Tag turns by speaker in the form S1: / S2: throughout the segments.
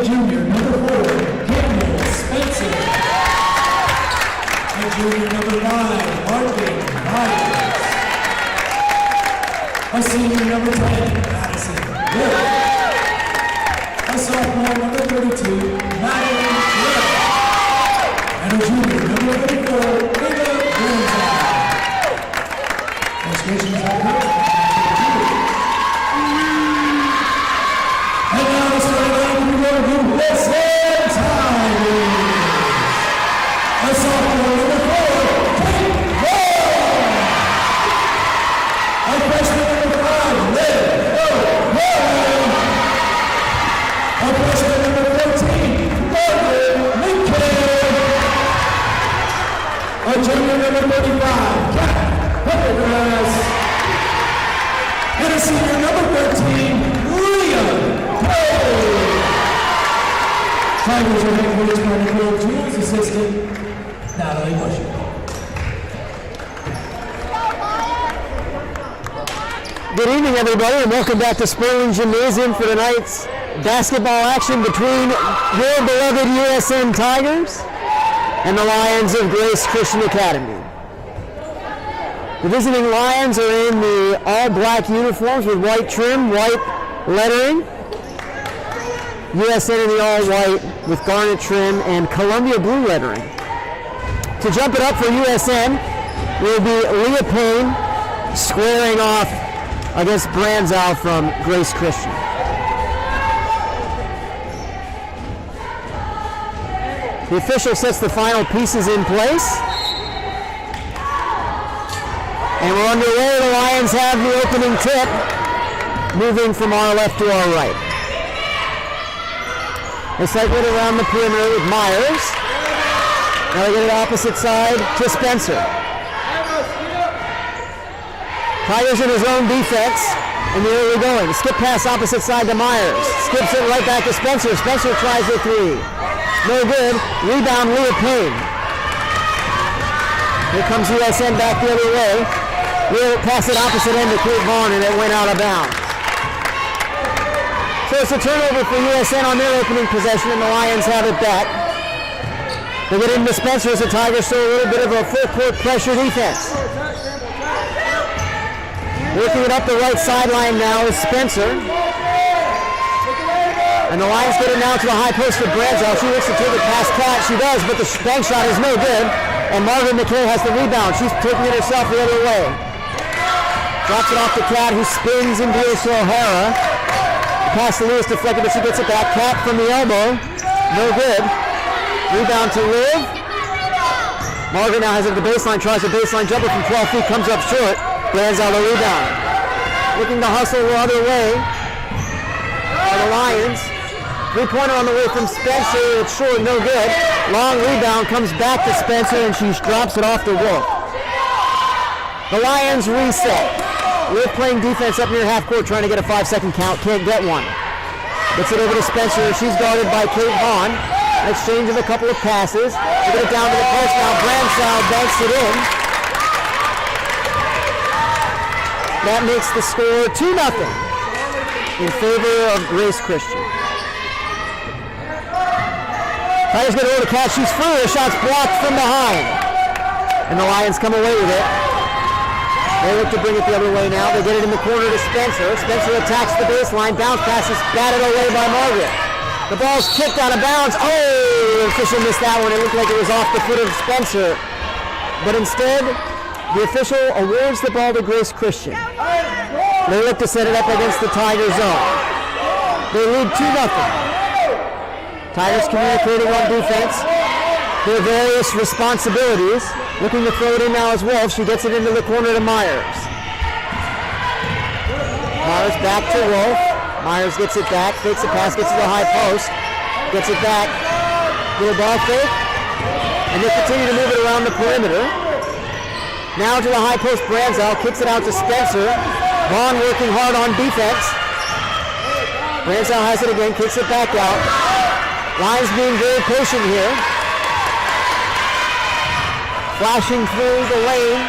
S1: junior, number 4, Campbell Spencer. A junior, number 5, Martin Myers. A senior, number 10, Madison Wood. A sophomore, number 32, Madeline Wood. And a junior, number 34, Rita Grimshaw. Illustrations are good. And now let's start it out with the USN Tigers. A sophomore, number 4, Kate Moore. A freshman, number 5, Liv O'Brien. A freshman, number 14, Morgan Lincoln. A junior, number 35, Kat Pendergrass. And a senior, number 13, Leah. Tigers are head coach by Nicole Jules, assistant Natalie Busher.
S2: Good evening, everybody, and welcome back to Sperling Gymnasium for tonight's basketball action between your beloved USN Tigers and the Lions of Grace Christian Academy. The visiting Lions are in the all-black uniforms with white trim, white lettering. USN in the all-white with garnet trim and Columbia blue lettering. To jump it up for USN will be Leah Payne squaring off against Branzow from Grace Christian. The official sets the final pieces in place. And we're underway. The Lions have the opening tip, moving from our left to our right. They cycle it around the perimeter with Myers. Now they get it opposite side to Spencer. Tigers in his own defense in the early going. Skip pass opposite side to Myers. Skips it right back to Spencer. Spencer tries the 3. No good. Rebound, Leah Payne. Here comes USN back the other way. We'll pass it opposite end to Kate Vaughn, and it went out of bounds. So it's a turnover for USN on their opening possession, and the Lions have it back. They get into Spencer as the Tigers show a little bit of a full-court pressure defense. Working it up the right sideline now is Spencer. And the Lions get it now to the high post for Branzow. She looks to take it past Kat. She does, but the bank shot is no good. And Margaret McKay has the rebound. She's taking it herself the other way. Drops it off to Kat, who spins and deals to O'Hara. Pass to Lewis deflected, but she gets it back. Kat from the elbow. No good. Rebound to Liv. Margaret now has it at the baseline. Tries a baseline jumper from 12 feet. Comes up short. Branzow the rebound. Looking to hustle the other way. The Lions. Three-pointer on the way from Spencer. It's short, no good. Long rebound comes back to Spencer, and she drops it off to Wolf. The Lions reset. Wolf playing defense up near half court, trying to get a 5-second count. Can't get one. Gets it over to Spencer. She's guarded by Kate Vaughn. An exchange of a couple of passes. They get it down to the post now. Branzow banks it in. That makes the score 2-0 in favor of Grace Christian. Tigers get over to Kat. She's free. Her shot's blocked from behind. And the Lions come away with it. They look to bring it the other way now. They get it in the corner to Spencer. Spencer attacks the baseline. Bounce pass is batted away by Margaret. The ball's kicked out of bounds. Oh, the official missed that one. It looked like it was off the foot of Spencer. But instead, the official awards the ball to Grace Christian. They look to set it up against the Tiger zone. They lead 2-0. Tigers communicating on defense. Their various responsibilities. Looking to throw it in now as well. She gets it into the corner to Myers. Myers back to Wolf. Myers gets it back. Fakes the pass. Gets to the high post. Gets it back. Little ball fake. And they continue to move it around the perimeter. Now to the high post. Branzow kicks it out to Spencer. Vaughn working hard on defense. Branzow has it again. Kicks it back out. Lions being very patient here. Flashing through the lane.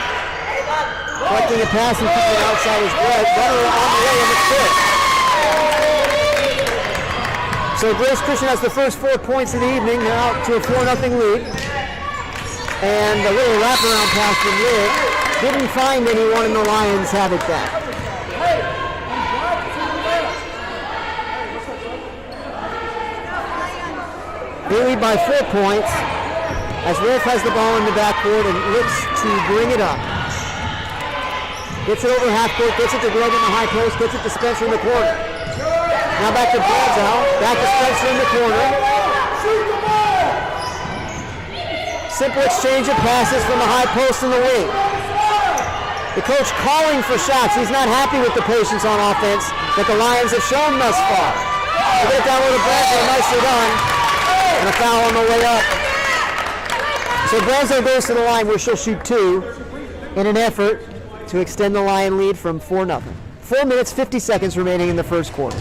S2: Collecting a pass and keeping it outside his glove. Runner on the way in the fifth. So Grace Christian has the first 4 points of the evening, now to a 4-0 lead. And a little wraparound pass from Liv. Didn't find anyone, and the Lions have it back. They lead by 4 points as Liv has the ball in the backcourt and looks to bring it up. Gets it over half court, gets it to Greg in the high post, gets it to Spencer in the corner. Now back to Bledsoe, back to Spencer in the corner. Simple exchange of passes from the high post and the wing. The coach calling for shots. He's not happy with the patience on offense that the Lions have shown thus far. They get it down with a Bledsoe, nicely done. And a foul on the way up. So Bledsoe goes to the line where she'll shoot 2 in an effort to extend the Lion lead from 4-0. 4 minutes, 50 seconds remaining in the first quarter.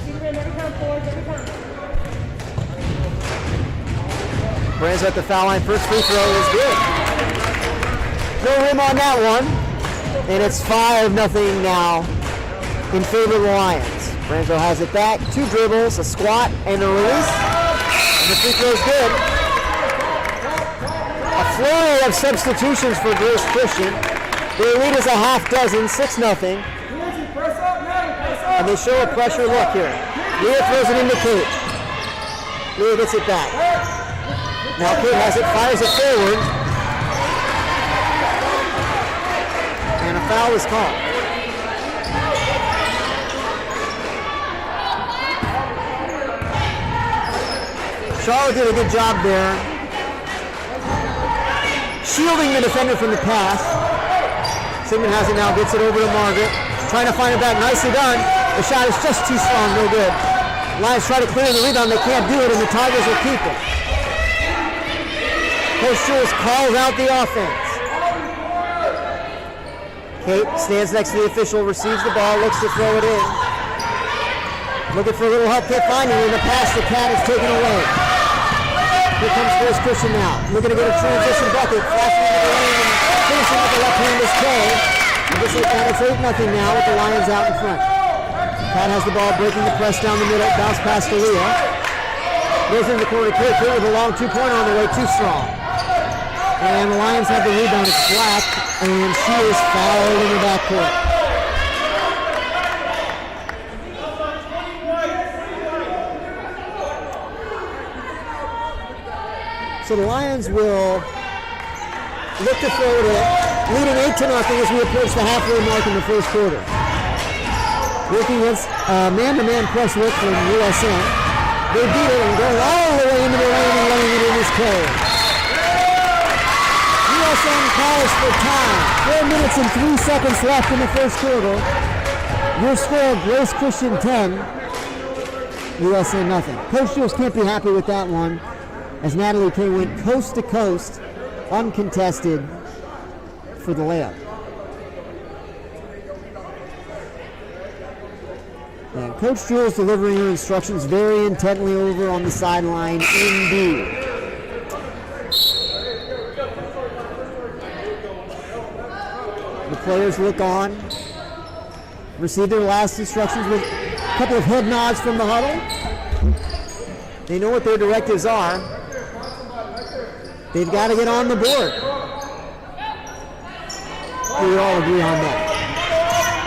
S2: Brands at the foul line. First free throw is good. No rim on that one. And it's 5-0 now in favor of the Lions. Branzo has it back. 2 dribbles, a squat, and a release. And the free throw is good. A flurry of substitutions for Grace Christian. Their lead is a half dozen, 6-0. And they show a pressure look here. Leah throws it into Kate. Leah gets it back. Now Kate has it, fires it forward. And a foul is called. Charlotte did a good job there, shielding the defender from the pass. Sigmund has it now, gets it over to Margaret. Trying to find it back, nicely done. The shot is just too strong, no good. Lions try to clear the rebound, they can't do it, and the Tigers will keep it. Coach Jules calls out the offense. Kate stands next to the official, receives the ball, looks to throw it in. Looking for a little help, can't find it, and the pass to Cat is taken away. Here comes Grace Christian now. Looking to get a transition bucket, flashing into the lane and finishing with the left-hand is Kay. It's 8-0 now with the Lions out in front. Pat has the ball, breaking the press down the middle, bounce pass to Leah. Goes into the corner, Kate with a long 2-pointer on the way, too strong. And the Lions have the rebound, it's Black, and she is fouled in the backcourt. So the Lions will look to throw it in, leading 8-0 as we approach the halfway mark in the first quarter. Working against man-to-man press work from USN. They beat it and go all the way into the lane and laying it in his cage. USN calls for time. 4 minutes and 3 seconds left in the first quarter. Your score, Grace Christian 10, USN nothing. Coach Jules can't be happy with that one, as Natalie Kay went coast to coast, uncontested, for the layup. And Coach Jules delivering her instructions very intently over on the sideline indeed. The players look on, receive their last instructions with a couple of head nods from the huddle. They know what their directives are. They've got to get on the board. We all agree on that.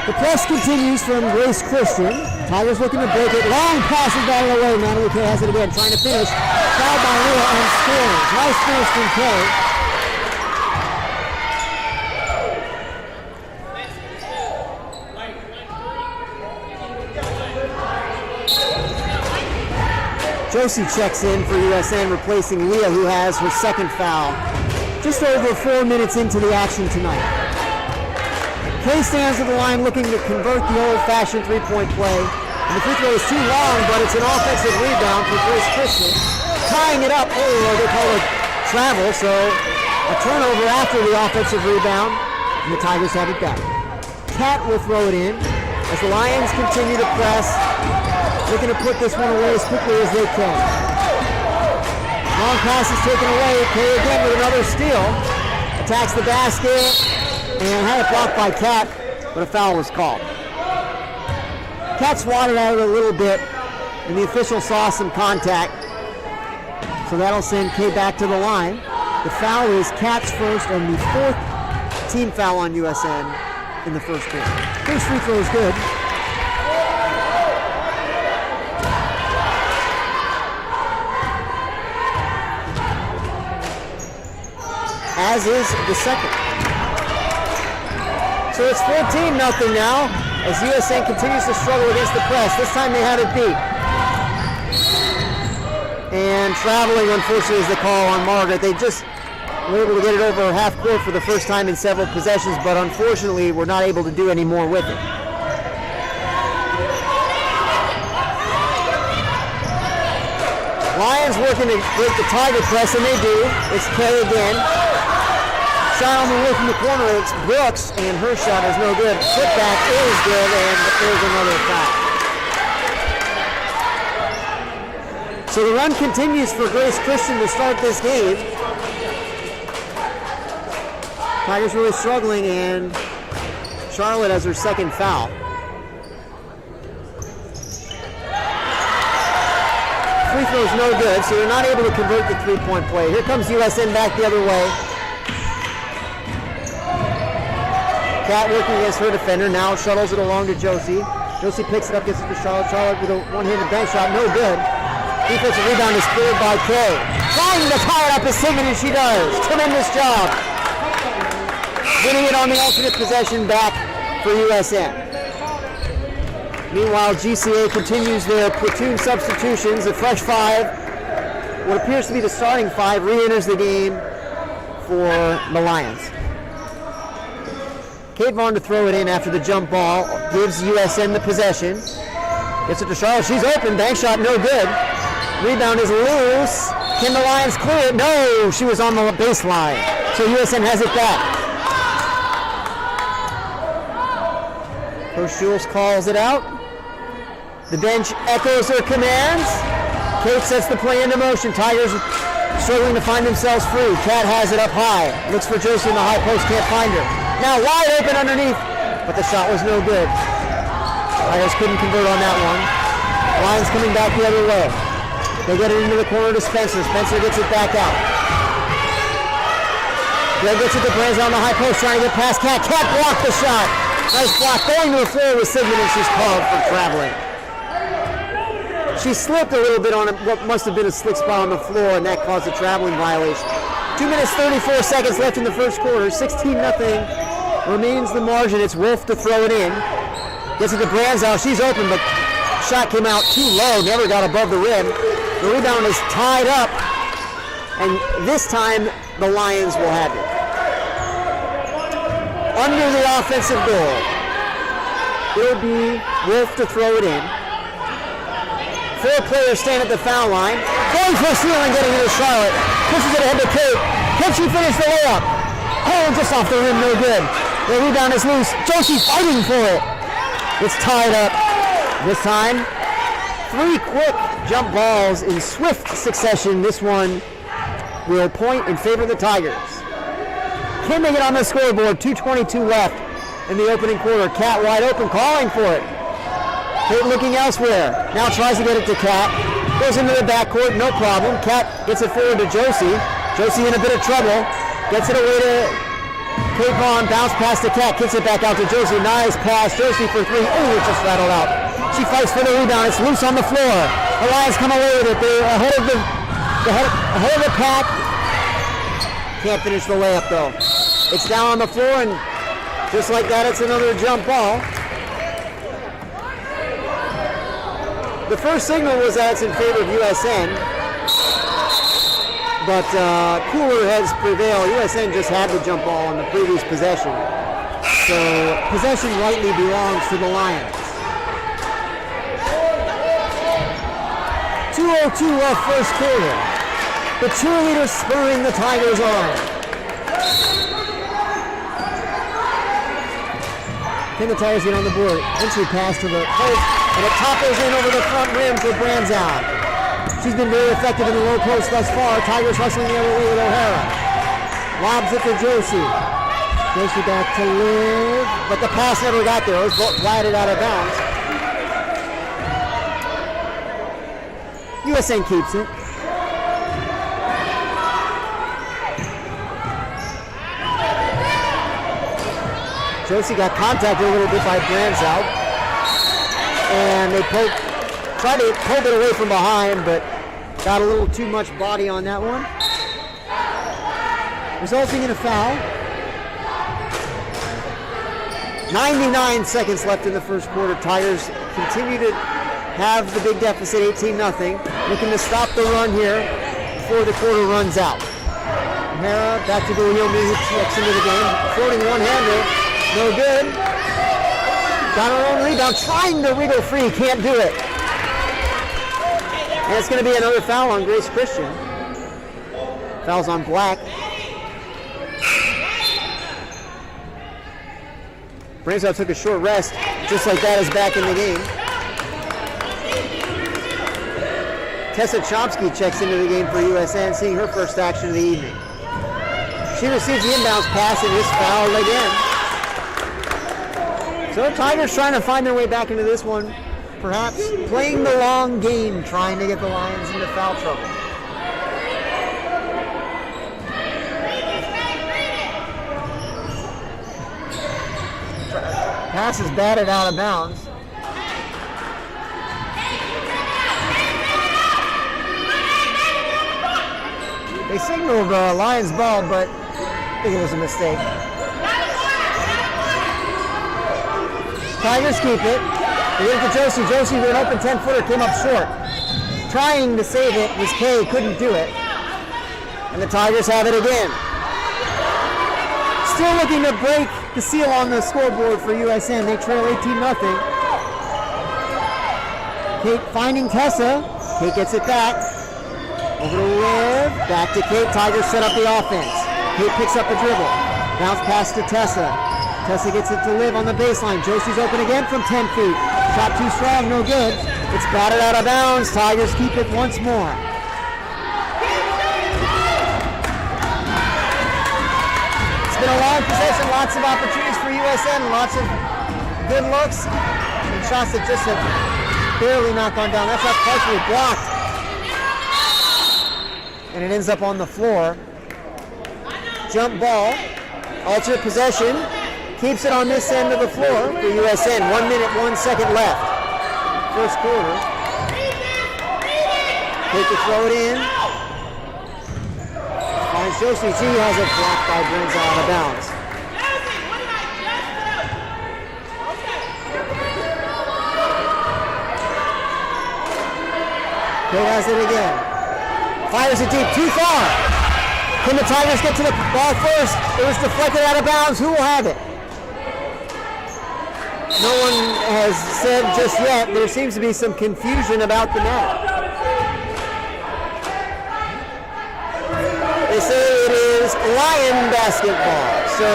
S2: The press continues from Grace Christian. Tigers looking to break it. Long passes out of the way. Natalie Kay has it again, trying to finish. Fouled by Leah and scores. Nice finish from Kay. Josie checks in for USN, replacing Leah, who has her second foul. Just over 4 minutes into the action tonight. Kay stands at the line looking to convert the old-fashioned three-point play. And the free throw is too long, but it's an offensive rebound for Grace Christian. Tying it up, they call it travel, so a turnover after the offensive rebound, and the Tigers have it back. Cat will throw it in as the Lions continue to press, looking to put this one away as quickly as they can. Long pass is taken away. Kay again with another steal. Attacks the basket and had it blocked by Cat, but a foul was called. Cat swatted at it a little bit, And the official saw some contact. So that'll send Kay back to the line. The foul is Cat's first and the 4th team foul on USN in the first quarter. First free throw is good. As is the second. So it's 14-0 now as USN continues to struggle against the press. This time they had it beat. And traveling, unfortunately, is the call on Margaret. They just were able to get it over half court for the first time in several possessions, but unfortunately were not able to do any more with it. Lions working to break the Tiger press, and they do. It's Kay again. Shot on the way from the corner, it's Brooks, and her shot is no good. Putback is good, and there's another foul. So the run continues for Grace Christian to start this game. Tigers really struggling, and Charlotte has her second foul. Free throw is no good, so they're not able to convert the three-point play. Here comes USN back the other way. Cat working against her defender, now shuttles it along to Josie. Josie picks it up, gets it to Charlotte. Charlotte with a one-handed bank shot, no good. Defensive rebound is cleared by Kay. Trying to tie it up is Sigmund, and she does. Tremendous job. Winning it on the alternate possession back for USN. Meanwhile, GCA continues their platoon substitutions. The fresh 5, what appears to be the starting 5, re-enters the game for the Lions. Kate Vaughn to throw it in after the jump ball. Gives USN the possession. Gets it to Charlotte. She's open. Bank shot, no good. Rebound is loose. Can the Lions clear it? No, she was on the baseline. So USN has it back. Coach Jules calls it out. The bench echoes her commands. Kate sets the play into motion. Tigers struggling to find themselves free. Cat has it up high. Looks for Josie in the high post, can't find her. Now wide open underneath, but the shot was no good. Tigers couldn't convert on that one. Lions coming back the other way. They get it into the corner to Spencer. Spencer gets it back out. Greg gets it to Brands on the high post, trying to get past Cat. Cat blocked the shot. Nice block. Going to the floor with Sigmund, and she's called for traveling. She slipped a little bit on what must have been a slick spot on the floor, and that caused a traveling violation. 2 minutes, 34 seconds left in the first quarter. 16-0 remains the margin. It's Wolf to throw it in. Gets it to Branzow. She's open, but shot came out too low. Never got above the rim. The rebound is tied up, and this time the Lions will have it. Under the offensive goal. It'll be Wolf to throw it in. 4 players stand at the foul line. Going for a steal and getting it to Charlotte. Pushes it ahead to Kate. Can she finish the layup? Oh, just off the rim, no good. The rebound is loose. Josie's fighting for it. It's tied up. This time, 3 quick jump balls in swift succession. This one will point in favor of the Tigers. Can they get on the scoreboard? 2:22 left in the opening quarter. Cat wide open, calling for it. Kate looking elsewhere. Now tries to get it to Cat. Goes into the backcourt, no problem. Cat gets it forward to Josie. Josie in a bit of trouble. Gets it away to Kate Vaughn. Bounce pass to Cat. Kicks it back out to Josie. Nice pass. Josie for 3. Oh, it just rattled out. She fights for the rebound. It's loose on the floor. The Lions come away with it. They're ahead of the pack. Can't finish the layup though. It's down on the floor, and just like that, it's another jump ball. The first signal was that it's in favor of USN, but cooler heads prevail. USN just had the jump ball on the previous possession, so possession rightly belongs to the Lions. 2:02 left first quarter. The cheerleaders spurring the Tigers on. Can the Tigers get on the board? Entry pass to the post, and it topples in over the front rim for Branzow. She's been very effective in the low post thus far. Tigers hustling the other way with O'Hara. Lobs it to Josie. Josie back to Liv, but the pass never got there. It was flatted out of bounds. USN keeps it. Josie got contacted a little bit by Branzow. And they tried to poke it away from behind, but got a little too much body on that one. Resulting in a foul. 99 seconds left in the first quarter. Tigers continue to have the big deficit, 18-0. Looking to stop the run here before the quarter runs out. O'Hara back to Guillermo, who checks into the game. Floating one-hander, no good. Got her own rebound, trying to wriggle free, can't do it. And it's going to be another foul on Grace Christian. Foul's on Black. Branzow took a short rest, just like that is back in the game. Tessa Chomsky checks into the game for USN, seeing her first action of the evening. She receives the inbounds pass and is fouled again. So the Tigers trying to find their way back into this one, perhaps playing the long game, trying to get the Lions into foul trouble. Pass is batted out of bounds. They signaled Lions ball, but I think it was a mistake. Tigers keep it. They give it to Josie. Josie with an open 10-footer came up short. Trying to save it was Kay, couldn't do it. And the Tigers have it again. Still looking to break the seal on the scoreboard for USN. They trail 18-0. Kate finding Tessa. Kate gets it back. Over to Liv. Back to Kate. Tigers set up the offense. Kate picks up the dribble. Bounce pass to Tessa. Tessa gets it to Liv on the baseline. Josie's open again from 10 feet. Shot too strong, no good. It's batted out of bounds. Tigers keep it once more. Been a long possession, lots of opportunities for USN, lots of good looks, and shots that just have barely not gone down. That shot partially blocked, and it ends up on the floor. Jump ball, alternate possession, keeps it on this end of the floor for USN. 1 minute, 1 second left. First quarter. Take the throw it in. Finds Josie. She has it blocked by Branzow out of bounds. Kate has it again. Fires it deep, too far. Can the Tigers get to the ball first? It was deflected out of bounds. Who will have it? No one has said just yet. There seems to be some confusion about the matter. They say it is Lion basketball. So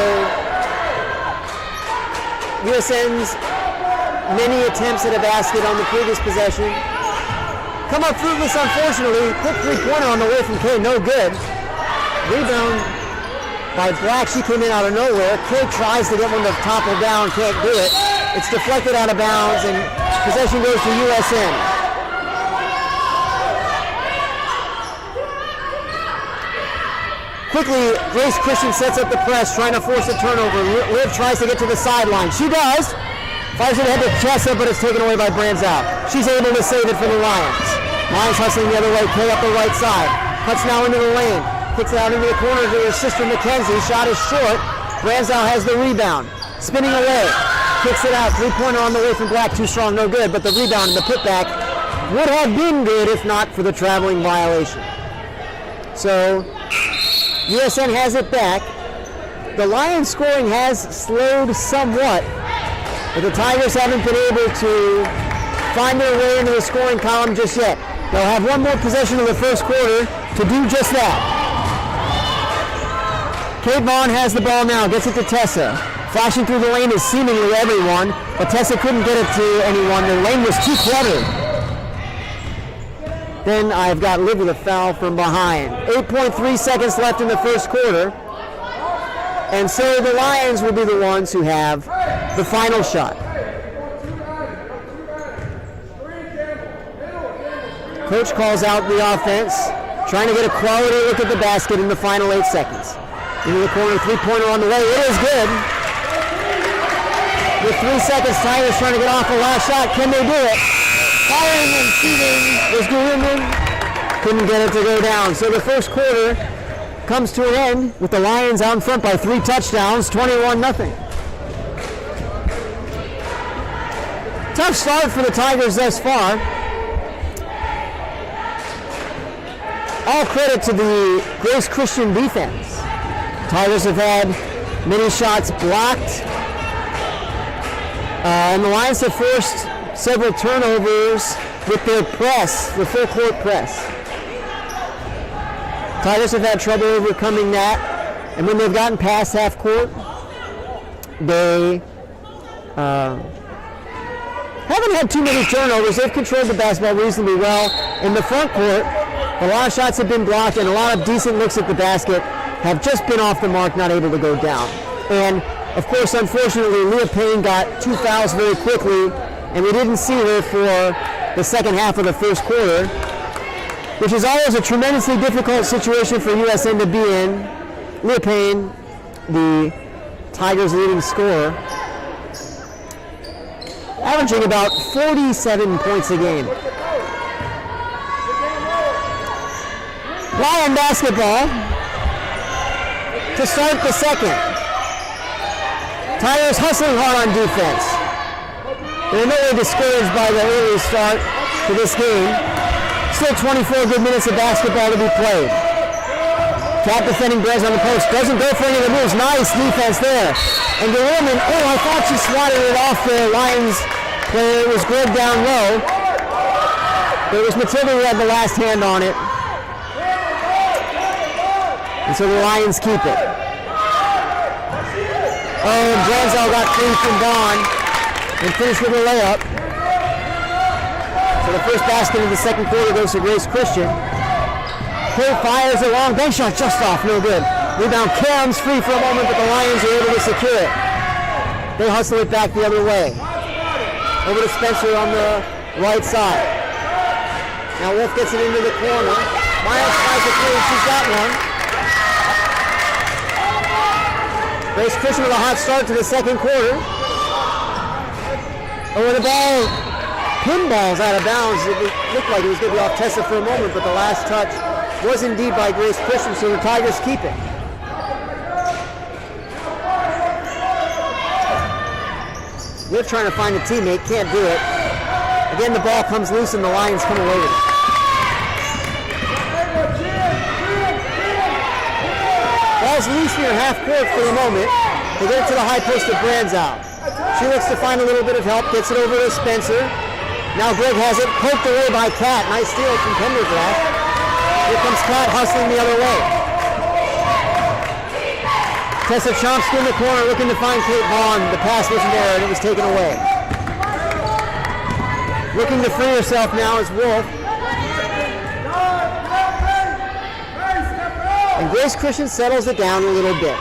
S2: USN's many attempts at a basket on the previous possession come up fruitless, unfortunately. Quick three-pointer on the way from Kay, no good. Rebound by Black. She came in out of nowhere. Kay tries to get one to topple down, can't do it. It's deflected out of bounds, and possession goes to USN. Quickly, Grace Christian sets up the press, trying to force a turnover. Liv tries to get to the sideline. She does. Fires it ahead to Chessa, but it's taken away by Branzow. She's able to save it for the Lions. Lions hustling the other way. Kay up the right side. Cuts now into the lane. Kicks it out into the corner to her sister Mackenzie. Shot is short. Branzow has the rebound. Spinning away. Kicks it out. Three-pointer on the way from Black. Too strong, no good. But the rebound and the putback would have been good if not for the traveling violation. So USN has it back. The Lions scoring has slowed somewhat, but the Tigers haven't been able to find their way into the scoring column just yet. They'll have one more possession of the first quarter to do just that. Kate Vaughn has the ball now, gets it to Tessa. Flashing through the lane is seemingly everyone, but Tessa couldn't get it to anyone. The lane was too cluttered. Then I've got Liv with a foul from behind. 8.3 seconds left in the first quarter. And so the Lions will be the ones who have the final shot. Coach calls out the offense, trying to get a quality look at the basket in the final 8 seconds. Into the corner, three-pointer on the way. It is good. With 3 seconds, Tyler's trying to get off a last shot. Can they do it? Firing and shooting is Goodwin. Couldn't get it to go down. So the first quarter comes to an end with the Lions out in front by 3 touchdowns, 21-0. Tough start for the Tigers thus far. All credit to the Grace Christian defense. Tigers have had many shots blocked, and the Lions have forced several turnovers with their press, the full court press. Tigers have had trouble overcoming that, and when they've gotten past half court, they haven't had too many turnovers. They've controlled the basketball reasonably well. In the front court, a lot of shots have been blocked, and a lot of decent looks at the basket have just been off the mark, not able to go down. And of course, unfortunately, Leah Payne got 2 fouls very quickly, and we didn't see her for the second half of the first quarter, which is always a tremendously difficult situation for USN to be in. Leah Payne, the Tigers' leading scorer, averaging about 47 points a game. Lion basketball to start the second. Tigers hustling hard on defense. They're no way discouraged by the early start to this game. Still 24 good minutes of basketball to be played. Cat defending Brez on the post. Doesn't go for any of the moves. Nice defense there. And Gorman, I thought she swatted it off the Lions player. It was Greg down low. But it was Matilda who had the last hand on it. And so the Lions keep it. Oh, and Branzel got free from Vaughn and finished with a layup. So the first basket of the second quarter goes to Grace Christian. Kate fires a long bank shot just off, no good. Rebound comes free for a moment, but the Lions are able to secure it. They hustle it back the other way. Over to Spencer on the right side. Now Wolf gets it into the corner. Myers tries a three, she's got one. Grace Christian with a hot start to the second quarter. Oh, and the ball pinballs out of bounds. It looked like it was going to be off Tessa for a moment, but the last touch was indeed by Grace Christian, so the Tigers keep it. They're trying to find a teammate, can't do it. Again, the ball comes loose and the Lions come away with it. Ball's loose near half court for the moment. They get it to the high post of Branzow. She looks to find a little bit of help, gets it over to Spencer. Now Greg has it, poked away by Kat. Nice steal from Pendergrass. Here comes Kat hustling the other way. Tessa Chomsky in the corner looking to find Kate Vaughn. The pass wasn't there and it was taken away. Looking to free herself now is Wolf. And Grace Christian settles it down a little bit.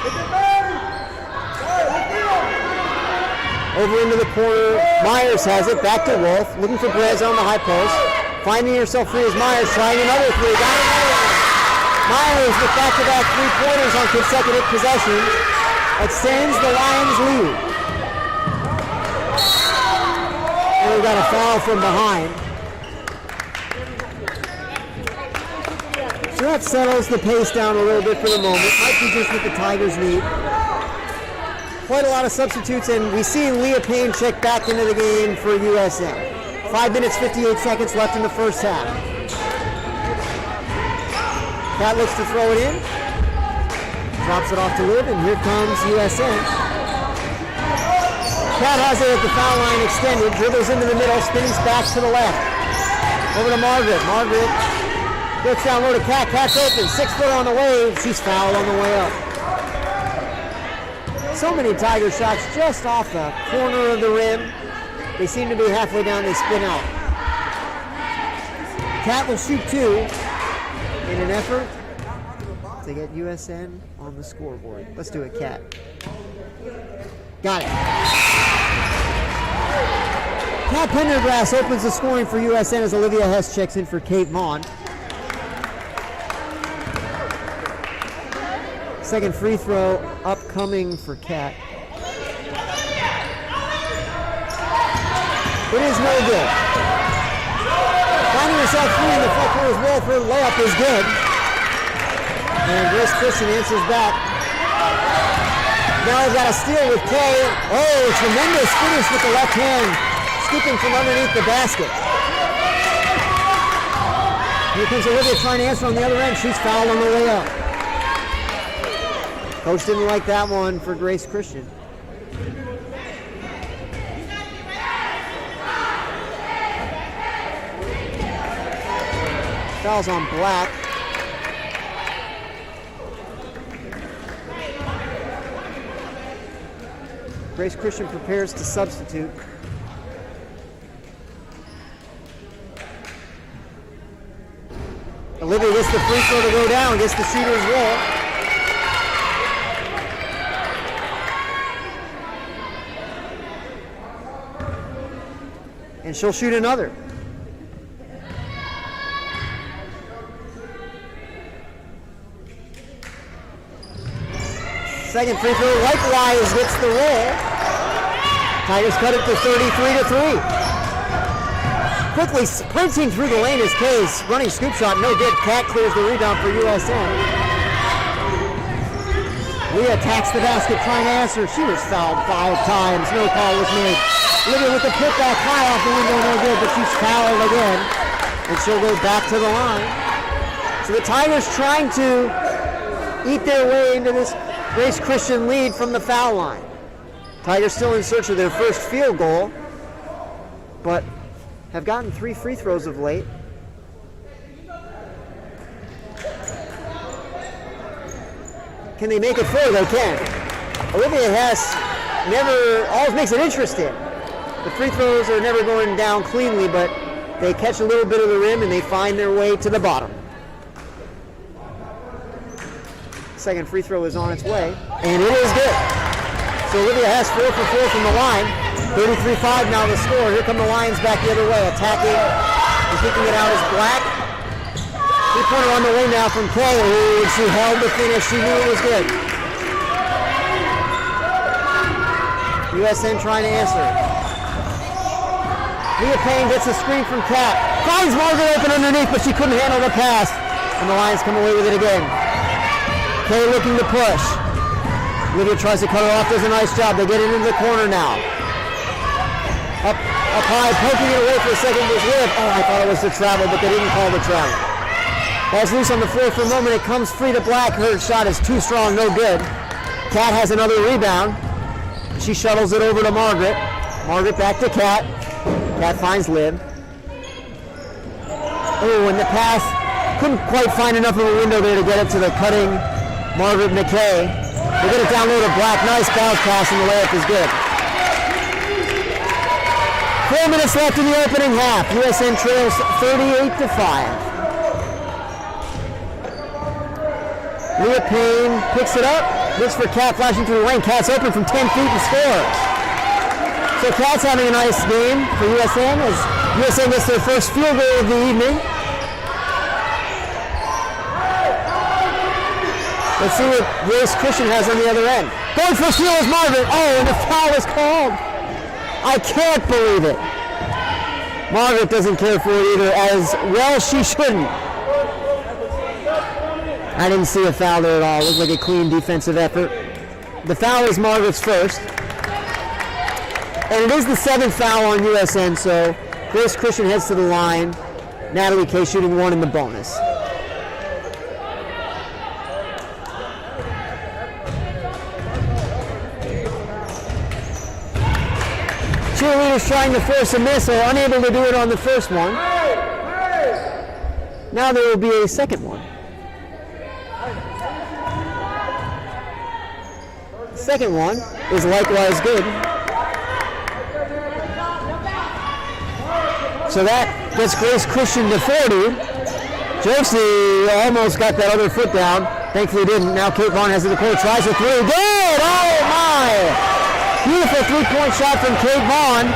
S2: Over into the corner, Myers has it, back to Wolf, looking for Brez on the high post. Finding herself free as Myers, trying another three, got another one. Myers with back-to-back three-pointers on consecutive possessions extends the Lions' lead. And we got a foul from behind. So that settles the pace down a little bit for the moment. Might be just what the Tigers need. Quite a lot of substitutes, and we see Leah Payne check back into the game for USN. 5 minutes, 58 seconds left in the first half. Kat looks to throw it in. Drops it off to Liv, and here comes USN. Kat has it at the foul line extended, dribbles into the middle, spins back to the left. Over to Margaret. Margaret gets down low to Kat. Kat's open, 6 foot on the way. She's fouled on the way up. So many Tiger shots just off the corner of the rim. They seem to be halfway down, they spin out. Kat will shoot 2 in an effort to get USN on the scoreboard. Let's do it, Kat. Got it. Kat Pendergrass opens the scoring for USN as Olivia Hess checks in for Kate Vaughn. Second free throw upcoming for Kat. It is no good. Finding herself free in the front court as well for a layup is good. And Grace Christian answers back. Now they've got a steal with Kay. Oh, tremendous finish with the left hand, scooping from underneath the basket. Here comes Olivia trying to answer on the other end. She's fouled on the way up. Coach didn't like that one for Grace Christian. Fouls on Black. Grace Christian prepares to substitute. Olivia gets the free throw to go down, gets the shooter's roll. And she'll shoot another. Second free throw likewise gets the roll. Tigers cut it to 33-3. Quickly sprinting through the lane is Case. Running scoop shot, no good. Cat clears the rebound for USN. Leah attacks the basket trying to answer. She was fouled 5 times. No call was made. Olivia with the putback high off the window, no good, but she's fouled again. And she'll go back to the line. So the Tigers trying to eat their way into this Grace Christian lead from the foul line. Tigers still in search of their first field goal, but have gotten 3 free throws of late. Can they make it 4? They can. Olivia Hess always makes it interesting. The free throws are never going down cleanly, but they catch a little bit of the rim and they find their way to the bottom. Second free throw is on its way, and it is good. So Olivia Hess 4 for 4 from the line. 33-5 now the score. Here come the Lions back the other way, attacking and kicking it out as Black. Three-pointer on the way now from Kay. Ooh, she held the finish. She knew it was good. USN trying to answer. Leah Payne gets a screen from Kat. Finds Margaret open underneath, but she couldn't handle the pass. And the Lions come away with it again. Kay looking to push. Olivia tries to cut her off, does a nice job. They get it into the corner now. Up high, poking it away for a second was Liv. Oh, I thought it was the travel, but they didn't call the travel. Ball's loose on the floor for a moment. It comes free to Black. Her shot is too strong, no good. Kat has another rebound. She shuttles it over to Margaret. Margaret back to Kat. Kat finds Liv. Oh, and the pass couldn't quite find enough of a window there to get it to the cutting Margaret McKay. They get it down low to Black. Nice bounce pass, and the layup is good. 4 minutes left in the opening half. USN trails 38-5. Leah Payne picks it up. Looks for Kat flashing through the lane. Kat's open from 10 feet and scores. So Kat's having a nice game for USN as USN gets their first field goal of the evening. Let's see what Grace Christian has on the other end. Going for a steal is Margaret. Oh, and the foul is called. I can't believe it. Margaret doesn't care for it either, as well she shouldn't. I didn't see a foul there at all. It looked like a clean defensive effort. The foul is Margaret's first. And it is the 7th foul on USN, so Grace Christian heads to the line. Natalie Kay shooting 1 in the bonus. Cheerleaders trying to force a miss are unable to do it on the first one. Now there will be a second one. The second one is likewise good. So that gets Grace Christian to 40. Josie almost got that other foot down. Thankfully didn't. Now Kate Vaughn has it to the court. Tries a 3. Good! Oh my! Beautiful 3-point shot from Kate Vaughn.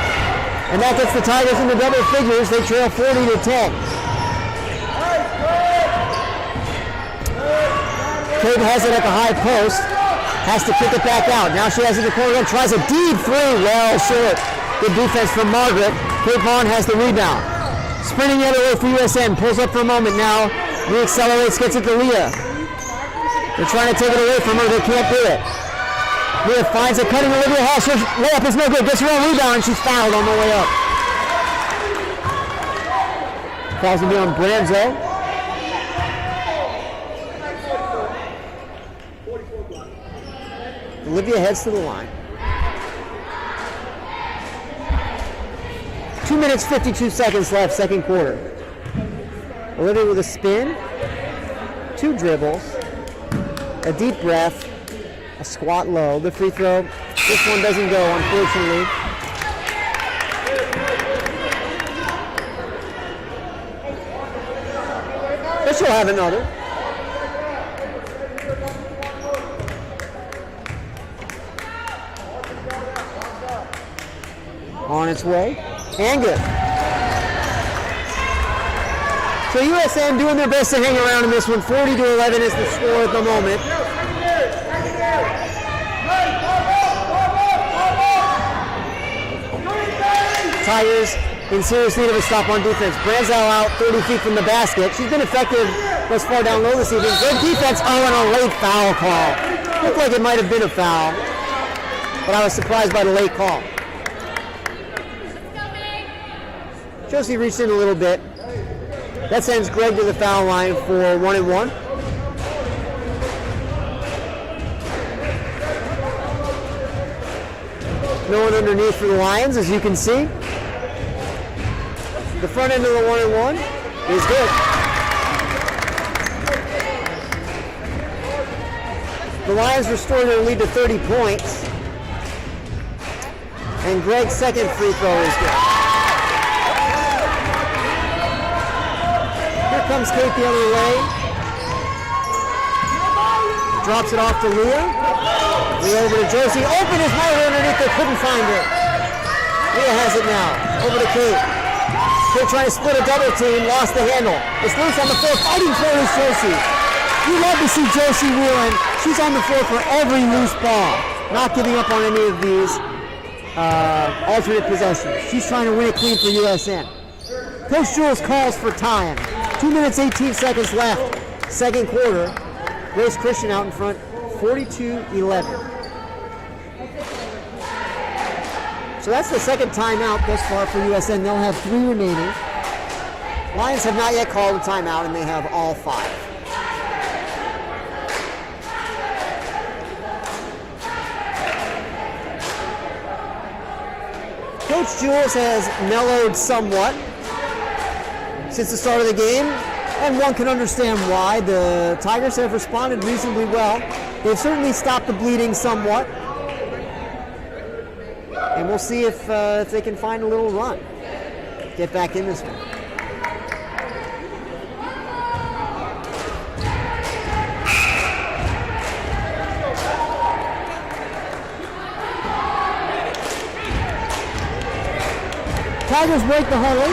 S2: And that gets the Tigers into double figures. They trail 40-10. Cade has it at the high post. Has to kick it back out. Now she has it in the corner again. Tries a deep three. Well short. Good defense from Margaret. Kate Vaughn has the rebound. Sprinting the other way for USN. Pulls up for a moment now. Reaccelerates, gets it to Leah. They're trying to take it away from her. They can't do it. Leah finds it, cutting Olivia Hall. Her layup is no good. Gets her own rebound, and she's fouled on the way up. Foul's going to be on Branzo. Olivia heads to the line. 2 minutes, 52 seconds left, second quarter. Olivia with a spin, 2 dribbles, a deep breath, a squat low. The free throw, this one doesn't go, unfortunately. But she'll have another. On its way, and good. So USN doing their best to hang around in this one. 40-11 is the score at the moment. Tigers in serious need of a stop on defense. Branzo out 30 feet from the basket. She's been effective thus far down low this evening. Good defense. Oh, and a late foul call. Looked like it might have been a foul, but I was surprised by the late call. Josie reached in a little bit. That sends Greg to the foul line for 1-1. No one underneath for the Lions, as you can see. The front end of the 1-1 is good. The Lions restore their lead to 30 points. And Greg's second free throw is good. Comes Kate the other way. Drops it off to Leah. Leah over to Josie. Open is Margaret underneath there. Couldn't find her. Leah has it now. Over to Kate. Kate trying to split a double team. Lost the handle. It's loose on the floor. Fighting for it is Josie. You love to see Josie wheeling. She's on the floor for every loose ball. Not giving up on any of these alternate possessions. She's trying to win it clean for USN. Coach Jules calls for time. 2 minutes, 18 seconds left. Second quarter. Grace Christian out in front, 42-11. So that's the second timeout thus far for USN. They'll have 3 remaining. Lions have not yet called a timeout, and they have all 5. Coach Jules has mellowed somewhat since the start of the game, and one can understand why. The Tigers have responded reasonably well. They've certainly stopped the bleeding somewhat, and we'll see if they can find a little run. Get back in this one. Tigers break the huddle.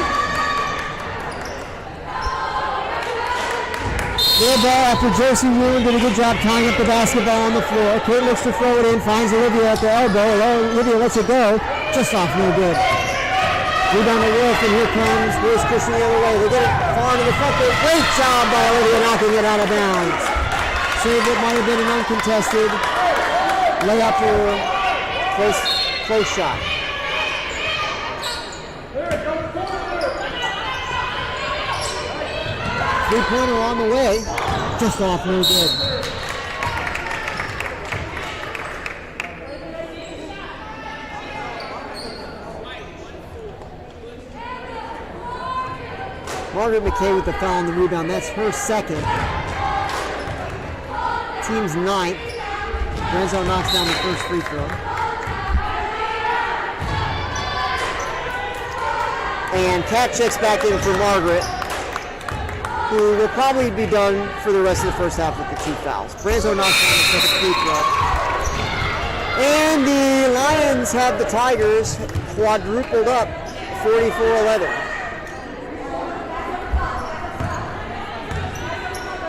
S2: Good ball after Josie Wheeler did a good job tying up the basketball on the floor. Kate looks to throw it in, finds Olivia at the elbow. Olivia lets it go. Just off, no good. Rebound to Wolf, and here comes Grace Christian the other way. They get it far into the front court. Great job by Olivia knocking it out of bounds. Save it might have been an uncontested layup or close shot. Three-pointer on the way, just off, no good. Margaret McKay with the foul on the rebound. That's her second. Team's 9th. Branzo knocks down the first free throw. And Kat checks back in for Margaret, who will probably be done for the rest of the first half with the 2 fouls. Branzo knocks down the second free throw. And the Lions have the Tigers quadrupled up, 44-11.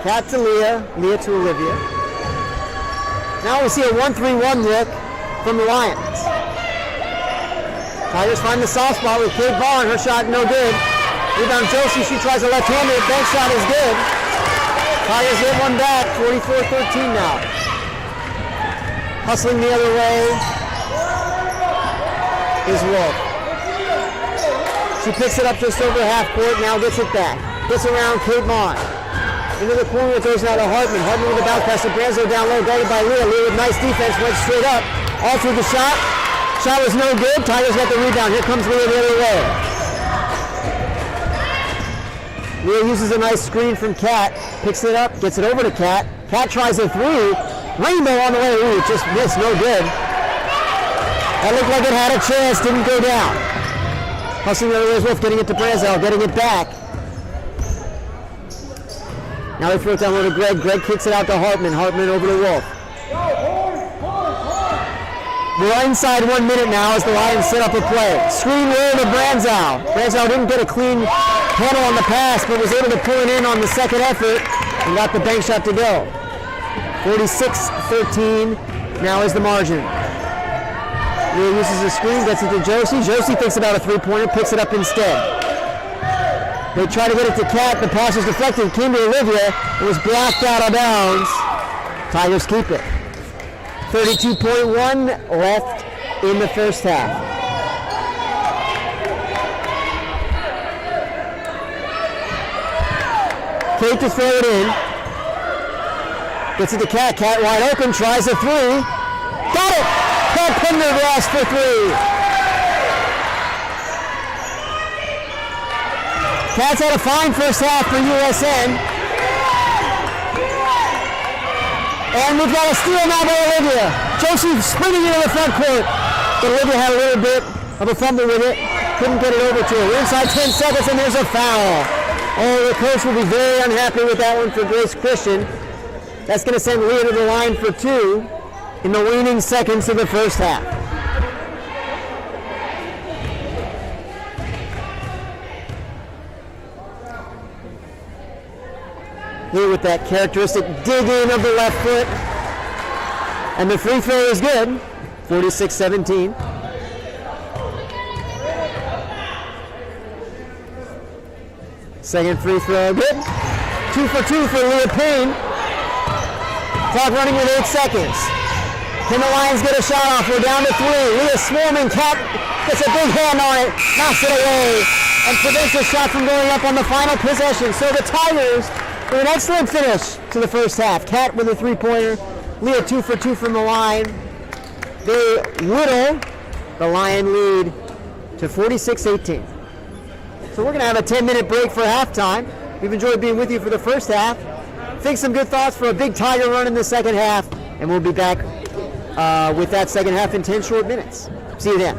S2: Kat to Leah, Leah to Olivia. Now we see a 1-3-1 look from the Lions. Tigers find the soft spot with Kate Vaughn. Her shot no good. Rebound Josie, she tries a left-handed. Bank shot is good. Tigers get one back, 44-13 now. Hustling the other way is Wolf. She picks it up just over half court, now gets it back. Gets around Kate Vaughn. Into the corner, it goes now to Hartman. Hartman with the bounce pass to Branzo down low, guarded by Leah. Leah with nice defense, went straight up. Altered the shot. Shot was no good. Tigers got the rebound. Here comes Leah the other way. Leah uses a nice screen from Kat. Picks it up, gets it over to Kat. Kat tries a three. Rainbow on the way. Ooh, just missed, no good. That looked like it had a chance, didn't go down. Hustling the other way is Wolf, getting it to Branzo, getting it back. Now they throw it down low to Greg. Greg kicks it out to Hartman. Hartman over to Wolf. We're inside 1 minute now as the Lions set up a play. Screen roll to Branzo. Branzo didn't get a clean handle on the pass, but was able to pull it in on the second effort and got the bank shot to go. 46-13 now is the margin. Leah uses the screen, gets it to Josie. Josie thinks about a three-pointer, picks it up instead. They try to get it to Kat. The pass was deflected. Came to Olivia. It was blocked out of bounds. Tigers keep it. 32.1 left in the first half. Kate to throw it in. Gets it to Kat. Kat wide open. Tries a three. Got it! Kat Pendergrass for three. Cats had a fine first half for USN. And we've got a steal now by Olivia. Josie sprinting into the front court. But Olivia had a little bit of a fumble with it. Couldn't get it over to her. We're inside 10 seconds and there's a foul. Oh, the coach will be very unhappy with that one for Grace Christian. That's going to send Leah to the line for two in the waning seconds of the first half. Here with that characteristic dig in of the left foot. And the free throw is good. 46-17. Second free throw good. 2 for 2 for Leah Payne. Clock running with 8 seconds. Can the Lions get a shot off? We're down to 3. Leah swarming. Kat gets a big hand on it. Knocks it away. And prevents a shot from going up on the final possession. So the Tigers with an excellent finish to the first half. Kat with a three-pointer. Leah 2 for 2 from the line. They whittle the Lion lead to 46-18. So we're going to have a 10-minute break for halftime. We've enjoyed being with you for the first half. Think some good thoughts for a big Tiger run in the second half. And we'll be back with that second half in 10 short minutes. See you then.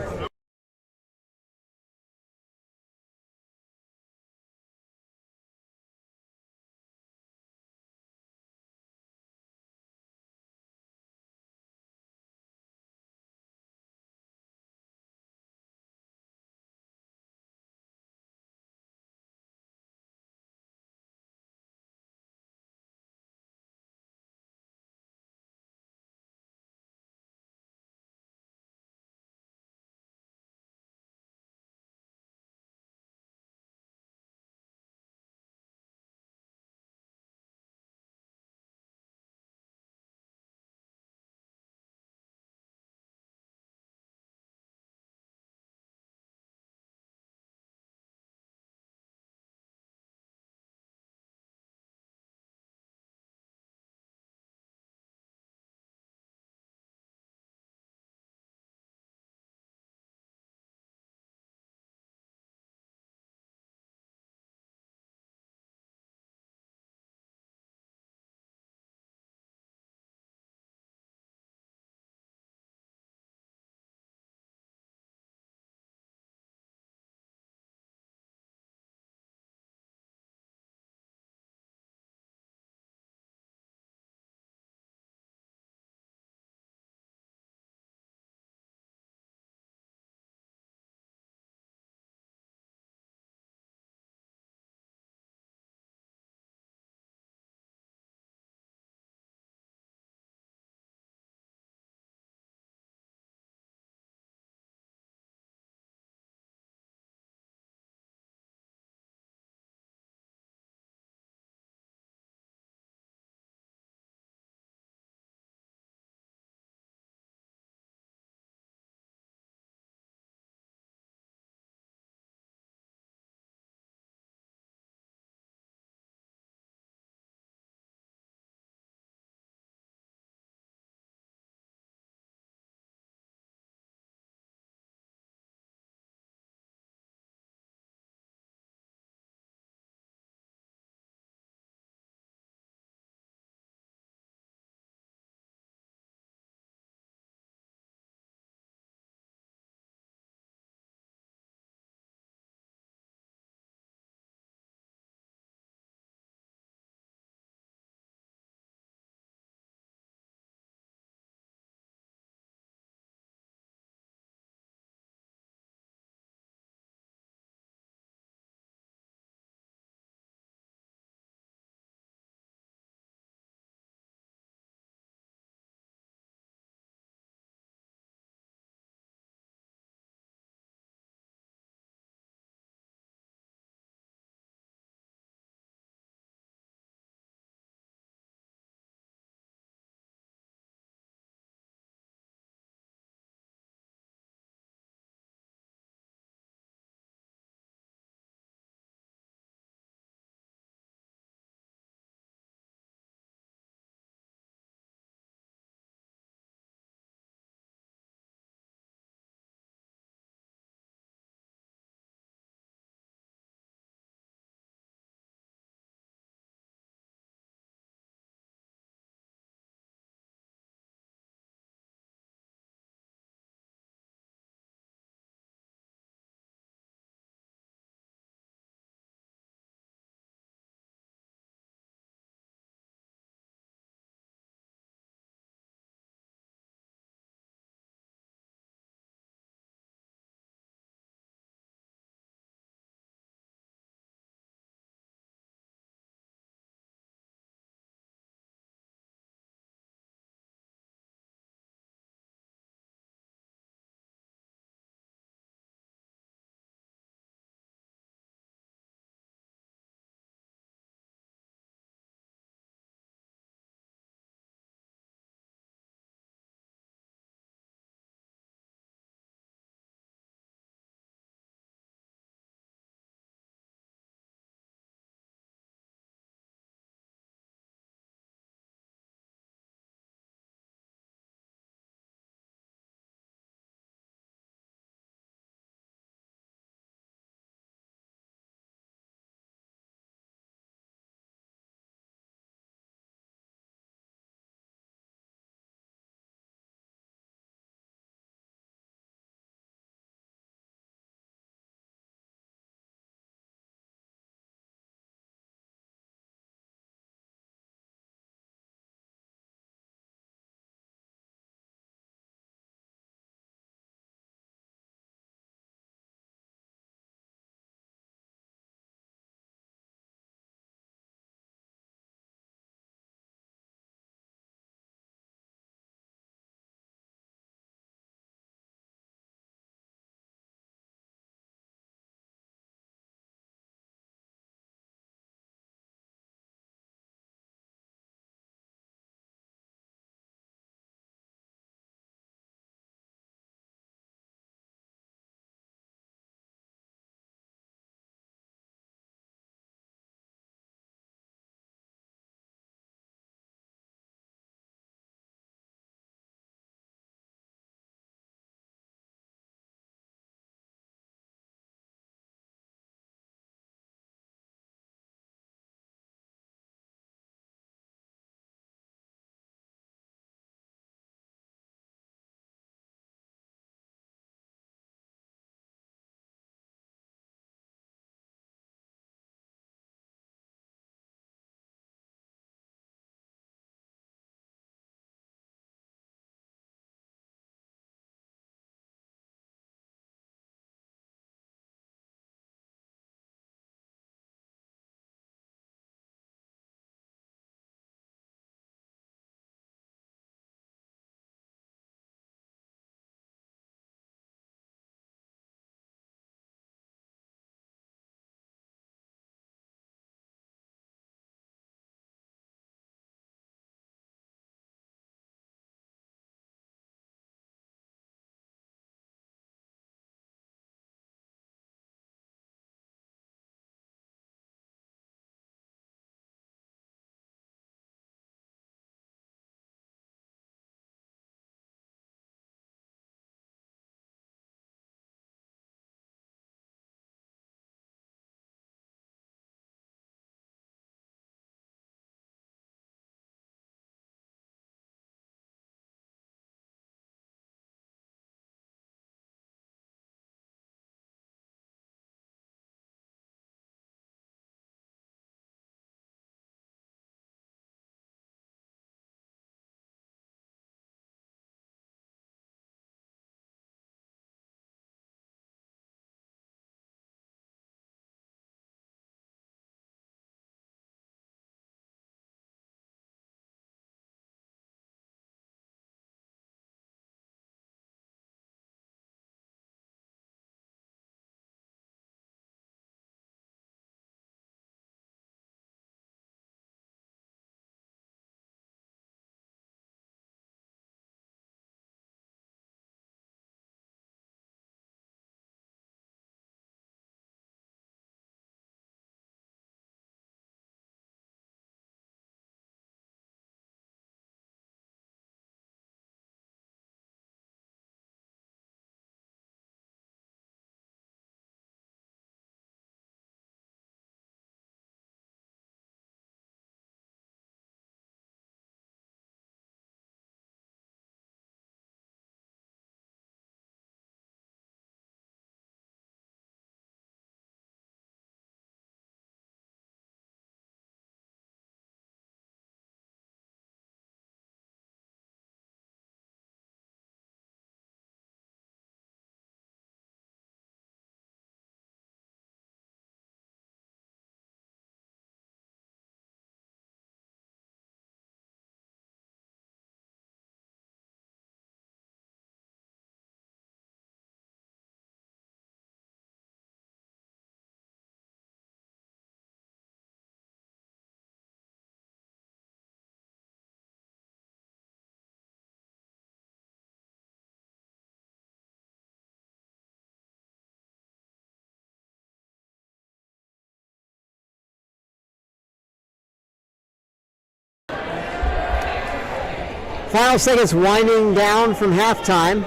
S2: Final seconds winding down from halftime.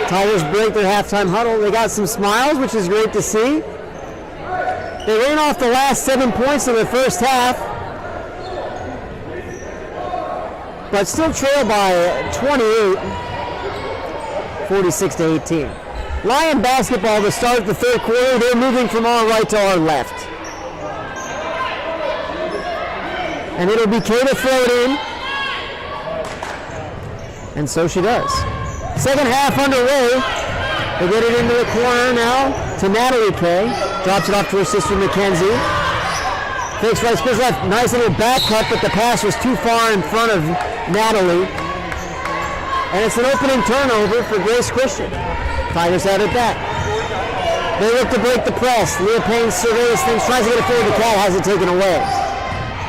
S2: Tigers break their halftime huddle. They got some smiles, which is great to see. They ran off the last 7 points of the first half, but still trail by 28, 46-18. Lion basketball to start the third quarter. They're moving from our right to our left. And it'll be Kay to throw it in. And so she does. Second half underway. They get it into the corner now to Natalie Kay. Drops it off to her sister Mackenzie. Takes right, spins left. Nice little back cut, but the pass was too far in front of Natalie. And it's an opening turnover for Grace Christian. Tigers have it back. They look to break the press. Leah Payne surveys things, tries to get it forward. The Cat has it taken away.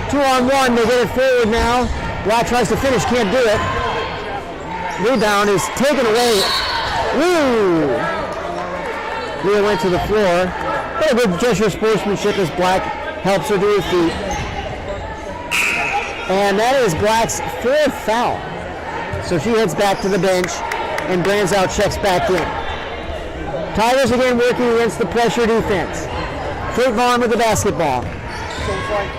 S2: 2-on-1, they get it forward now. Black tries to finish, can't do it. Rebound is taken away. Woo! Leah went to the floor. But a good gesture of sportsmanship as Black helps her to her feet. And that is Black's fourth foul. So she heads back to the bench and Branzow checks back in. Tigers again working against the pressure defense. Kate Vaughn with the basketball.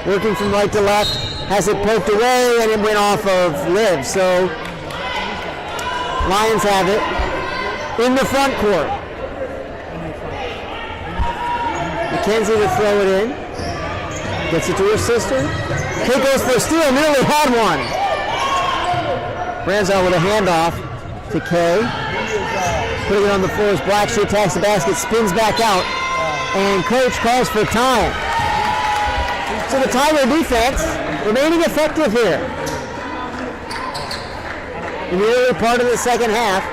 S2: Working from right to left. Has it poked away and it went off of Liv. So Lions have it in the front court. Mackenzie to throw it in. Gets it to her sister. Kate goes for a steal, nearly had one. Branzow with a handoff to Kay. Putting it on the floor as Black. She attacks the basket, spins back out, and coach calls for time. So the Tiger defense remaining effective here in the early part of the second half.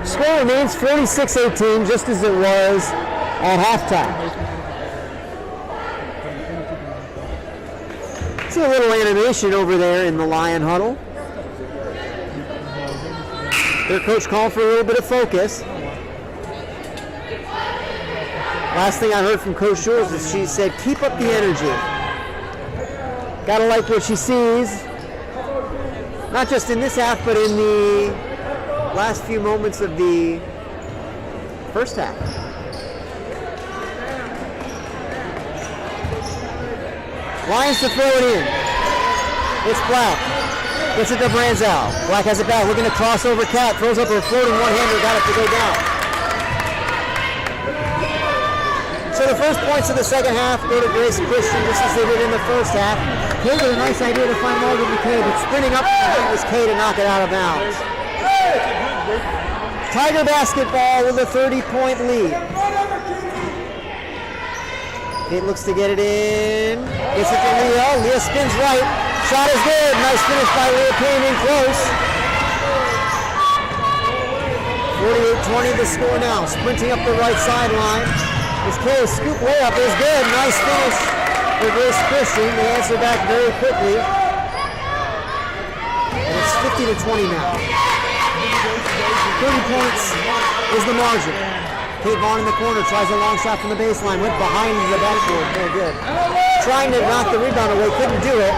S2: Score remains 46-18, just as it was at halftime. See a little animation over there in the Lion huddle. Their coach called for a little bit of focus. Last thing I heard from Coach Jules is she said, keep up the energy. Gotta like what she sees, not just in this half, but in the last few moments of the first half. Lions to throw it in. It's Black. Gets it to Branzow. Black has it back, looking to cross over Cat. Throws up her floating one-hander, got it to go down. So the first points of the second half go to Grace Christian, just as they did in the first half. Kay with a nice idea to find Margaret McKay, but sprinting up was Kay to knock it out of bounds. Tiger basketball with a 30-point lead. Kate looks to get it in. Gets it to Leah. Leah spins right. Shot is good. Nice finish by Leah Payne in close. 48-20 the score now. Sprinting up the right sideline. This Kay's scoop layup is good. Nice finish for Grace Christian. They answer back very quickly. And it's 50-20 now. 30 points is the margin. Kate Vaughn in the corner, tries a long shot from the baseline, went behind the backboard, very good. Trying to knock the rebound away, couldn't do it.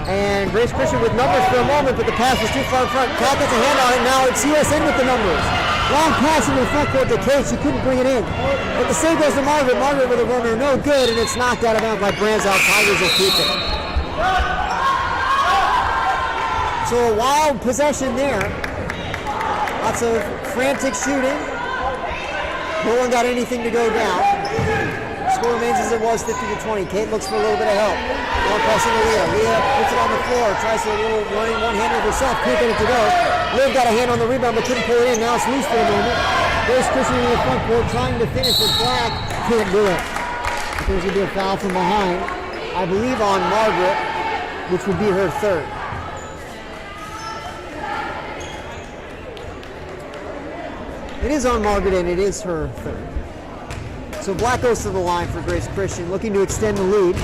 S2: And Grace Christian with numbers for a moment, but the pass was too far in front. Cat gets a hand on it, now it's USN with the numbers. Long pass in the front court to Kate, she couldn't bring it in. But the save goes to Margaret. Margaret with a runner, no good, and it's knocked out of bounds by Branzow. Tigers will keep it. So a wild possession there. Lots of frantic shooting. No one got anything to go down. Score remains as it was, 50-20. Kate looks for a little bit of help. Long passing to Leah. Leah puts it on the floor. Tries to a little running one-hander herself. Can't get it to go. Liv got a hand on the rebound but couldn't pull it in. Now it's loose for a moment. Grace Christian in the front court trying to finish with Black. Can't do it. There's going to be a foul from behind. I believe on Margaret, which would be her third. It is on Margaret and it is her third. So Black goes to the line for Grace Christian, looking to extend the lead.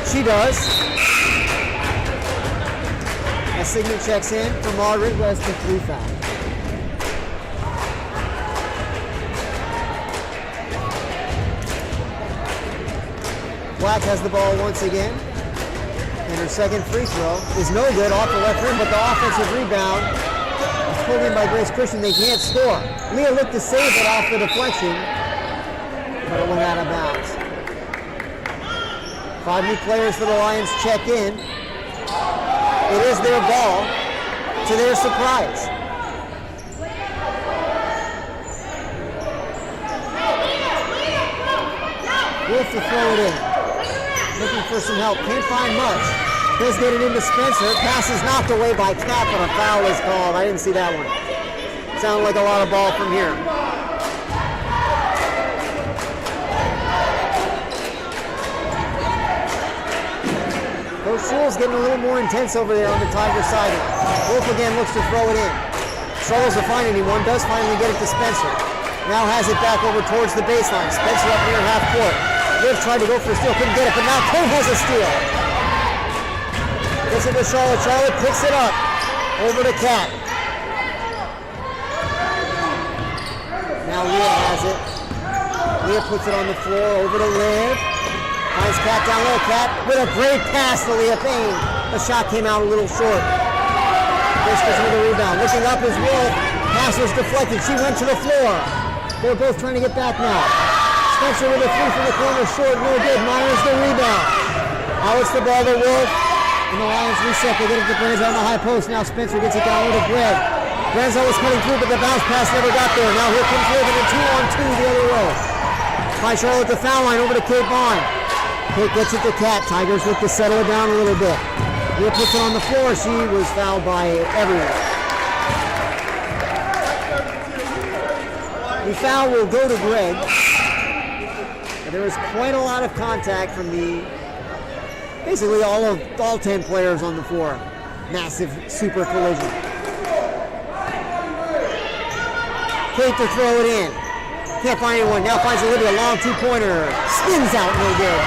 S2: She does. As Sigmund checks in for Margaret, who has the 3 foul. Black has the ball once again. And her second free throw is no good off the left rim, but the offensive rebound is pulled in by Grace Christian. They can't score. Leah looked to save it off the deflection, but it went out of bounds. 5 new players for the Lions check in. It is their ball, to their surprise. Wolf to throw it in. Looking for some help. Can't find much. Does get it into Spencer. Pass is knocked away by Cat, but a foul is called. I didn't see that one. Sounded like a lot of ball from here. Coach Sewell's getting a little more intense over there on the Tiger side. Wolf again looks to throw it in. Struggles to find anyone. Does finally get it to Spencer. Now has it back over towards the baseline. Spencer up near half court. Liv tried to go for a steal, couldn't get it, but now Kate has a steal. Gets it to Charlotte. Charlotte picks it up. Over to Cat. Now Leah has it. Leah puts it on the floor. Over to Liv. Finds Cat down low. Cat with a great pass to Leah Payne. The shot came out a little short. Whiskers with a rebound. Looking up is Wolf. Pass was deflected. She went to the floor. They're both trying to get back now. Spencer with a three from the corner, short, no good. Myers the rebound. Now it's the ball to Wolf. And the Lions reset. They get it to Brenzo on the high post. Now Spencer gets it down low to Greg. Brenzo was cutting through, but the bounce pass never got there. Now here comes Liv in a 2-on-2 the other way. By Charlotte the foul line over to Kate Bond. Kate gets it to Cat. Tigers look to settle it down a little bit. Leah puts it on the floor. She was fouled by everyone. The foul will go to Greg. There was quite a lot of contact from basically all 10 players on the floor. Massive super collision. Kate to throw it in. Can't find anyone. Now finds Olivia. Long 2-pointer. Spins out, no good.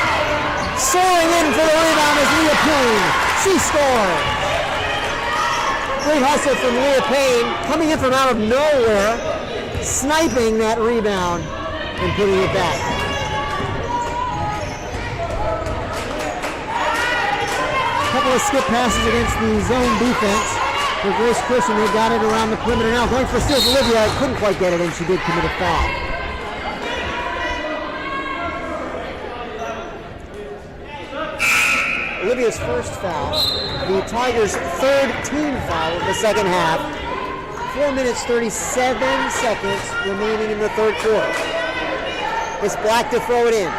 S2: Soaring in for the rebound is Leah Payne. She scored. Great hustle from Leah Payne. Coming in from out of nowhere. Sniping that rebound and putting it back. A couple of skip passes against the zone defense for Grace Christian. They got it around the perimeter now. Going for steals, Olivia couldn't quite get it, and she did commit a foul. Olivia's first foul, the Tigers' third team foul of the second half. 4 minutes, 37 seconds remaining in the third quarter. It's Black to throw it in.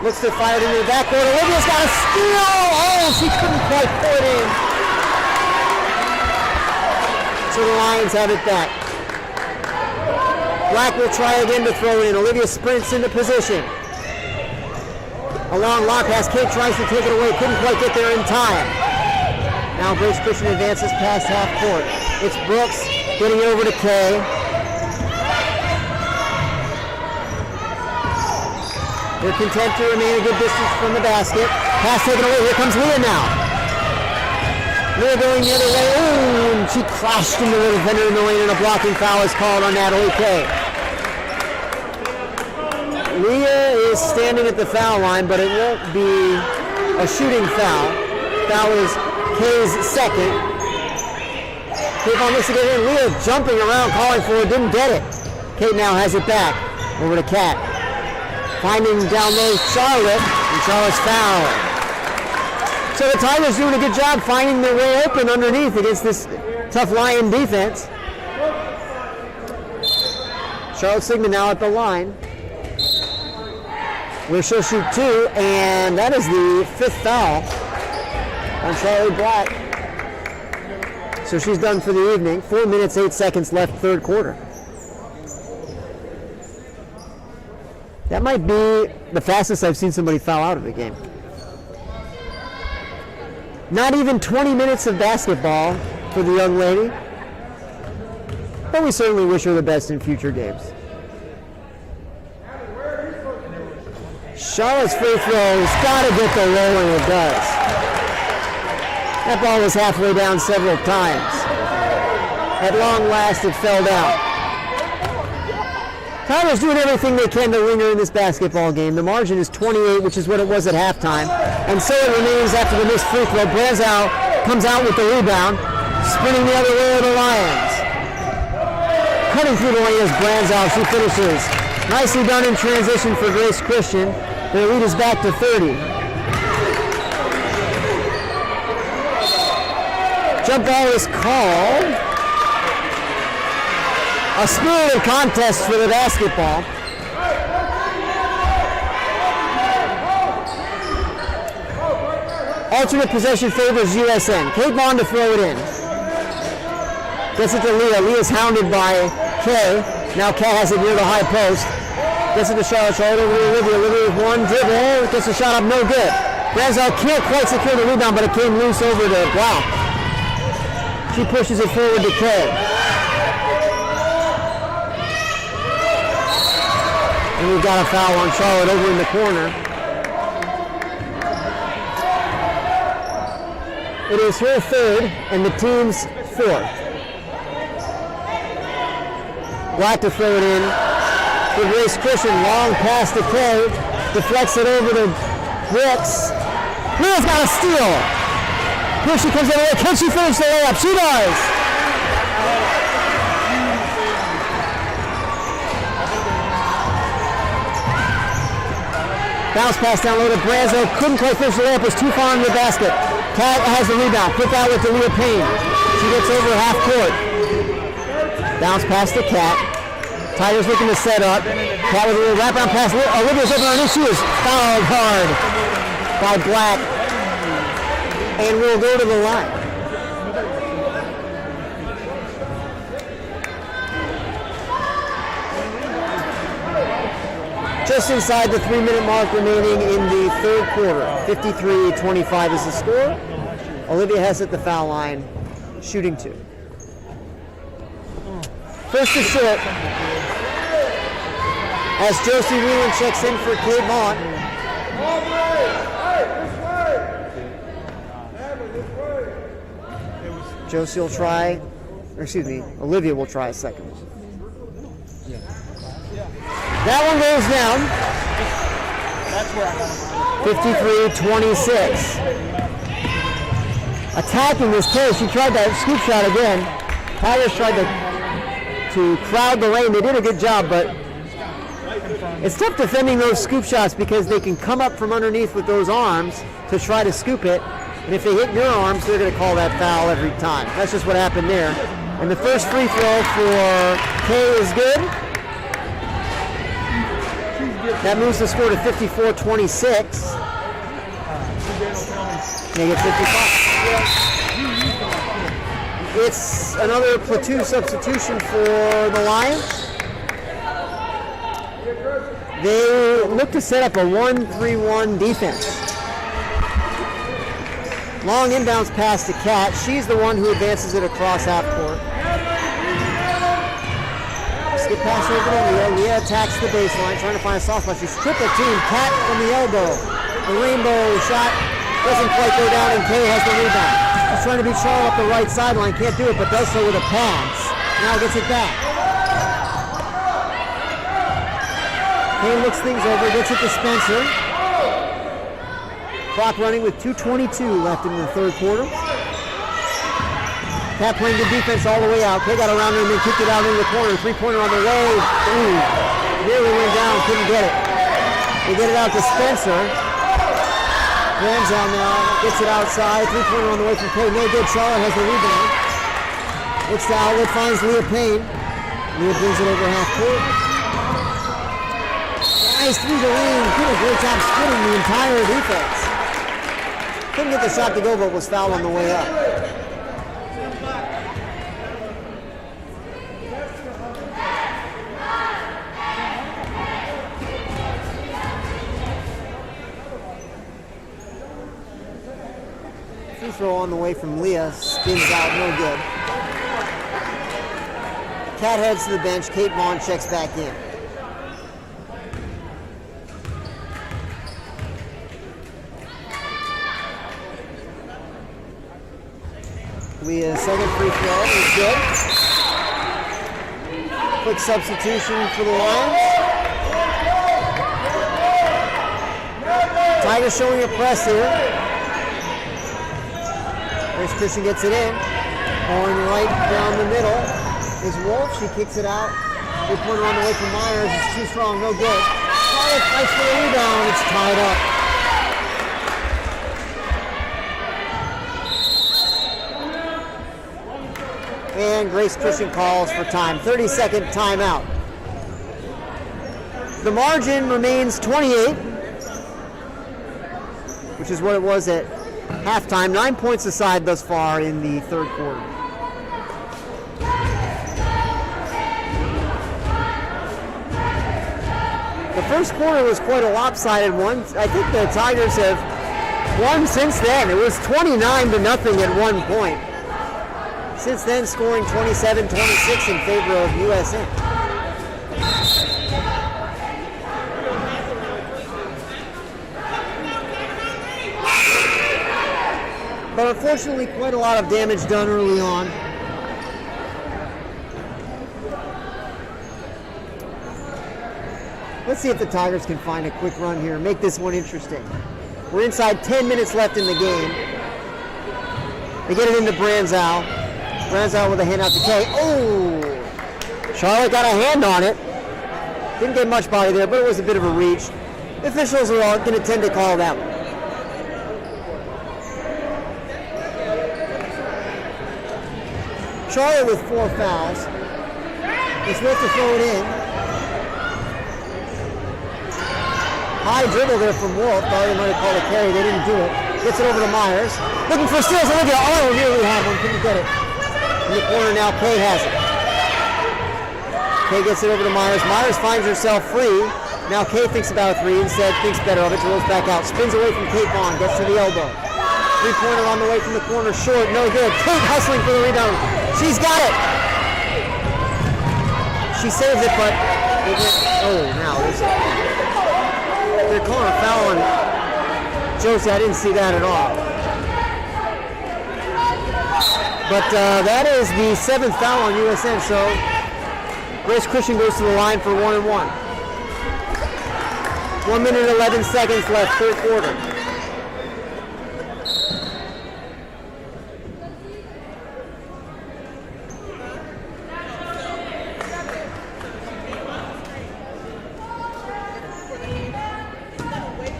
S2: Looks to fire it into the backcourt. Olivia's got a steal! Oh, she couldn't quite put it in. So the Lions have it back. Black will try again to throw it in. Olivia sprints into position. A long lob pass. Kate tries to take it away. Couldn't quite get there in time. Now Grace Christian advances past half court. It's Brooks getting it over to Kay. They're content to remain a good distance from the basket. Pass taken away. Here comes Leah now. Leah going the other way. Ooh, and she crashed into the defender in the lane, and a blocking foul is called on Natalie Kay. Leah is standing at the foul line, but it won't be a shooting foul. Foul is Kay's second. Kate Vaughn looks to get in. Leah jumping around, calling for it, didn't get it. Kate now has it back. Over to Cat. Finding down low Charlotte, and Charlotte's foul. So the Tigers doing a good job finding their way open underneath against this tough Lion defense. Charlotte Sigmund now at the line, where she'll shoot 2, and that is the 5th foul on Charlotte Black. So she's done for the evening. 4 minutes, 8 seconds left, third quarter. That might be the fastest I've seen somebody foul out of a game. Not even 20 minutes of basketball for the young lady. But we certainly wish her the best in future games. Charlotte's free throw's got to get the roll, and it does. That ball was halfway down several times. At long last, it fell down. Tyler's doing everything they can to linger in this basketball game. The margin is 28, which is what it was at halftime. And so it remains after the missed free throw. Branzow comes out with the rebound, sprinting the other way of the Lions. Cutting through the lane is Branzow. She finishes. Nicely done in transition for Grace Christian. Their lead is back to 30. Jump ball is called. A spirited contest for the basketball. Alternate possession favors USN. Kate Bond to throw it in. Gets it to Leah. Leah's hounded by Kay. Now Kat has it near the high post. Gets it to Charlotte. Charlotte over to Olivia. Olivia with one dribble. Gets the shot up, no good. Branzow can't quite secure the rebound, but it came loose over the block. She pushes it forward to Kay. And we've got a foul on Charlotte over in the corner. It is her third and the team's fourth. Black to throw it in for Grace Christian. Long pass to Kay. Deflects it over to Brooks. Leah's got a steal. Here she comes over. Can she finish the layup? She does. Bounce pass down low to Branzow. Couldn't quite finish the layup. Was too far in the basket. Kat has the rebound. Quick outlet to Leah Payne. She gets over half court. Bounce pass to Kat. Tigers looking to set up. Kat with a little wraparound pass. Olivia's open underneath. She is fouled hard by Black. And will go to the line. Just inside the 3-minute mark remaining in the third quarter. 53-25 is the score. Olivia has at the foul line, shooting 2. First to short, as Josie Whelan checks in for Kate Mott. Josie will try, or excuse me, Olivia will try a second. That one goes down. 53-26. Attacking this case, she tried that scoop shot again. Tigers tried to crowd the lane. They did a good job, but it's tough defending those scoop shots because they can come up from underneath with those arms to try to scoop it. And if they hit your arms, they're going to call that foul every time. That's just what happened there. And the first free throw for Kay is good. That moves the score to 54-26. They get 55. It's another platoon substitution for the Lions. They look to set up a 1-3-1 defense. Long inbounds pass to Kat. She's the one who advances it across half court. Skip pass over to Leah. Leah attacks the baseline, trying to find a soft spot. She's triple team. Kat from the elbow. The rainbow shot doesn't quite go down, and Kay has the rebound. She's trying to beat Charlotte up the right sideline. Can't do it, but does so with a pass. Now gets it back. Kay looks things over, gets it to Spencer. Clock running with 2:22 left in the third quarter. Kat playing good defense all the way out. Kay got around her and then kicked it out into the corner. Three-pointer on the way. Ooh, nearly went down, couldn't get it. They get it out to Spencer. Branzow now gets it outside. Three-pointer on the way from Kay. No good. Charlotte has the rebound. Looks to outlet, finds Leah Payne. Leah brings it over half court. Nice through the lane. Did a great job splitting the entire defense. Couldn't get the shot to go, but was fouled on the way up. Free throw on the way from Leah. Spins out, no good. Kat heads to the bench. Kate Vaughn checks back in. Leah's second free throw is good. Quick substitution for the Lions. Tigers showing a press here. Grace Christian gets it in. Going right down the middle is Wolf. She kicks it out. 3-pointer on the way from Myers. It's too strong, no good. Charlotte fights for the rebound. It's tied up. And Grace Christian calls for time. 30-second timeout. The margin remains 28, which is what it was at halftime. 9 points aside thus far in the third quarter. The first quarter was quite a lopsided one. I think the Tigers have won since then. It was 29-0 at one point. Since then, scoring 27-26 in favor of USN. But unfortunately, quite a lot of damage done early on. Let's see if the Tigers can find a quick run here and make this one interesting. We're inside 10 minutes left in the game. They get it into Branzow. Branzow with a handout to Kay. Oh! Charlotte got a hand on it. Didn't get much body there, but it was a bit of a reach. The officials are going to tend to call that one. Charlotte with 4 fouls. Is supposed to throw it in. High dribble there from Wolf. Thought they might have called a carry. They didn't do it. Gets it over to Myers. Looking for steals. Olivia. Oh, nearly had one. Couldn't get it. In the corner now, Kay has it. Kay gets it over to Myers. Myers finds herself free. Now Kay thinks about a three. Instead, thinks better of it. Rolls back out. Spins away from Kate Vaughn. Gets to the elbow. 3-pointer on the way from the corner. Short. No good. Kate hustling for the rebound. She's got it. She saves it, but it went, now they're calling a foul on Josie. I didn't see that at all. But that is the 7th foul on USN, so Grace Christian goes to the line for 1 and 1. 1 minute 11 seconds left, third quarter.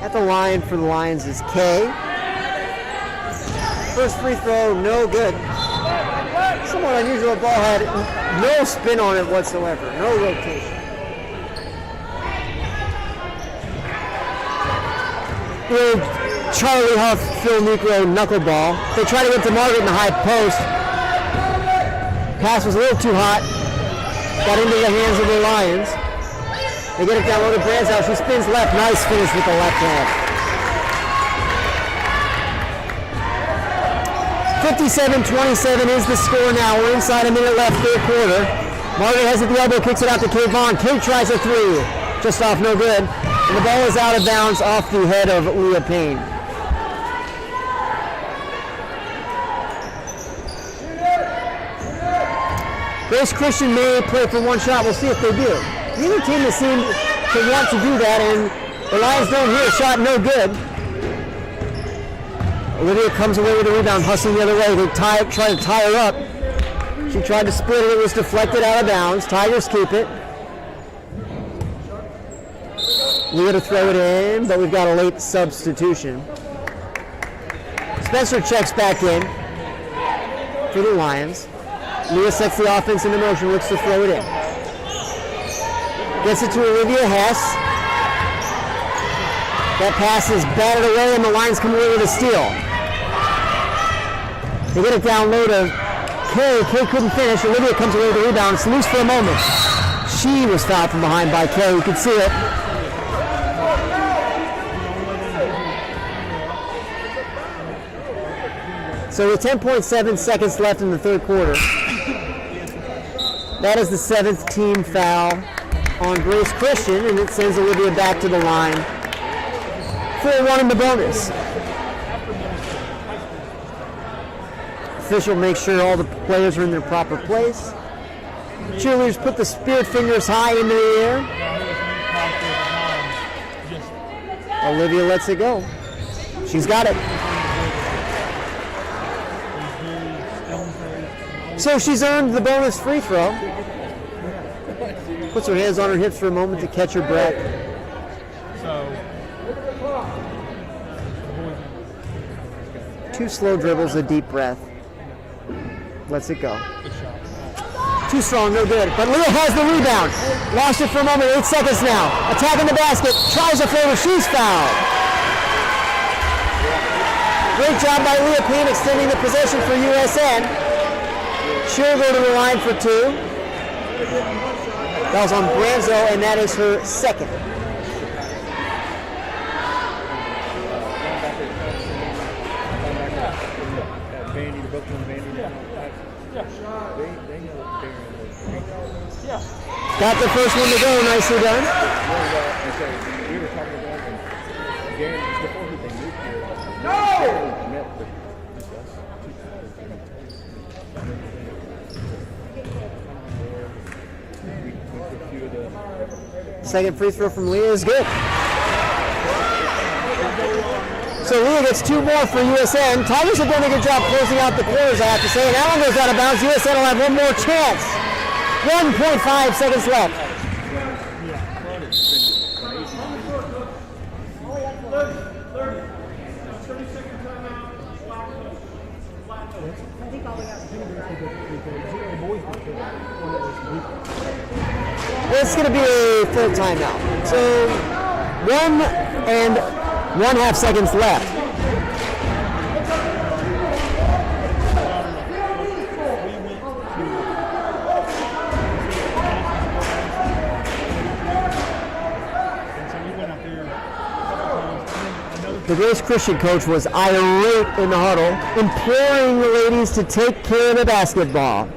S2: At the line for the Lions is Kay. First free throw, no good. Somewhat unusual ball, had no spin on it whatsoever, no rotation. The Charlie Huff, Phil Negro knuckleball. They try to get to Margaret in the high post. Pass was a little too hot. Got into the hands of the Lions. They get it down low to Branzow. She spins left. Nice finish with the left hand. 57-27 is the score now. We're inside a minute left, third quarter. Margaret has it at the elbow, kicks it out to Kate Vaughn. Kate tries a three. Just off, no good. And the ball is out of bounds off the head of Leah Payne. Grace Christian may play for one shot. We'll see if they do. Neither team has seemed to want to do that, and the Lions don't hear a shot, no good. Olivia comes away with a rebound, hustling the other way. They try to tie her up. She tried to split it. It was deflected out of bounds. Tigers keep it. Leah to throw it in, but we've got a late substitution. Spencer checks back in for the Lions. Leah sets the offense into motion, looks to throw it in. Gets it to Olivia Hess. That pass is batted away, and the Lions come away with a steal. They get it down low to Kay. Kay couldn't finish. Olivia comes away with the rebound. It's loose for a moment. She was fouled from behind by Kay. You could see it. So with 10.7 seconds left in the third quarter, that is the 7th team foul on Grace Christian, and it sends Olivia back to the line for a one in the bonus. Official makes sure all the players are in their proper place. Cheerleaders put the spirit fingers high into the air. Olivia lets it go. She's got it. So she's earned the bonus free throw. Puts her hands on her hips for a moment to catch her breath. Two slow dribbles, a deep breath. Lets it go. Too strong, no good. But Leah has the rebound. Lost it for a moment, 8 seconds now. Attacking the basket, tries a floater, she's fouled. Great job by Leah Payne extending the possession for USN. She'll go to the line for 2. That was on Branzo, and that is her second. Got the first one to go, nicely done. Second free throw from Leah is good. So Leah gets 2 more for USN. Tigers have done a good job closing out the quarters, I have to say. And that one goes out of bounds. USN will have one more chance. 1.5 seconds left. It's going to be a full timeout. So 1 and 1/2 seconds left. The Grace Christian coach was irate in the huddle, imploring the ladies to take care of the basketball.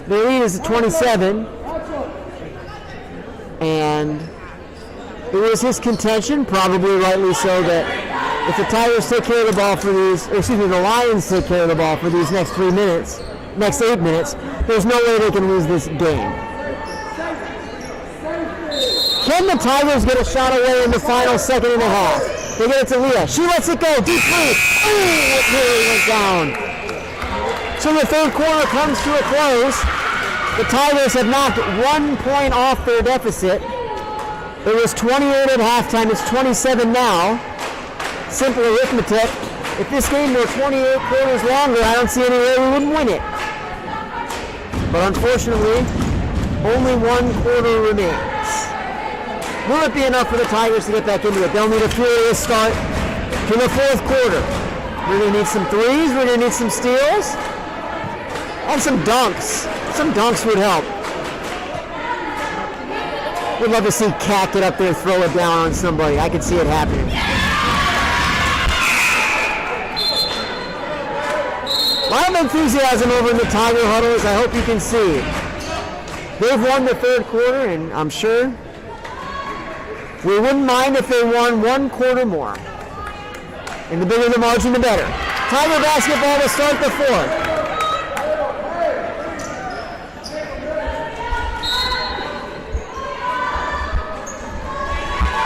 S2: The lead is at 27, and it was his contention, probably rightly so, that if the Tigers take care of the ball for these, or excuse me, the Lions take care of the ball for these next 8 minutes, there's no way they can lose this game. Can the Tigers get a shot away in the final 1.5 seconds? They get it to Leah. She lets it go. Deep three. Oh, it really went down. So the third quarter comes to a close. The Tigers have knocked 1 point off their deficit. It was 28 at halftime. It's 27 now. Simple arithmetic. If this game were 28 quarters longer, I don't see any way we wouldn't win it. But unfortunately, only 1 quarter remains. Will it be enough for the Tigers to get back into it? They'll need a furious start to the fourth quarter. We're going to need some threes. We're going to need some steals. And some dunks. Some dunks would help. We'd love to see Kat get up there and throw it down on somebody. I can see it happening. A lot of enthusiasm over in the Tiger huddles. I hope you can see. They've won the third quarter, and I'm sure we wouldn't mind if they won 1 quarter more. And the bigger the margin, the better. Tiger basketball will start the fourth.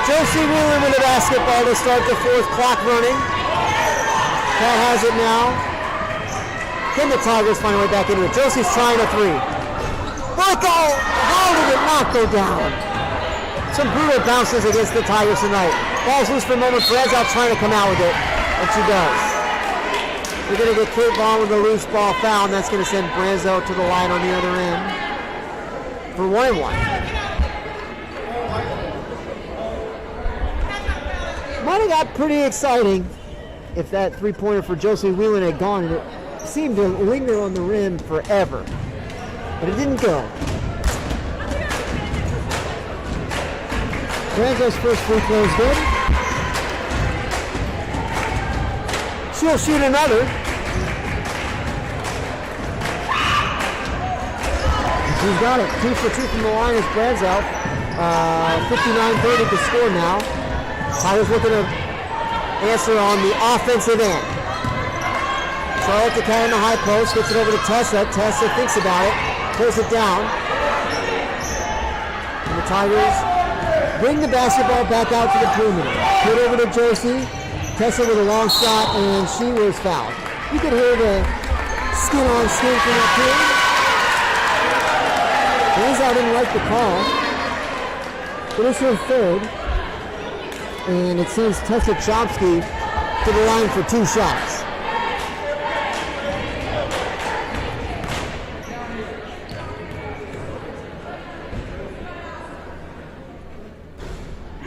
S2: Josie Wheeler with the basketball to start the fourth. Clock running. Cat has it now. Can the Tigers find a way back into it? Josie's trying a 3. Michael! How did it not go down? Some brutal bounces against the Tigers tonight. Ball's loose for a moment. Perez trying to come out with it, and she does. We're going to get Kate Vaughn with a loose ball foul, and that's going to send Branzo to the line on the other end for 1-1. Might have got pretty exciting if that three-pointer for Josie Whelan had gone, and it seemed to linger on the rim forever, but it didn't go. Branzo's first free throw is good. She'll shoot another. She's got it. 2 for 2 from the line is Branzo. 59-30 to score now. Tigers looking to answer on the offensive end. Charlotte to carry in the high post. Gets it over to Tessa. Tessa thinks about it. pulls it down. And the Tigers bring the basketball back out to the perimeter. Put over to Josie. Tessa with a long shot, and she was fouled. You could hear the skin on skin from up here. Banzhauer didn't like the call. It is her third. And it sends Tessa Chomsky to the line for 2 shots.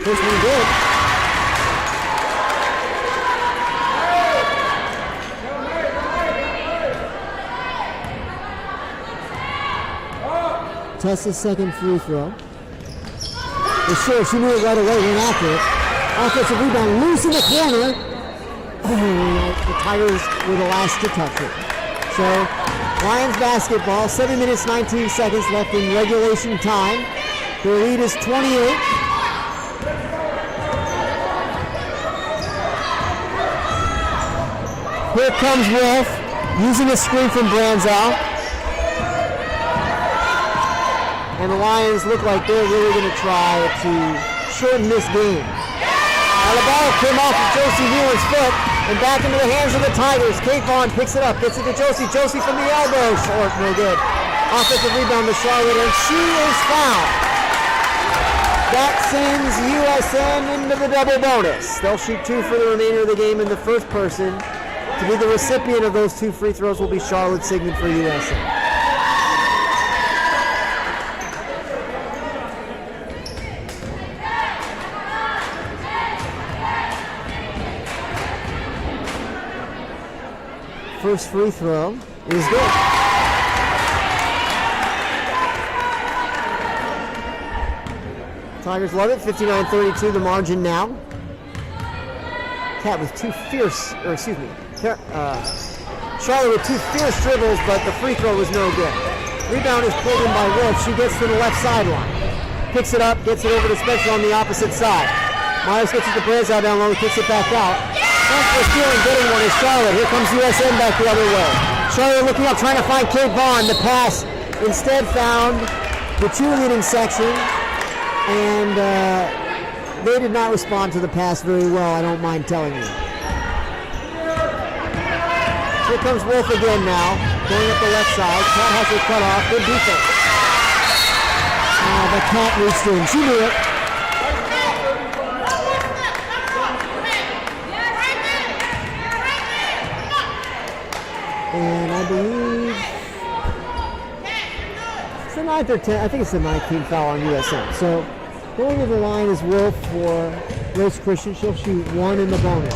S2: First one good. Tessa's second free throw. For sure, she knew it right away, went after it. Offensive rebound, loose in the corner. The Tigers were the last to touch it. So, Lions basketball, 7 minutes, 19 seconds left in regulation time. Their lead is 28. Here comes Wolf, using a screen from Banzhauer. And the Lions look like they're really going to try to shorten this game. Now the ball came off of Josie Wheeler's foot and back into the hands of the Tigers. Kate Vaughn picks it up, gets it to Josie. Josie from the elbow, short, no good. Offensive rebound to Charlotte, and she is fouled. That sends USN into the double bonus. They'll shoot 2 for the remainder of the game, and the first person to be the recipient of those 2 free throws will be Charlotte Sigmund for USN. First free throw is good. Tigers love it, 59-32 the margin now. Cat with 2 fierce, Charlotte with 2 fierce dribbles, but the free throw was no good. Rebound is pulled in by Wolf. She gets to the left sideline. Picks it up, gets it over to Spencer on the opposite side. Myers gets it to Banzhauer down low, kicks it back out. For stealing, getting one is Charlotte. Here comes USN back the other way. Charlotte looking up, trying to find Kate Vaughn. The pass instead found the cheerleading section, and they did not respond to the pass very well, I don't mind telling you. Here comes Wolf again now, going up the left side. Cat has her cut off. Good defense. The Cat reached in. She knew it. And I believe it's the 9th or 10th. I think it's the 19th foul on USN. So going to the line is Wolf for Rose Christian. She'll shoot 1 in the bonus.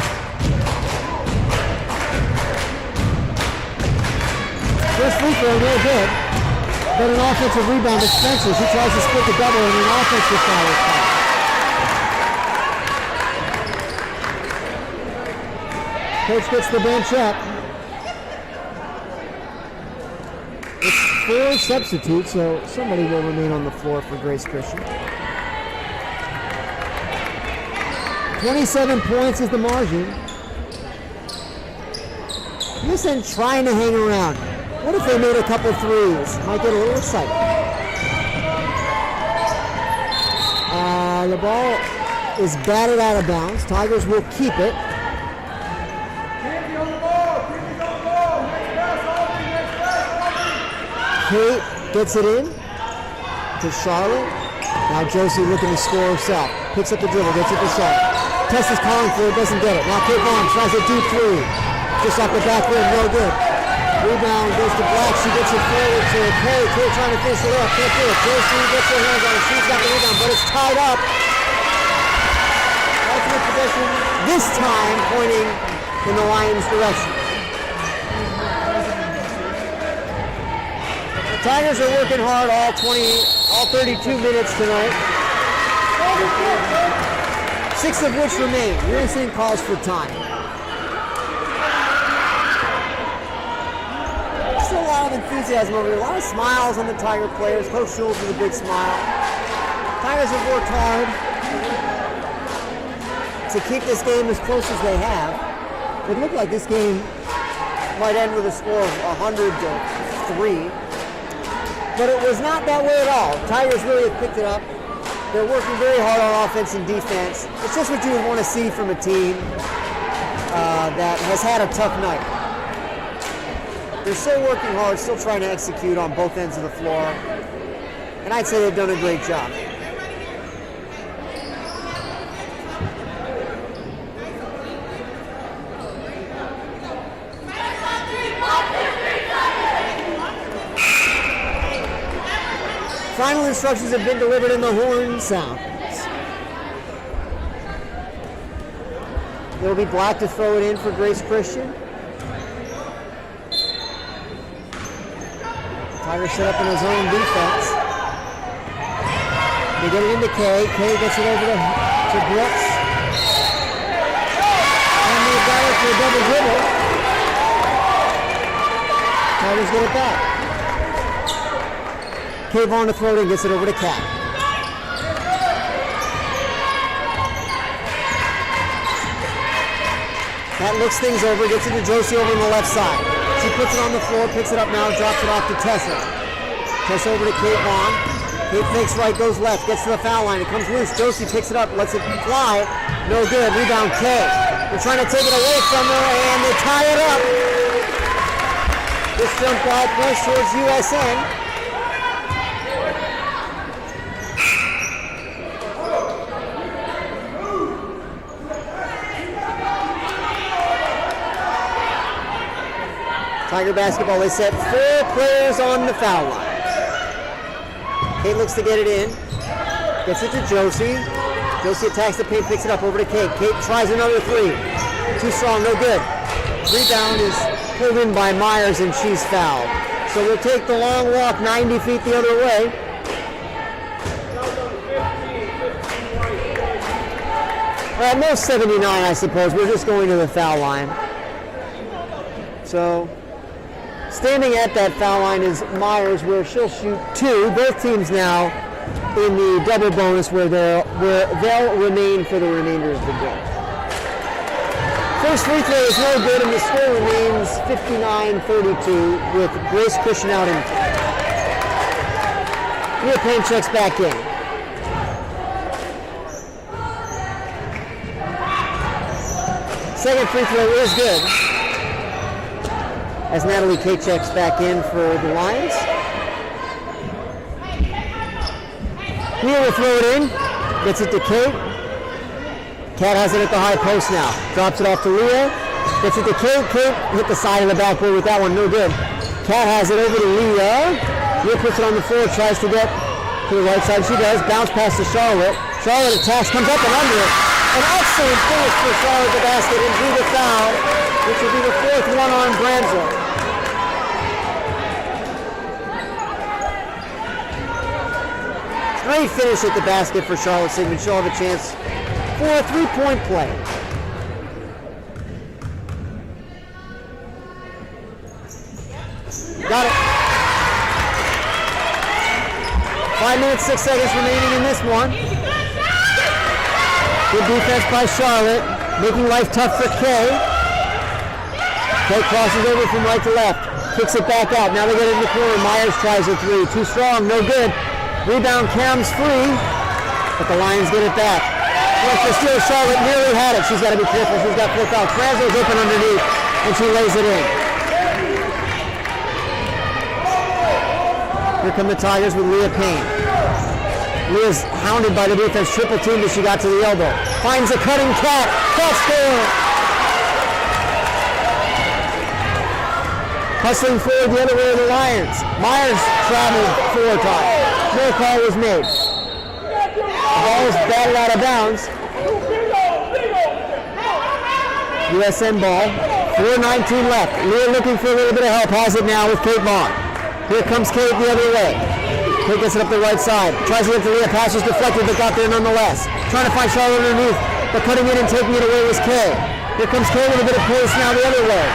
S2: First free throw, no good. But an offensive rebound to Spencer. She tries to split the double and an offensive foul is called. Coach gets the bench up. It's 4 substitutes, so somebody will remain on the floor for Grace Christian. 27 points is the margin. USN trying to hang around. What if they made a couple threes? Might get a little excited. The ball is batted out of bounds. Tigers will keep it. Kate gets it in to Charlotte. Now Josie looking to score herself. Picks up the dribble, gets it to Charlotte. Tessa's calling for it, doesn't get it. Now Kate Vaughn tries a deep 3. Just off the back rim, no good. Rebound goes to Black. She gets it forward to Kate. Kate trying to finish it up. Can't do it. Josie gets her hands on it. She's got the rebound, but it's tied up. Ultimate possession, this time pointing in the Lions' direction. The Tigers are working hard all 32 minutes tonight. 6 of which remain. USN calls for time. Still a lot of enthusiasm over here. A lot of smiles on the Tiger players. Coach Schultz with a big smile. Tigers have worked hard to keep this game as close as they have. It looked like this game might end with a score of 100-3. but it was not that way at all. Tigers really have picked it up. They're working very hard on offense and defense. It's just what you would want to see from a team that has had a tough night. They're still working hard, still trying to execute on both ends of the floor, and I'd say they've done a great job. Final instructions have been delivered in the horn sounds. It'll be Black to throw it in for Grace Christian. Tigers set up in his own defense. They get it into Kay. Kay gets it over to Brooks. And they got it for a double dribble. Tigers get it back. Kay Vaughn to throw it in, gets it over to Cat. Cat looks things over, gets it to Josie over on the left side. She puts it on the floor, picks it up now, drops it off to Tessa. Tessa over to Kate Vaughn. Kate fakes right, goes left, gets to the foul line. It comes loose. Josie picks it up, lets it fly. No good. Rebound Kay. They're trying to take it away from her, and they tie it up. This jump ball push towards USN. Tiger basketball, they set 4 players on the foul line. Kate looks to get it in. Gets it to Josie. Josie attacks the paint, picks it up over to Kate. Kate tries another 3. Too strong, no good. Rebound is pulled in by Myers and she's fouled. So we'll take the long walk 90 feet the other way. At most 79, I suppose. We're just going to the foul line. So standing at that foul line is Myers, where she'll shoot 2. Both teams now in the double bonus where they'll remain for the remainder of the game. First free throw is no good, and the score remains 59-32 with Grace Christian out in front. Leah Payne checks back in. Second free throw is good, as Natalie Kay checks back in for the Lions. Leah will throw it in, gets it to Kate. Kat has it at the high post now. Drops it off to Leah, gets it to Kate. Kate hit the side of the backboard with that one, no good. Kat has it over to Leah. Leah puts it on the floor, tries to get to the right side. She does, bounce pass to Charlotte. Charlotte attacks, comes up and under it. An excellent finish for Charlotte the basket and drew the foul, which will be the 4th one on Branzo. Great finish at the basket for Charlotte Sigmund. She'll have a chance for a 3-point play. Got it. 5 minutes, 6 seconds remaining in this one. Good defense by Charlotte, making life tough for Kay. Kay crosses over from right to left, kicks it back out. Now they get it in the corner. Myers tries a 3. Too strong, no good. Rebound, Cam's free, but the Lions get it back. Well, the steal, Charlotte nearly had it. She's got to be careful. She's got 4 fouls. Franzo's open underneath, and she lays it in. Here come the Tigers with Leah Payne. Leah's hounded by the defense, triple teamed as she got to the elbow. Finds a cutting Cat. Cat score! Hustling forward the other way of the Lions. Myers traveled 4 times. No call was made. The ball is batted out of bounds. USN ball. 4:19 left. Leah looking for a little bit of help. Has it now with Kate Vaughn. Here comes Kate the other way. Kate gets it up the right side. Tries to get to Leah. Pass was deflected, but got there nonetheless. Trying to find Charlotte underneath, but cutting in and taking it away was Kay. Here comes Kay with a bit of pace now the other way.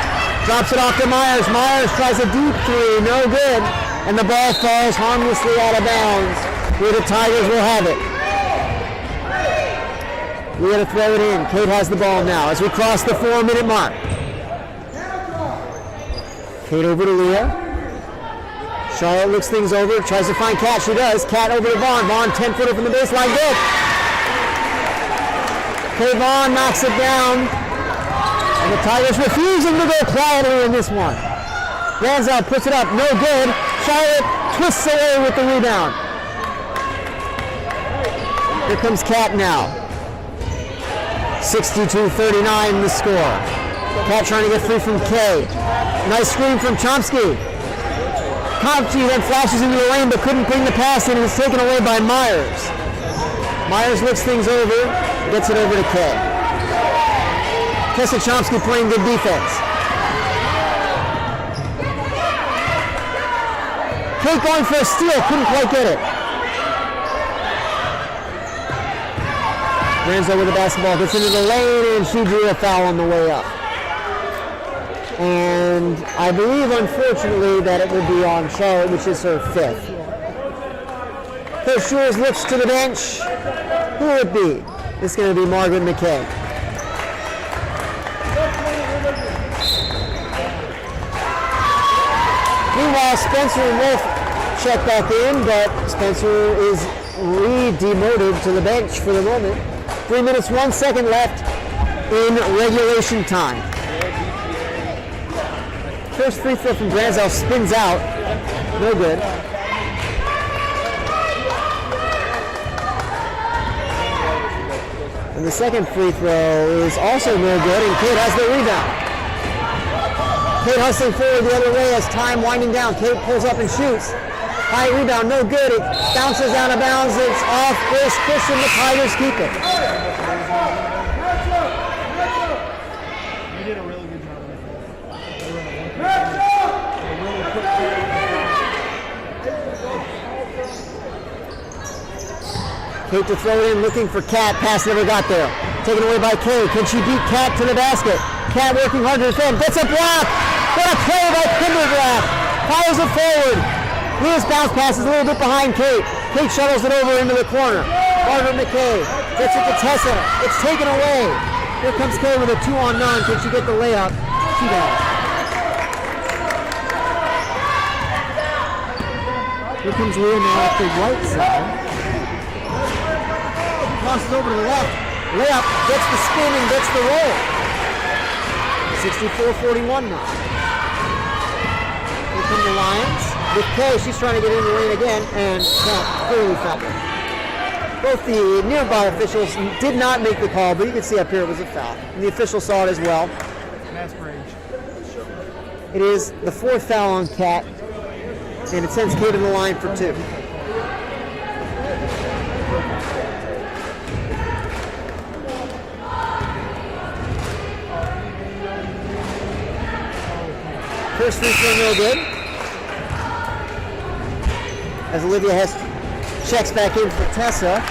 S2: Drops it off to Myers. Myers tries a deep 3. No good. And the ball falls harmlessly out of bounds, where the Tigers will have it. Leah to throw it in. Kate has the ball now as we cross the 4-minute mark. Kate over to Leah. Charlotte looks things over, tries to find Kat. She does. Kat over to Vaughn. Vaughn 10-footer from the baseline. Good. Okay, Vaughn knocks it down. And the Tigers refusing to go quietly in this one. Granzel puts it up. No good. Charlotte twists away with the rebound. Here comes Kat now. 62-39 the score. Kat trying to get free from Kay. Nice screen from Chomsky. Chomsky then flashes into the lane but couldn't bring the pass in. It was taken away by Myers. Myers looks things over, gets it over to Kay. Tessa Chomsky playing good defense. Kate going for a steal, couldn't quite get it. Granzel with the basketball, gets into the lane, and she drew a foul on the way up. And I believe, unfortunately, that it will be on Charlotte, which is her 5th. Coach Shores looks to the bench. Who will it be? It's going to be Margaret McKay. Meanwhile, Spencer and Wolf check back in, but Spencer is re-demoted to the bench for the moment. 3 minutes, 1 second left in regulation time. First free throw from Granzel spins out. No good. And the second free throw is also no good, and Kate has the rebound. Kate hustling forward the other way as time winding down. Kate pulls up and shoots. High rebound, no good. It bounces out of bounds. It's off Grace Christian. The Tigers keep it.
S3: You did a really good job with
S2: Kate to throw it in, looking for Kat. Pass never got there. Taken away by Kate. Can she beat Kat to the basket? Kat working hard to defend. Gets a block. What a play by Kindergraft. Fires it forward. Leah's bounce pass is a little bit behind Kate. Kate shuttles it over into the corner. Margaret McKay gets it to Tessa. It's taken away. Here comes Kay with a 2-on-9. Can she get the layup? She does. Here comes Leah now at the right side. Crosses over to the left. Layup gets the spin and gets the roll. 64-41 now. Here come the Lions. With Kay, she's trying to get in the lane again, and can't clearly foul it. Both the nearby officials did not make the call, but you can see up here it was a foul. And the official saw it as well.
S3: That's range.
S2: It is the 4th foul on Kat, and it sends Kay to the line for 2. First free throw no good. As Olivia Hess checks back in for Tessa.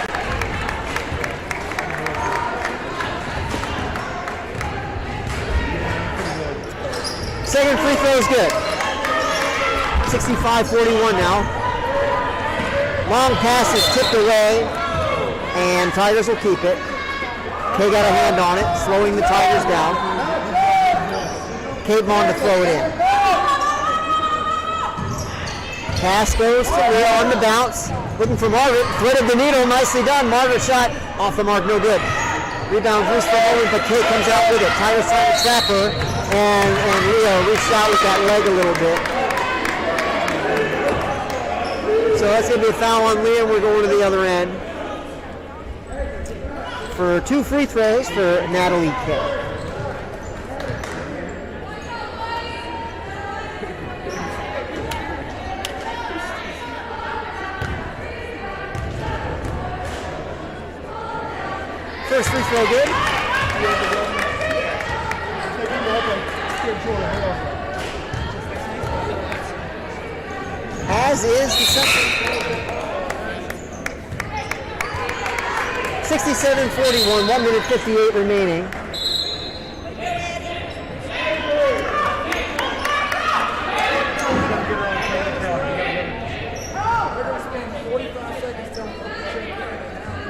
S2: Second free throw is good. 65-41 now. Long pass is tipped away, and Tigers will keep it. Kay got a hand on it, slowing the Tigers down. Kate Vaughn to throw it in. Pass goes to Leah on the bounce. Looking for Margaret. Threaded the needle. Nicely done. Margaret shot off the mark. No good. Rebound loose for Owen, but Kate comes out with it. Tigers trying to trap her. And Leah reached out with that leg a little bit. So that's going to be a foul on Leah. We're going to the other end for 2 free throws for Natalie Kay. First free throw good. As is the second. 67-41, 1 minute 58 remaining.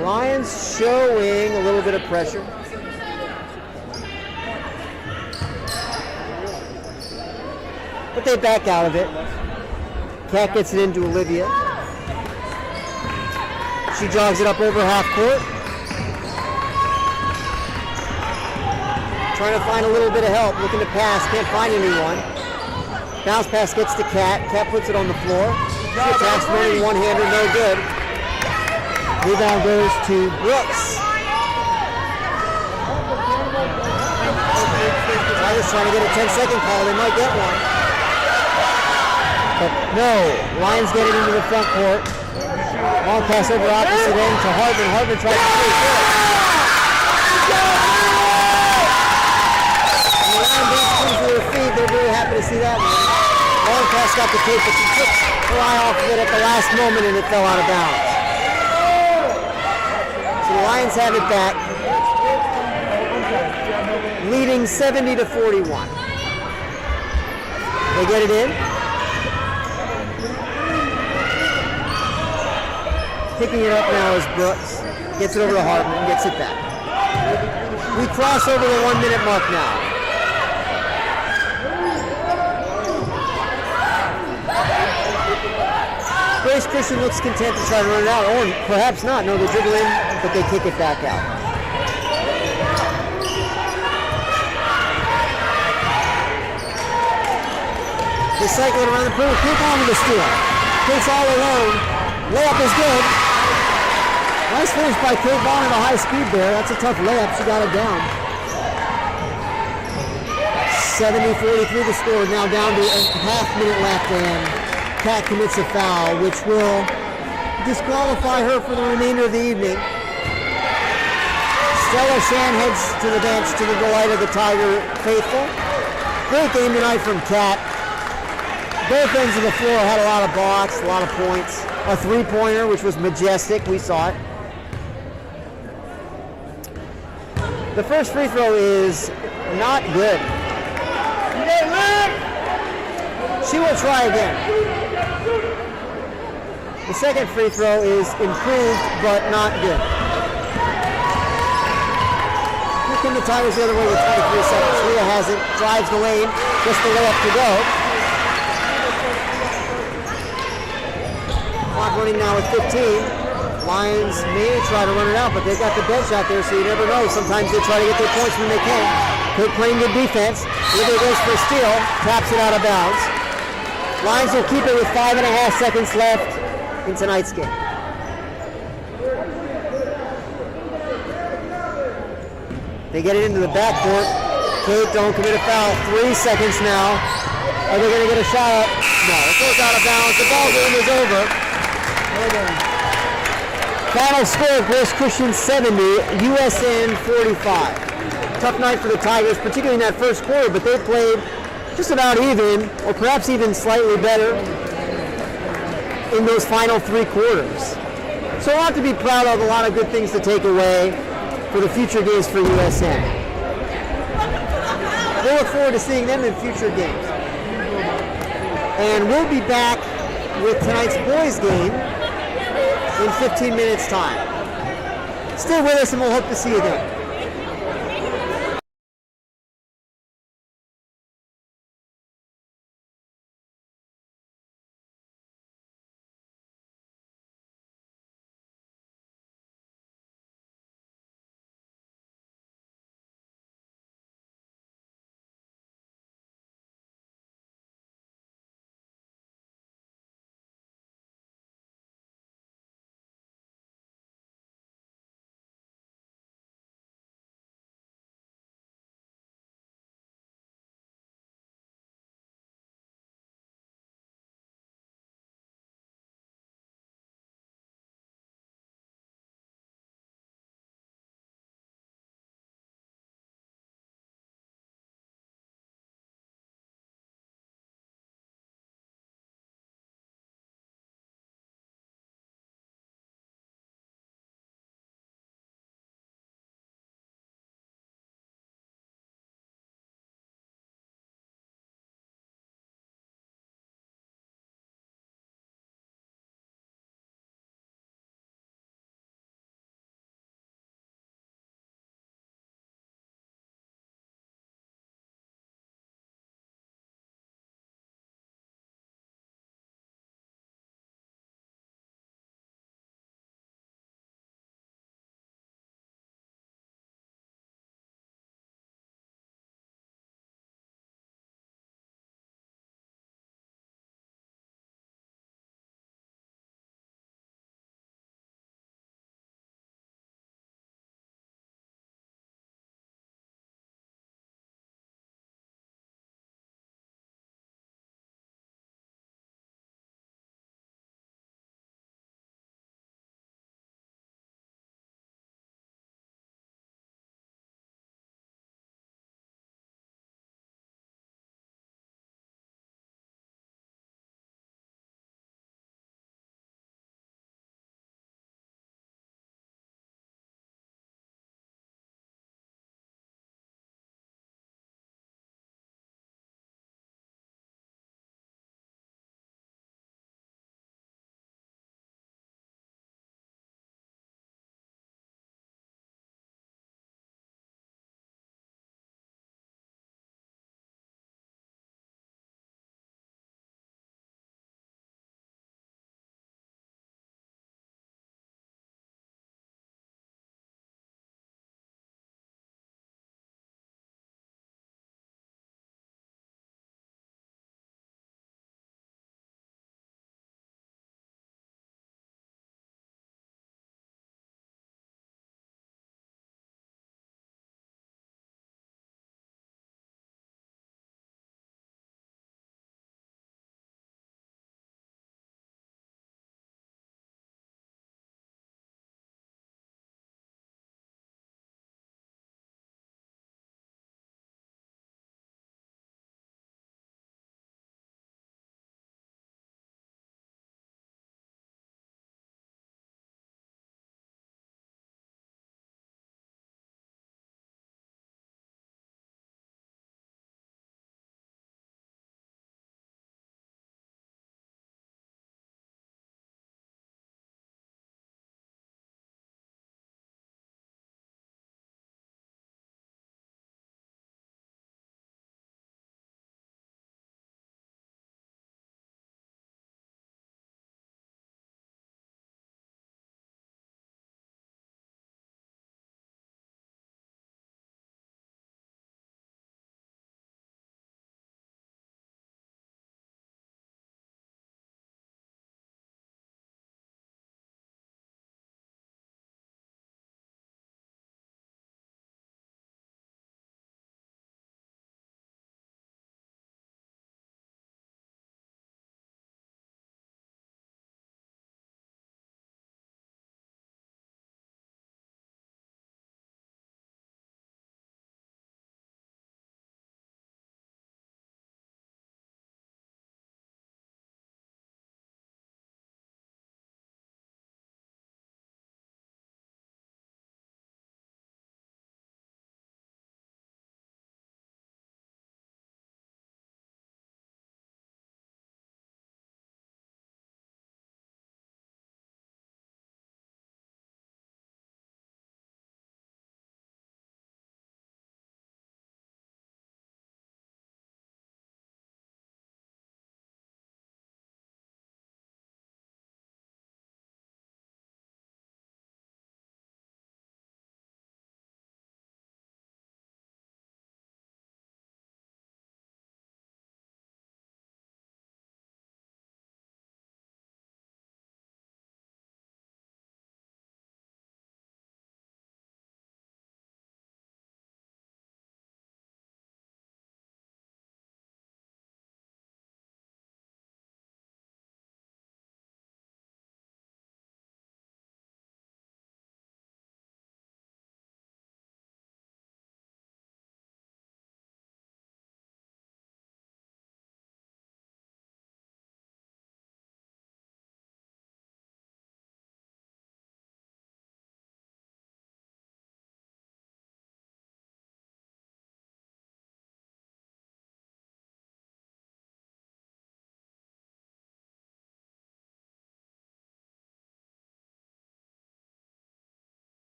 S2: Lions showing a little bit of pressure. But they back out of it. Kat gets it into Olivia. She jogs it up over half court. Trying to find a little bit of help, looking to pass, can't find anyone. Bounce pass gets to Kat. Kat puts it on the floor. She attacks running one-hander, no good. Rebound goes to Brooks. Tigers trying to get a 10-second call. They might get one. But no, Lions get it into the front court. Long pass over opposite end to Hardman. Hardman tries to shoot. And the Lion beats comes to their feet. They're very happy to see that one. Long pass got the tape, but she took her eye off of it at the last moment and it fell out of bounds. So the Lions have it back, leading 70-41. They get it in. Picking it up now is Brooks. Gets it over to Hartman, gets it back. We cross over the 1 minute mark now. Grace Christian looks content to try to run it out, or perhaps not. No, they dribble in, but they kick it back out. They cycle it around the perimeter. Kick on to the steal. Kate's all alone. Layup is good. Nice finish by Kate Vaughn at a high speed there. That's a tough layup. She got it down. 70-43 the score. Now down to a half minute left, and Kat commits a foul, which will disqualify her for the remainder of the evening. Stella Shan heads to the bench to the delight of the Tiger faithful. Great game tonight from Kat. Both ends of the floor had a lot of blocks, a lot of points. A three-pointer, which was majestic. We saw it. The first free throw is not good. She will try again. The second free throw is improved, but not good. Here come the Tigers the other way with 23 seconds. Leah has it, drives the lane, just the layup to go. Clock running now with 15. Lions may try to run it out, but they've got the bench out there, so you never know. Sometimes they try to get their points when they can. They're playing good defense. Olivia goes for a steal, taps it out of bounds. Lions will keep it with 5.5 seconds left in tonight's game. They get it into the backcourt. Kate, don't commit a foul. 3 seconds now. Are they going to get a shot up? No, it goes out of bounds. The ball game is over. Well done. Final score, Grace Christian 70, USN 45. Tough night for the Tigers, particularly in that first quarter, but they played just about even, or perhaps even slightly better in those final 3 quarters. So a lot to be proud of, a lot of good things to take away for the future games for USN. We'll look forward to seeing them in future games. And we'll be back with tonight's boys game in 15 minutes time. Stay with us and we'll hope to see you then.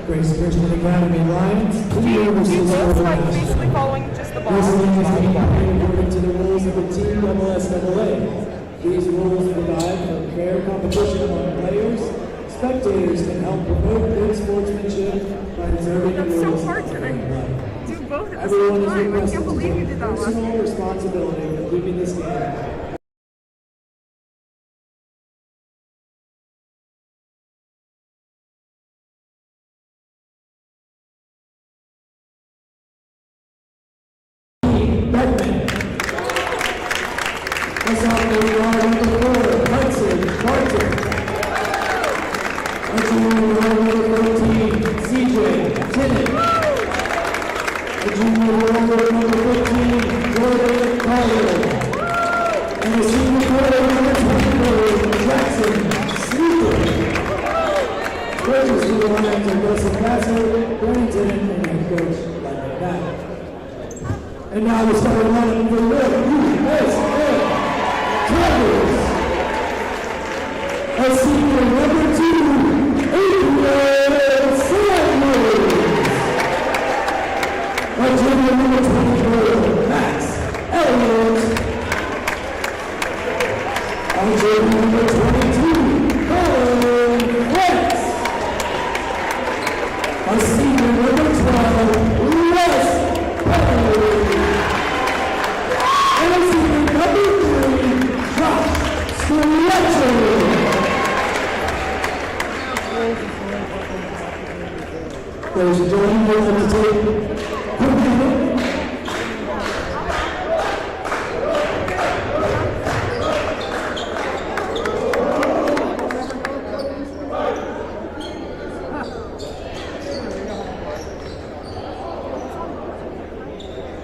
S1: Grace Christian Academy Lions,
S4: Do
S1: Lee
S4: you
S1: versus
S4: both like
S1: Overmaster.
S4: basically following just the ball?
S1: This league is being played according to the rules of the Team NSAA. These rules provide for fair competition among players. Spectators can help promote good sportsmanship by observing the
S4: That's so
S1: rules
S4: hard
S1: of
S4: to
S1: the game.
S4: do both at the
S1: Everyone
S4: same
S1: is
S4: time. I
S1: requested
S4: can't
S1: to
S4: believe you
S1: take
S4: did that last
S1: personal responsibility for keeping this game. Beckman. That's off the yard number 4, Hudson Barton. Hudson number 14, CJ Tennant. The junior number 15, Jordan Collier. And the senior quarter number 24, Jackson Sleeper. Coaches for the Lions are Wilson Bassett, Brandon, and head coach Lennon Batt. And now we're starting running for the USN Tigers. A senior number 2, Adrian Sanders. A junior number 24, Max Elliott. A junior number 22, Colin Wentz. A senior number 12, Wes Perry. Ladies and gentlemen, we're going to take a quick minute.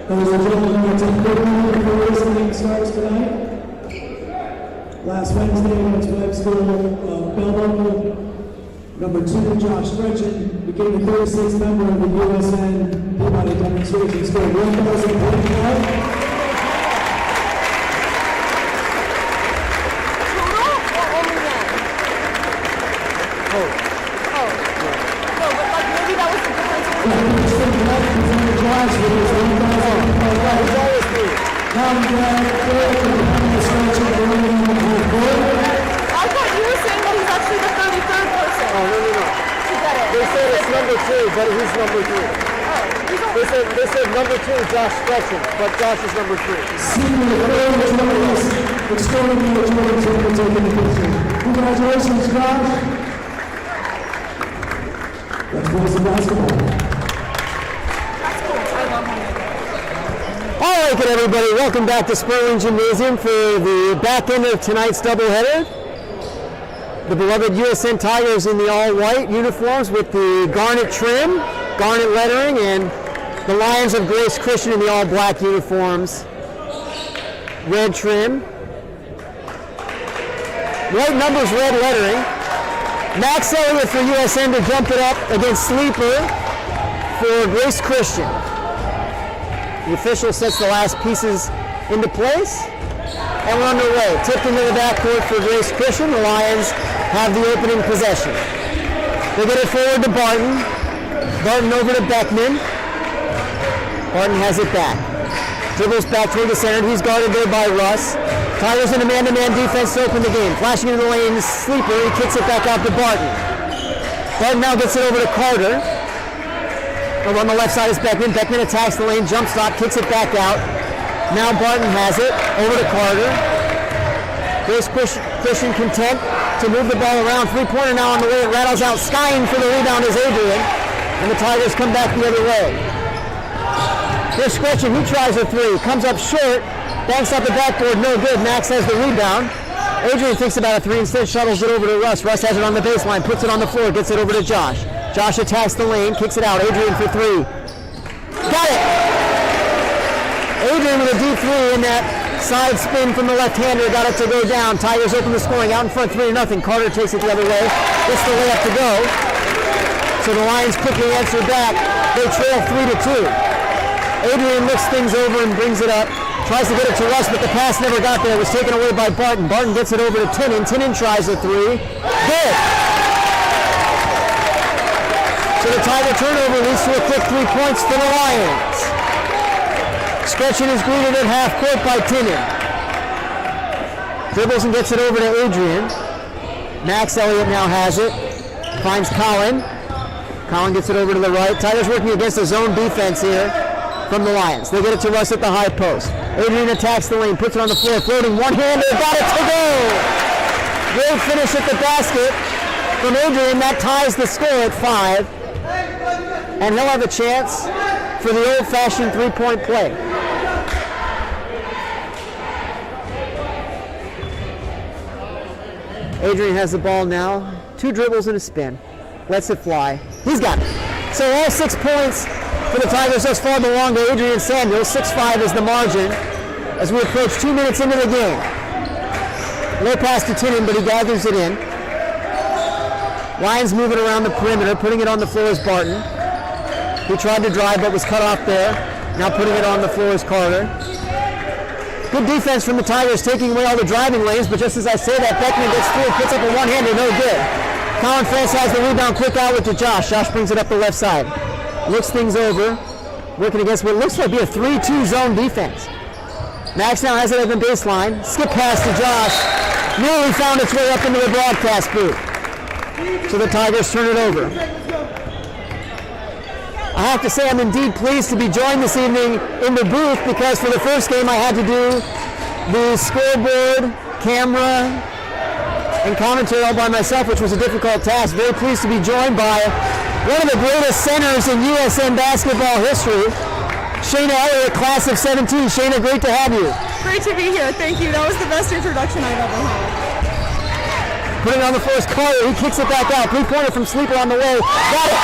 S1: Ladies and gentlemen, we're going to take a quick minute before this meeting starts tonight. Last Wednesday against Webb School, Belmont, number 2, Josh Gretchen, became the 36th member of the USN Peabody demonstration, scored 1,000 points.
S4: I thought you were saying that he's actually the 33rd person.
S2: Oh, no.
S4: To get it.
S2: They said it's number 2, but he's number 3. They said number 2, Josh Gretchen, but Josh is number 3.
S1: Senior journalist, extraordinary journalist for taking the picture. Congratulations, Josh. Let's play some basketball.
S4: That's cool. I love him.
S2: All right, good everybody. Welcome back to Sperling Gymnasium for the back end of tonight's doubleheader. The beloved USN Tigers in the all-white uniforms with the garnet trim, garnet lettering, and the Lions of Grace Christian in the all-black uniforms, red trim. White numbers, red lettering. Max Elliott for USN to jump it up against Sleeper for Grace Christian. The official sets the last pieces into place, and we're underway. Tipped into the backcourt for Grace Christian. The Lions have the opening possession. They get it forward to Barton. Barton over to Beckman. Barton has it back. Dribbles back toward the center. He's guarded there by Russ. Tigers in a man-to-man defense to open the game. Flashing into the lane, Sleeper. He kicks it back out to Barton. Barton now gets it over to Carter. Over on the left side is Beckman. Beckman attacks the lane, jump stop, kicks it back out. Now Barton has it, over to Carter. Grace Christian content to move the ball around. Three-pointer now on the way. It rattles out. Skying for the rebound is Adrian. And the Tigers come back the other way. Here's Gretchen, he tries a three. Comes up short, banks out the backboard, no good. Max has the rebound. Adrian thinks about a three, instead shuttles it over to Russ. Russ has it on the baseline, puts it on the floor, gets it over to Josh. Josh attacks the lane, kicks it out. Adrian for three. Got it! Adrian with a deep three in that side spin from the left-hander, got it to go down. Tigers open the scoring, out in front 3-0. Carter takes it the other way, gets the layup to go. So the Lions quickly answer back. They trail 3-2. Adrian looks things over and brings it up. Tries to get it to Russ, but the pass never got there. It was taken away by Barton. Barton gets it over to Tinnen. Tinnen tries a three. Good. So the Tiger turnover leads to a quick 3 points for the Lions. Sketchin is greeted at half court by Tinnen. Dribbles and gets it over to Adrian. Max Elliott now has it. Finds Colin. Colin gets it over to the right. Tigers working against a zone defense here from the Lions. They get it to Russ at the high post. Adrian attacks the lane, puts it on the floor, floating one-hander, got it to go! Great finish at the basket from Adrian. That ties the score at 5. And he'll have a chance for the old-fashioned three-point play. Adrian has the ball now. 2 dribbles and a spin. Lets it fly. He's got it. So all 6 points for the Tigers thus far belong to Adrian Samuels. 6-5 is the margin as we approach 2 minutes into the game. Low pass to Tinnen, but he gathers it in. Lions moving around the perimeter, putting it on the floor is Barton. He tried to drive but was cut off there. Now putting it on the floor is Carter. Good defense from the Tigers, taking away all the driving lanes, but just as I say that, Beckman gets through, puts up a one-hander, no good. Colin France has the rebound, quick outlet to Josh. Josh brings it up the left side. Looks things over, working against what looks like be a 3-2 zone defense. Max now has it at the baseline. Skip pass to Josh. Nearly found its way up into the broadcast booth. So the Tigers turn it over. I have to say I'm indeed pleased to be joined this evening in the booth because for the first game I had to do the scoreboard, camera, and commentary all by myself, which was a difficult task. Very pleased to be joined by one of the greatest centers in USN basketball history, Shayna Elliott, class of 17. Shayna, great to have you.
S4: Great to be here. Thank you. That was the best introduction I've ever had.
S2: Putting it on the first Carter. He kicks it back out. 3-pointer from Sleeper on the way. Got it.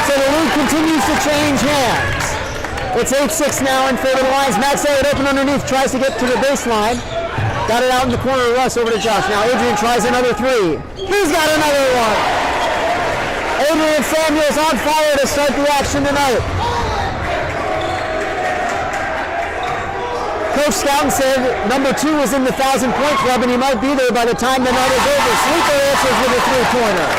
S2: So the lead continues to change hands. It's 8-6 now in favor of the Lions. Max Elliott open underneath, tries to get to the baseline. Got it out in the corner of Russ over to Josh. Now Adrian tries another 3. He's got another one. Adrian Samuels on fire to start the action tonight. Coach Scouten said number 2 was in the 1,000-point club and he might be there by the time the night is over. Sleeper answers with a 3-pointer.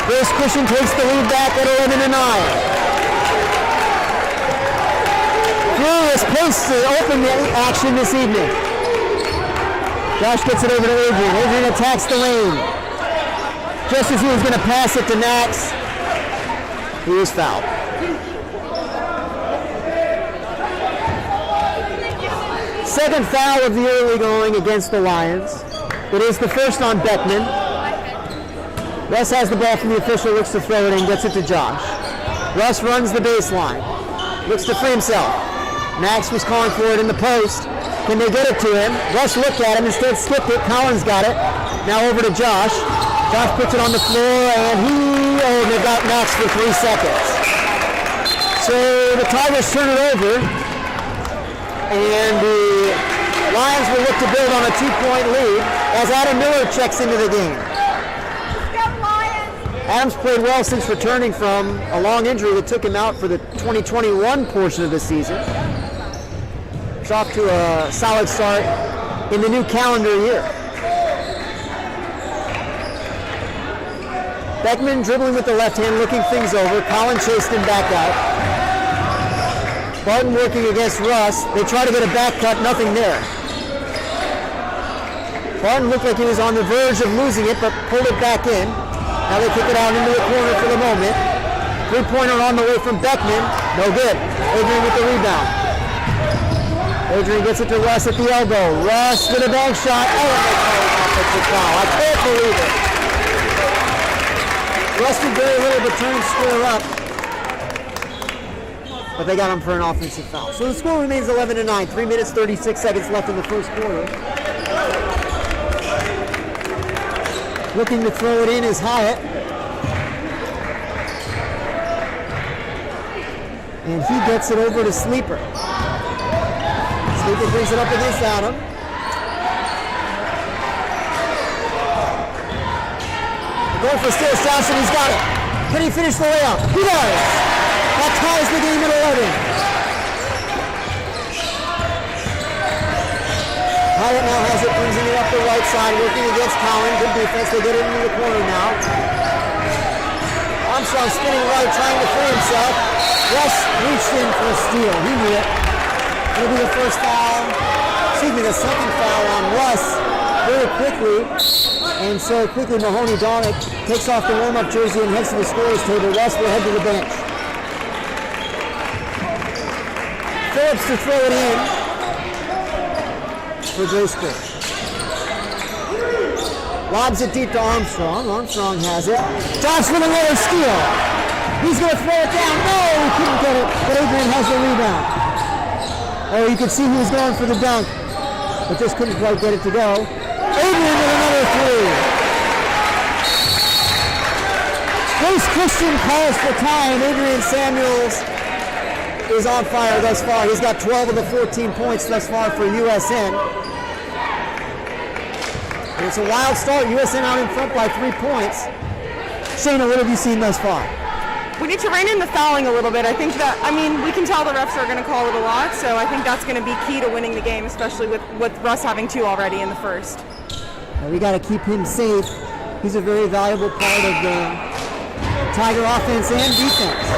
S2: Bruce Christian takes the lead back at 11-9. Furious pace to open the action this evening. Josh gets it over to Adrian. Adrian attacks the lane. Just as he was going to pass it to Max, he was fouled. Second foul of the early going against the Lions. It is the first on Beckman. Russ has the ball from the official, looks to throw it in, gets it to Josh. Russ runs the baseline, looks to free himself. Max was calling for it in the post. Can they get it to him? Russ looked at him, instead skipped it. Collins got it. Now over to Josh. Josh puts it on the floor, and they've got Max for 3 seconds. So the Tigers turn it over, and the Lions will look to build on a 2-point lead as Adam Miller checks into the game. Adams played well since returning from a long injury that took him out for the 2021 portion of the season. He's off to a solid start in the new calendar year. Beckman dribbling with the left hand, looking things over. Colin chased him back out. Barton working against Russ. They try to get a back cut, nothing there. Barton looked like he was on the verge of losing it, but pulled it back in. Now they kick it out into the corner for the moment. 3-pointer on the way from Beckman. No good. Adrian with the rebound. Adrian gets it to Russ at the elbow. Russ with a bank shot. Oh, offensive foul. I can't believe it. Russ did very little but turned square up. But they got him for an offensive foul. So the score remains 11-9. 3 minutes, 36 seconds left in the first quarter. Looking to throw it in is Hyatt. And he gets it over to Sleeper. Sleeper brings it up against Adam. Going for Stills Johnson, he's got it. Can he finish the layup? He does. That ties the game at 11. Hyatt now has it, brings it up the right side, working against Collin. Good defense. They get it into the corner now. Armstrong spinning right, trying to free himself. Russ reached in for a steal. He knew it. It'll be the first foul. Excuse me, the second foul on Russ very quickly. And so quickly Mahoney Donick takes off the warm-up jersey and heads to the scorer's table. Russ will head to the bench. Phillips to throw it in for Graceville. Lobs it deep to Armstrong. Armstrong has it. Josh with another steal. He's going to throw it down. No, he couldn't get it. But Adrian has the rebound. Oh, you can see he was going for the dunk, but just couldn't quite get it to go. Adrian with another three. Grace Christian calls for time. Adrian Samuels is on fire thus far. He's got 12 of the 14 points thus far for USN. And it's a wild start. USN out in front by 3 points. Shayna, what have you seen thus far?
S4: We need to rein in the fouling a little bit. I think that, we can tell the refs are going to call it a lot, so I think that's going to be key to winning the game, especially with Russ having 2 already in the first.
S2: We got to keep him safe. He's a very valuable part of the Tiger offense and defense.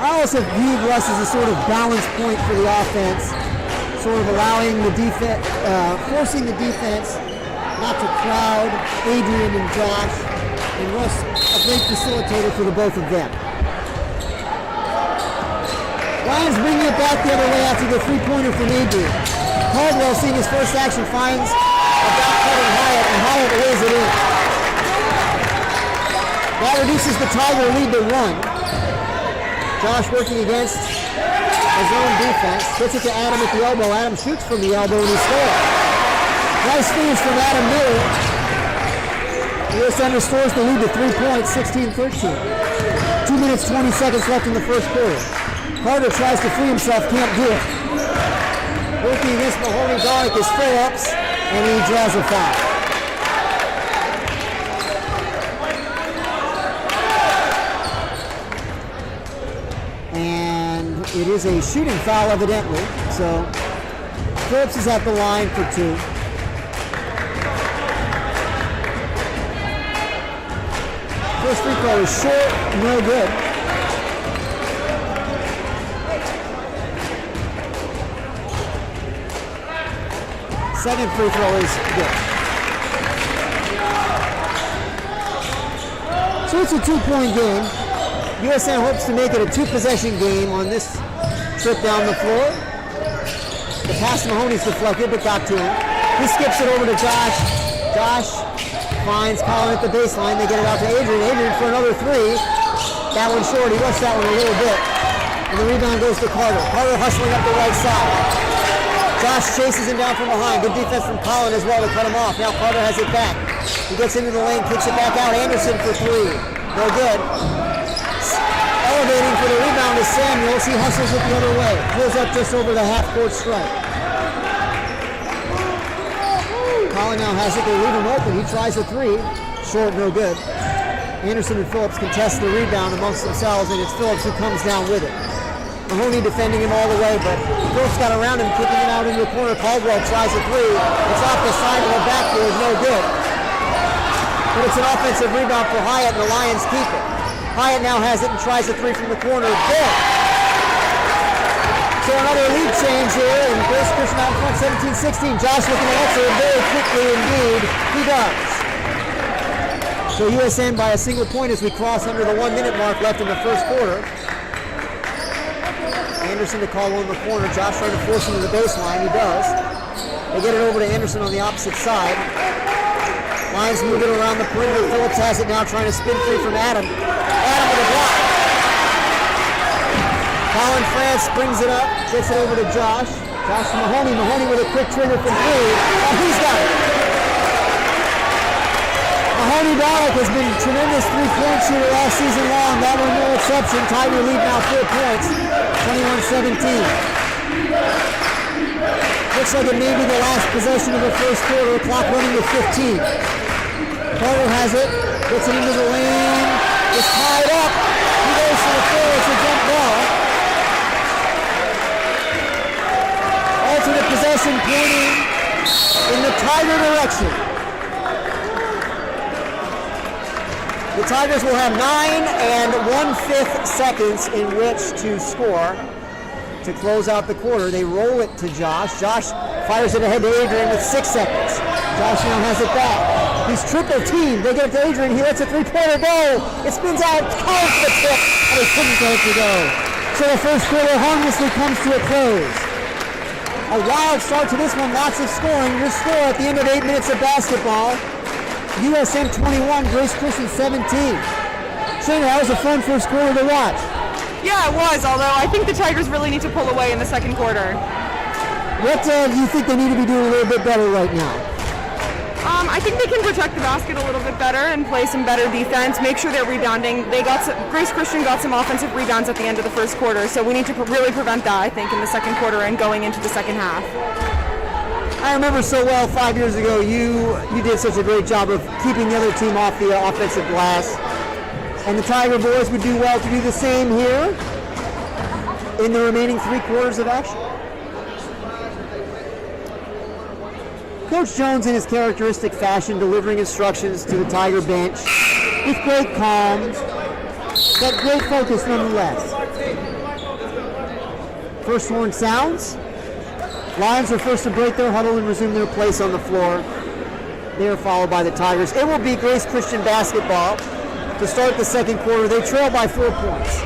S2: I also view Russ as a sort of balance point for the offense, sort of allowing the defense, forcing the defense not to crowd Adrian and Josh, and Russ a great facilitator for the both of them. Lions bringing it back the other way after the three-pointer from Adrian. Caldwell, seeing his first action, finds a back-cutting Hyatt, and Hyatt lays it in. That reduces the Tiger lead to 1. Josh working against his own defense. Puts it to Adam at the elbow. Adam shoots from the elbow and he scores. Nice finish from Adam Miller. USN restores the lead to 3 points, 16-13. 2 minutes, 20 seconds left in the first quarter. Carter tries to free himself, can't do it. Working against Mahoney Donick is Phillips, and he draws a foul. And it is a shooting foul, evidently. So Phillips is at the line for 2. First free throw is short, no good. Second free throw is good. So it's a 2-point game. USN hopes to make it a 2-possession game on this trip down the floor. The pass to Mahoney's deflected, but got to him. He skips it over to Josh. Josh finds Colin at the baseline. They get it out to Adrian. Adrian for another 3. That one short. He rushed that one a little bit. And the rebound goes to Carter. Carter hustling up the right side. Josh chases him down from behind. Good defense from Colin as well to cut him off. Now Carter has it back. He gets into the lane, kicks it back out. Anderson for 3. No good. Elevating for the rebound is Samuels. He hustles it the other way. Pulls up just over the half-court stripe. Colin now has it. They leave him open. He tries a 3. Short, no good. Anderson and Phillips contest the rebound amongst themselves, and it's Phillips who comes down with it. Mahoney defending him all the way, but Phillips got around him, kicking it out into the corner. Caldwell tries a 3. It's off the side of the backboard, no good. But it's an offensive rebound for Hyatt, and the Lions keep it. Hyatt now has it and tries a 3 from the corner. Good. So another lead change here, and Grace Christian out in front, 17-16. Josh looking to answer very quickly indeed. He does. So USN by a single point as we cross under the 1-minute mark left in the first quarter. Anderson to call in the corner. Josh trying to force him to the baseline. He does. They get it over to Anderson on the opposite side. Lions move it around the perimeter. Phillips has it now, trying to spin free from Adam. Adam with a block. Colin France brings it up, gets it over to Josh. Josh to Mahoney. Mahoney with a quick trigger from 3. Oh, he's got it. Mahoney Donick has been a tremendous three-point shooter all season long. That one no exception. Tiger lead now 4 points, 21-17. Looks like it may be the last possession of the first quarter. Clock running with 15. Carter has it, gets it into the lane, is tied up. He goes for the floor. It's a jump ball. Alternate possession pointing in the Tiger direction. The Tigers will have 9 1/5 seconds in which to score to close out the quarter. They roll it to Josh. Josh fires it ahead to Adrian with 6 seconds. Josh now has it back. He's triple teamed. They get it to Adrian. He lets a three-pointer go. It spins out. Collins for the tip, and he couldn't get it to go. So the first quarter harmlessly comes to a close. A wild start to this one. Lots of scoring. Your score at the end of 8 minutes of basketball. USN 21, Grace Christian 17. Shana, that was a fun first quarter to watch.
S4: Yeah, it was, although I think the Tigers really need to pull away in the second quarter.
S2: What do you think they need to be doing a little bit better right now?
S4: I think they can protect the basket a little bit better and play some better defense, make sure they're rebounding. Grace Christian got some offensive rebounds at the end of the first quarter, so we need to really prevent that, I think, in the second quarter and going into the second half.
S2: I remember so well 5 years ago, you did such a great job of keeping the other team off the offensive glass. And the Tiger boys would do well to do the same here in the remaining 3 quarters of action. Coach Jones, in his characteristic fashion, delivering instructions to the Tiger bench with great calm, but great focus nonetheless. First horn sounds. Lions are first to break their huddle and resume their place on the floor. They are followed by the Tigers. It will be Grace Christian basketball to start the second quarter. They trail by 4 points.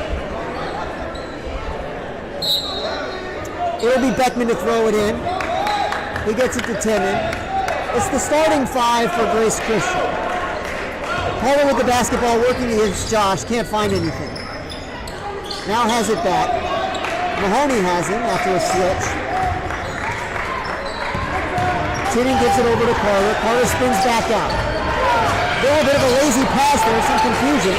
S2: It will be Beckman to throw it in. He gets it to Timmon. It's the starting 5 for Grace Christian. Paulo with the basketball working against Josh. Can't find anything. Now has it back. Mahoney has him after a switch. Timmon gives it over to Carter. Carter spins back out. A little bit of a lazy pass there, some confusion.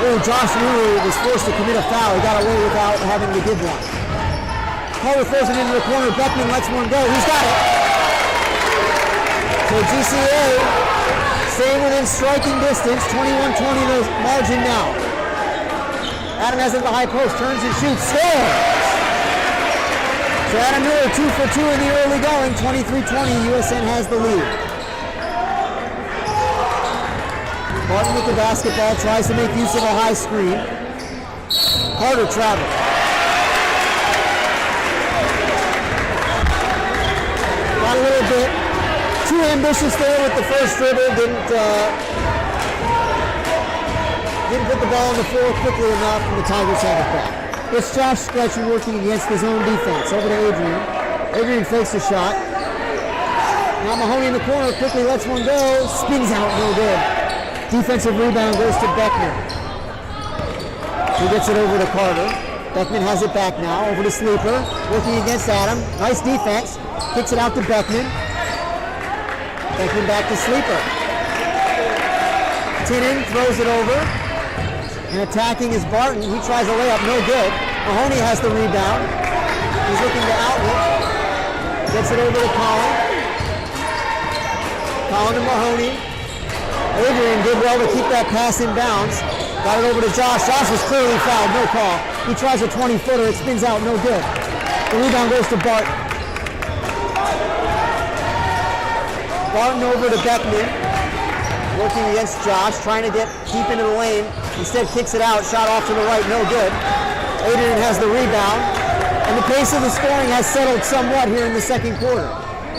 S2: Oh, Josh Newry was forced to commit a foul. He got away without having to give one. Carter throws it into the corner. Beckman lets one go. He's got it. So GCA staying within striking distance. 21-20 the margin now. Adam has it at the high post. Turns and shoots. Scores! So Adam Miller 2 for 2 in the early going. 23-20. USN has the lead. Barton with the basketball, tries to make use of a high screen. Carter travels. Got a little bit too ambitious there with the first dribble. Didn't put the ball on the floor quickly enough, and the Tigers have it back. It's Josh Stretcher working against his own defense. Over to Adrian. Adrian fakes a shot. Now Mahoney in the corner, quickly lets one go. Spins out, no good. Defensive rebound goes to Beckman. He gets it over to Carter. Beckman has it back now, over to Sleeper, working against Adam. Nice defense. Kicks it out to Beckman. Beckman back to Sleeper. Tinnen throws it over. And attacking is Barton. He tries a layup, no good. Mahoney has the rebound. He's looking to outlet. Gets it over to Collin. Collin to Mahoney. Adrian did well to keep that pass in bounds. Got it over to Josh. Josh was clearly fouled, no call. He tries a 20-footer, it spins out, no good. The rebound goes to Barton. Barton over to Beckman. Working against Josh, trying to get deep into the lane. Instead kicks it out, shot off to the right, no good. Adrian has the rebound. And the pace of the scoring has settled somewhat here in the second quarter.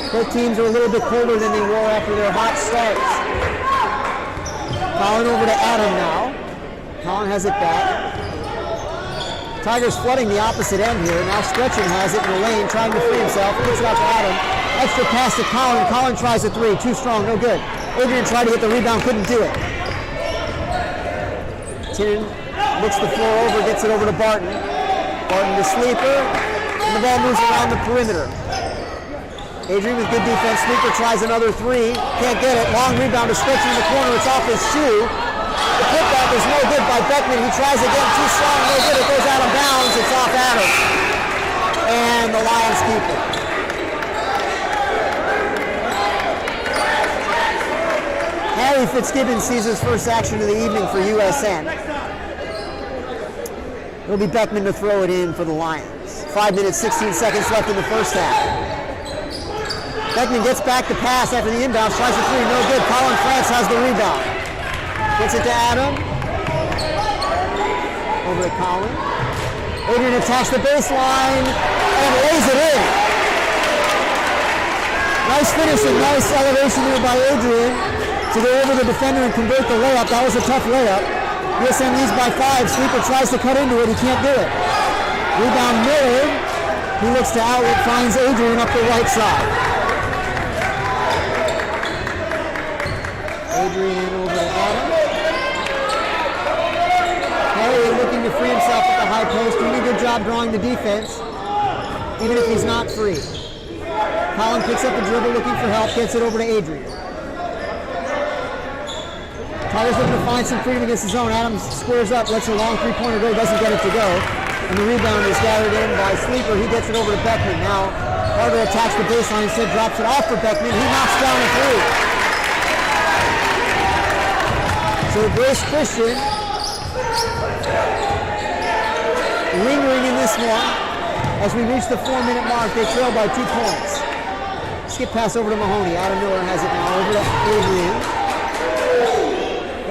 S2: Both teams are a little bit colder than they were after their hot starts. Collin over to Adam now. Collin has it back. Tigers flooding the opposite end here. Now Stretchen has it in the lane, trying to free himself. Kicks it out to Adam. Extra pass to Collin. Collin tries a 3. Too strong, no good. Adrian tried to get the rebound, couldn't do it. Tinnen looks the floor over, gets it over to Barton. Barton to Sleeper. And the ball moves around the perimeter. Adrian with good defense. Sleeper tries another 3. Can't get it. Long rebound to Stretchen in the corner. It's off his shoe. The putback is no good by Beckman. He tries again. Too strong. No good. It goes out of bounds. It's off Adam. And the Lions keep it. Harry Fitzgibbon sees his first action of the evening for USN. It'll be Beckman to throw it in for the Lions. 5 minutes, 16 seconds left in the first half. Beckman gets back to pass after the inbound, tries a 3, no good. Colin France has the rebound. Gets it to Adam. Over to Colin. Adrian attacks the baseline and lays it in. Nice finish and nice elevation there by Adrian to go over the defender and convert the layup. That was a tough layup. USN leads by 5. Sleeper tries to cut into it. He can't do it. Rebound Miller. He looks to outlet, finds Adrian up the right side. Adrian over to Adam. Harry looking to free himself at the high post, doing a good job drawing the defense, even if he's not free. Colin picks up the dribble, looking for help, gets it over to Adrian. Tyler's looking to find some freedom against his own. Adams squares up, lets a long three-pointer go, doesn't get it to go. And the rebound is gathered in by Sleeper. He gets it over to Beckman. Now, Carter attacks the baseline, instead drops it off for Beckman. He knocks down a three. So Grace Christian lingering in this one. As we reach the 4-minute mark, they trail by 2 points. Skip pass over to Mahoney. Adam Miller has it now over to Adrian.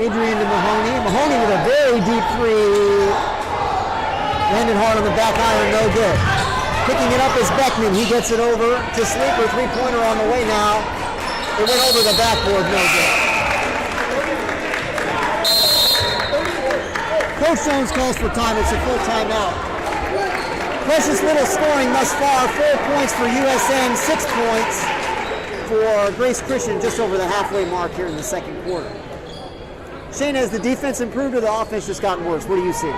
S2: Adrian to Mahoney. Mahoney with a very deep three. Landed hard on the back iron, no good. Picking it up is Beckman. He gets it over to Sleeper. Three-pointer on the way now. It went over the backboard, no good. Coach Jones calls for time. It's a full timeout. Precious little scoring thus far. 4 points for USN, 6 points for Grace Christian, just over the halfway mark here in the second quarter. Shane, has the defense improved or the offense just gotten worse? What do you see?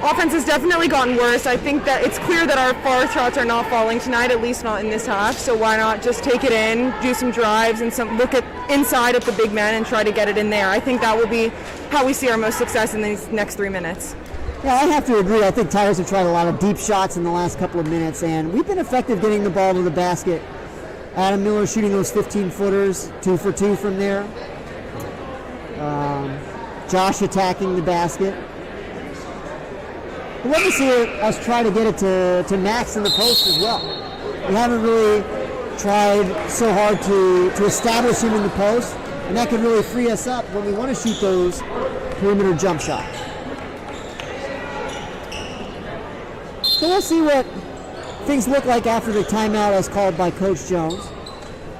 S4: Offense has definitely gotten worse. I think that it's clear that our far shots are not falling tonight, at least not in this half. So why not just take it in, do some drives, and look at inside at the big man and try to get it in there. I think that will be how we see our most success in these next 3 minutes.
S2: Yeah, I have to agree. I think Tigers have tried a lot of deep shots in the last couple of minutes, and we've been effective getting the ball to the basket. Adam Miller shooting those 15-footers, 2 for 2 from there. Josh attacking the basket. I'd love to see us try to get it to Max in the post as well. We haven't really tried so hard to establish him in the post, and that could really free us up when we want to shoot those perimeter jump shots. So we'll see what things look like after the timeout as called by Coach Jones.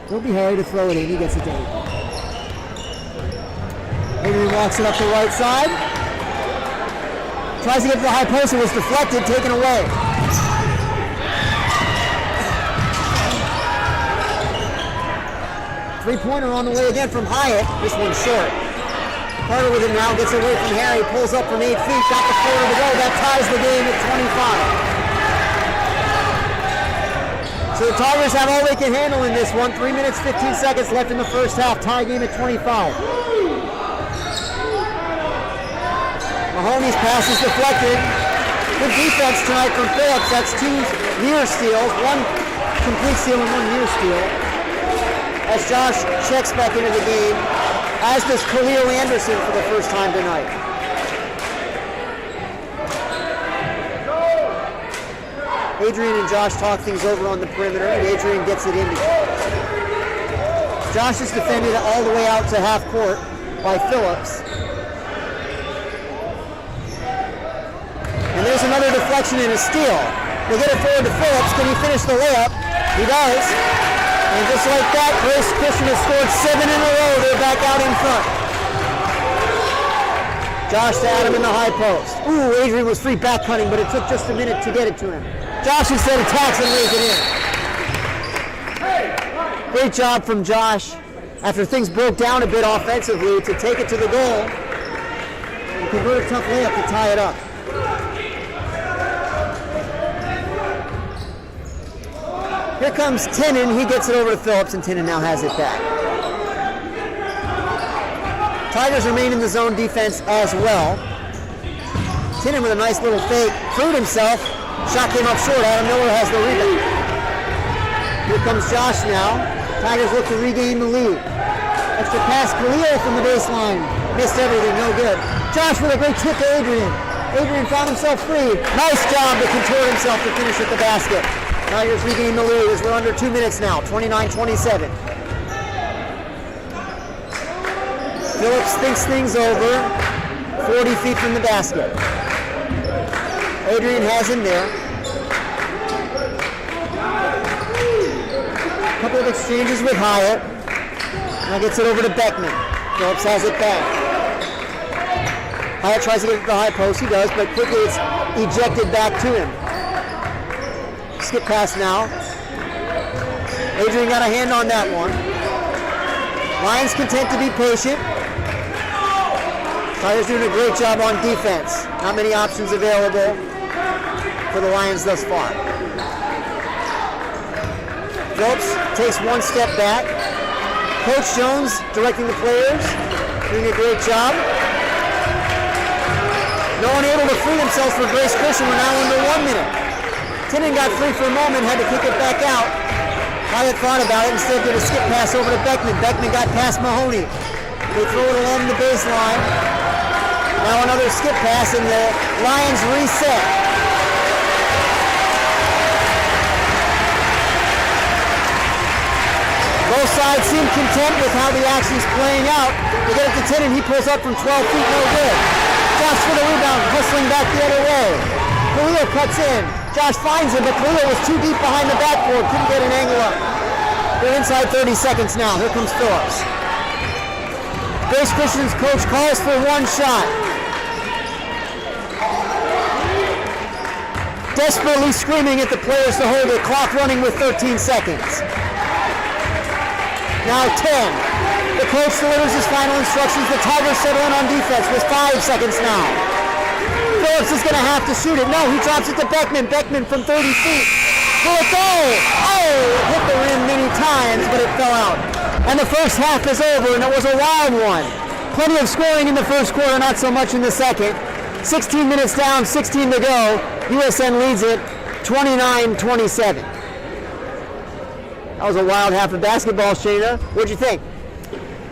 S2: It'll be Harry to throw it in. He gets it to Adrian. Adrian walks it up the right side. Tries to get to the high post. It was deflected, taken away. Three-pointer on the way again from Hyatt. This one's short. Carter with it now, gets away from Harry, pulls up from 8 feet, got the floor to go. That ties the game at 25. So the Tigers have all they can handle in this one. 3 minutes, 15 seconds left in the first half. Tie game at 25. Mahoney's pass is deflected. Good defense tonight from Phillips. That's 2 near steals, 1 complete steal and 1 near steal. As Josh checks back into the game, as does Khalil Anderson for the first time tonight. Adrian and Josh talk things over on the perimeter, and Adrian gets it in. Josh is defended all the way out to half court by Phillips. And there's another deflection and a steal. They get it forward to Phillips. Can he finish the layup? He does. And just like that, Grace Christian has scored 7 in a row. They're back out in front. Josh to Adam in the high post. Ooh, Adrian was free back cutting, but it took just a minute to get it to him. Josh instead attacks and lays it in. Great job from Josh, after things broke down a bit offensively, to take it to the goal and convert a tough layup to tie it up. Here comes Tinnen. He gets it over to Phillips, and Tinnen now has it back. Tigers remain in the zone defense as well. Tinnen with a nice little fake, proved himself. Shot came up short. Adam Miller has the rebound. Here comes Josh now. Tigers look to regain the lead. Extra pass, Khalil from the baseline. Missed everything, no good. Josh with a great tip to Adrian. Adrian found himself free. Nice job to contort himself to finish at the basket. Tigers regain the lead as we're under 2 minutes now, 29-27. Phillips thinks things over, 40 feet from the basket. Adrian has him there. A couple of exchanges with Hyatt. Now gets it over to Beckman. Phillips has it back. Hyatt tries to get it to the high post. He does, but quickly it's ejected back to him. Skip pass now. Adrian got a hand on that one. Lions content to be patient. Tigers doing a great job on defense. Not many options available for the Lions thus far. Phillips takes one step back. Coach Jones directing the players, doing a great job. No one able to free themselves for Grace Christian. We're now under 1 minute. Tinnen got free for a moment, had to kick it back out. Hyatt thought about it, instead did a skip pass over to Beckman. Beckman got past Mahoney. They throw it along the baseline. Now another skip pass and the Lions reset. Both sides seem content with how the action's playing out. They get it to Tinnen, he pulls up from 12 feet, no good. Josh for the rebound, hustling back the other way. Khalil cuts in. Josh finds him, but Khalil was too deep behind the backboard, couldn't get an angle up. They're inside 30 seconds now. Here comes Phillips. Grace Christian's coach calls for one shot. Desperately screaming at the players to hold it, clock running with 13 seconds. Now 10. The coach delivers his final instructions. The Tigers settle in on defense with 5 seconds now. Phillips is going to have to shoot it. No, he drops it to Beckman. Beckman from 30 feet. Will it go? Oh, it hit the rim many times, but it fell out. And the first half is over, and it was a wild one. Plenty of scoring in the first quarter, not so much in the second. 16 minutes down, 16 to go. USN leads it 29-27. That was a wild half of basketball, Shayna. What'd you think?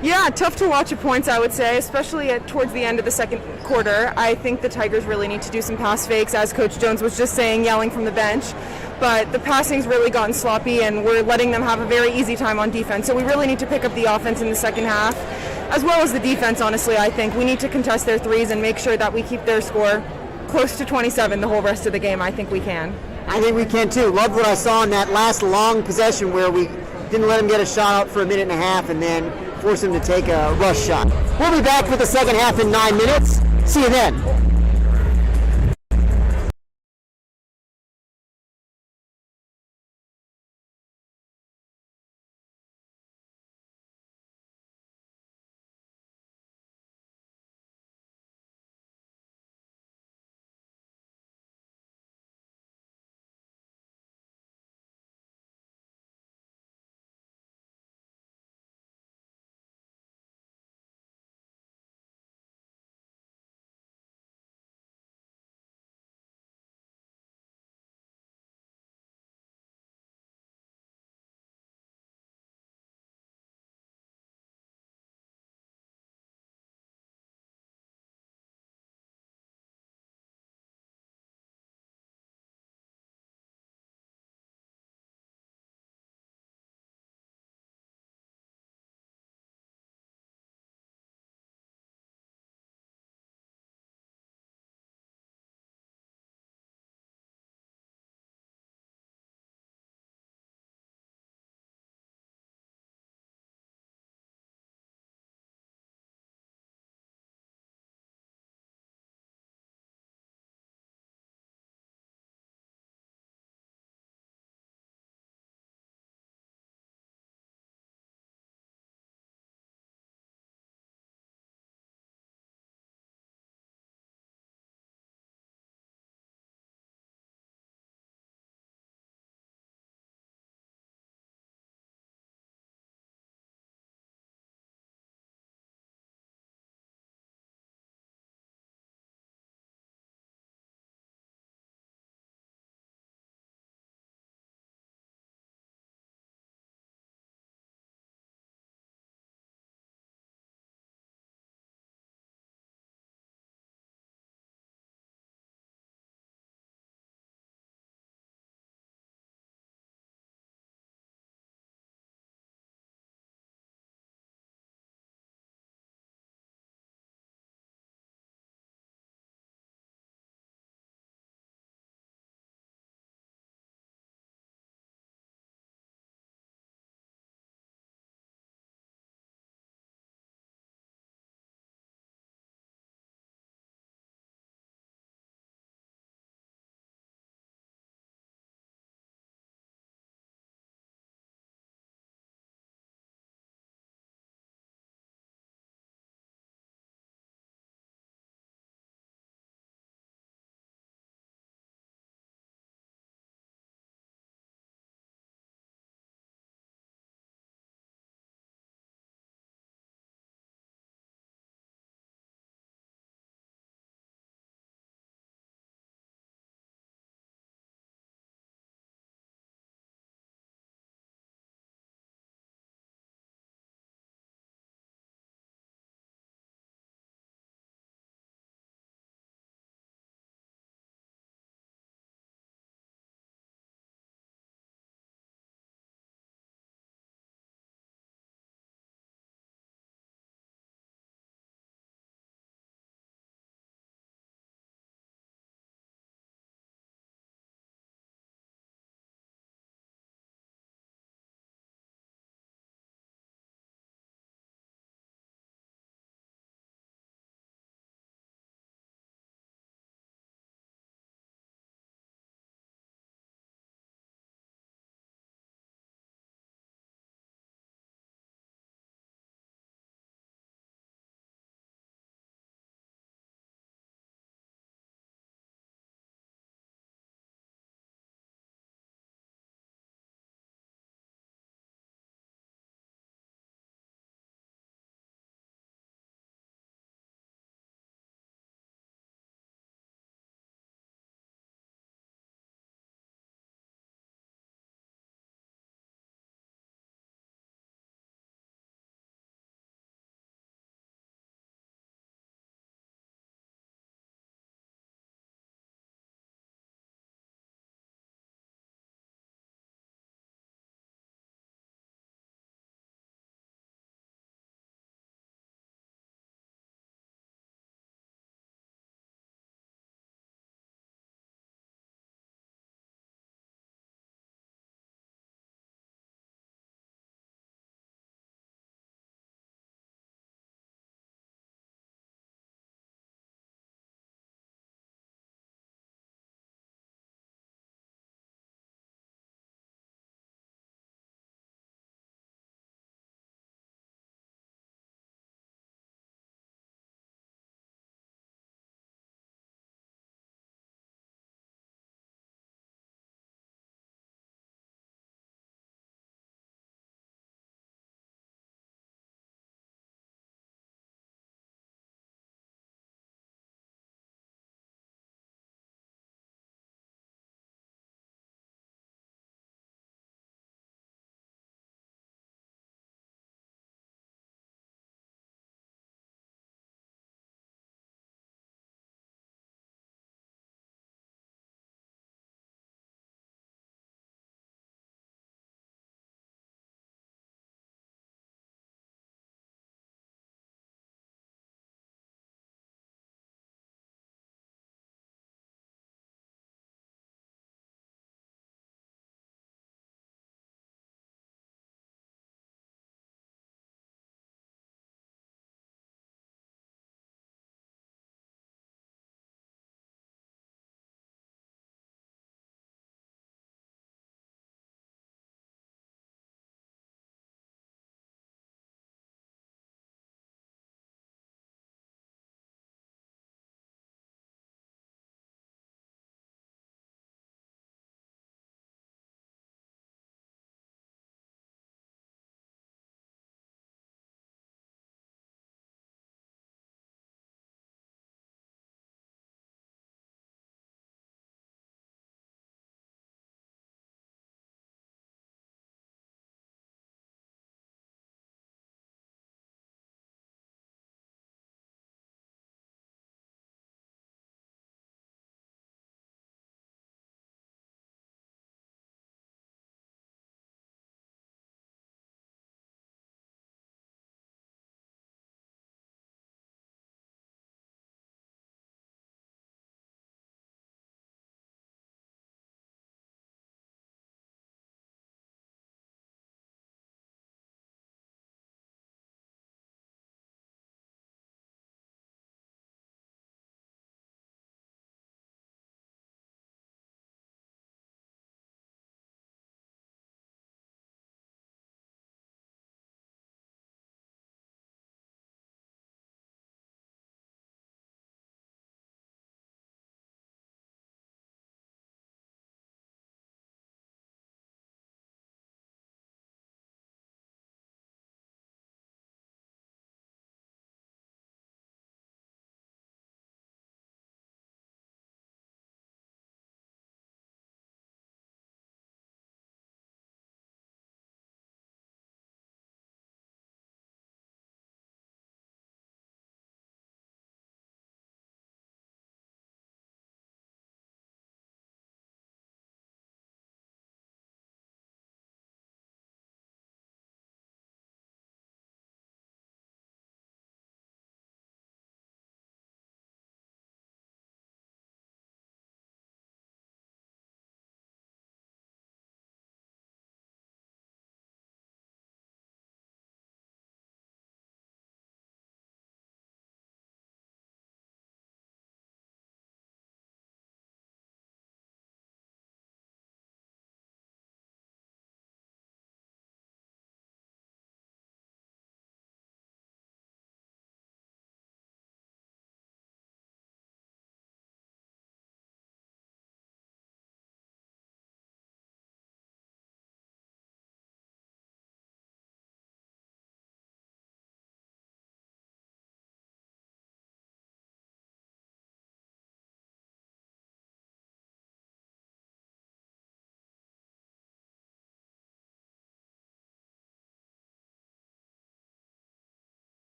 S4: Yeah, tough to watch at points, I would say, especially towards the end of the second quarter. I think the Tigers really need to do some pass fakes, as Coach Jones was just saying, yelling from the bench. But the passing's really gotten sloppy, and we're letting them have a very easy time on defense. So we really need to pick up the offense in the second half, as well as the defense, honestly, I think. We need to contest their threes and make sure that we keep their score close to 27 the whole rest of the game. I think we can.
S2: I think we can too. Loved what I saw in that last long possession where we didn't let him get a shot out for a minute and a half and then force him to take a rush shot. We'll be back with the second half in 9 minutes. See you then.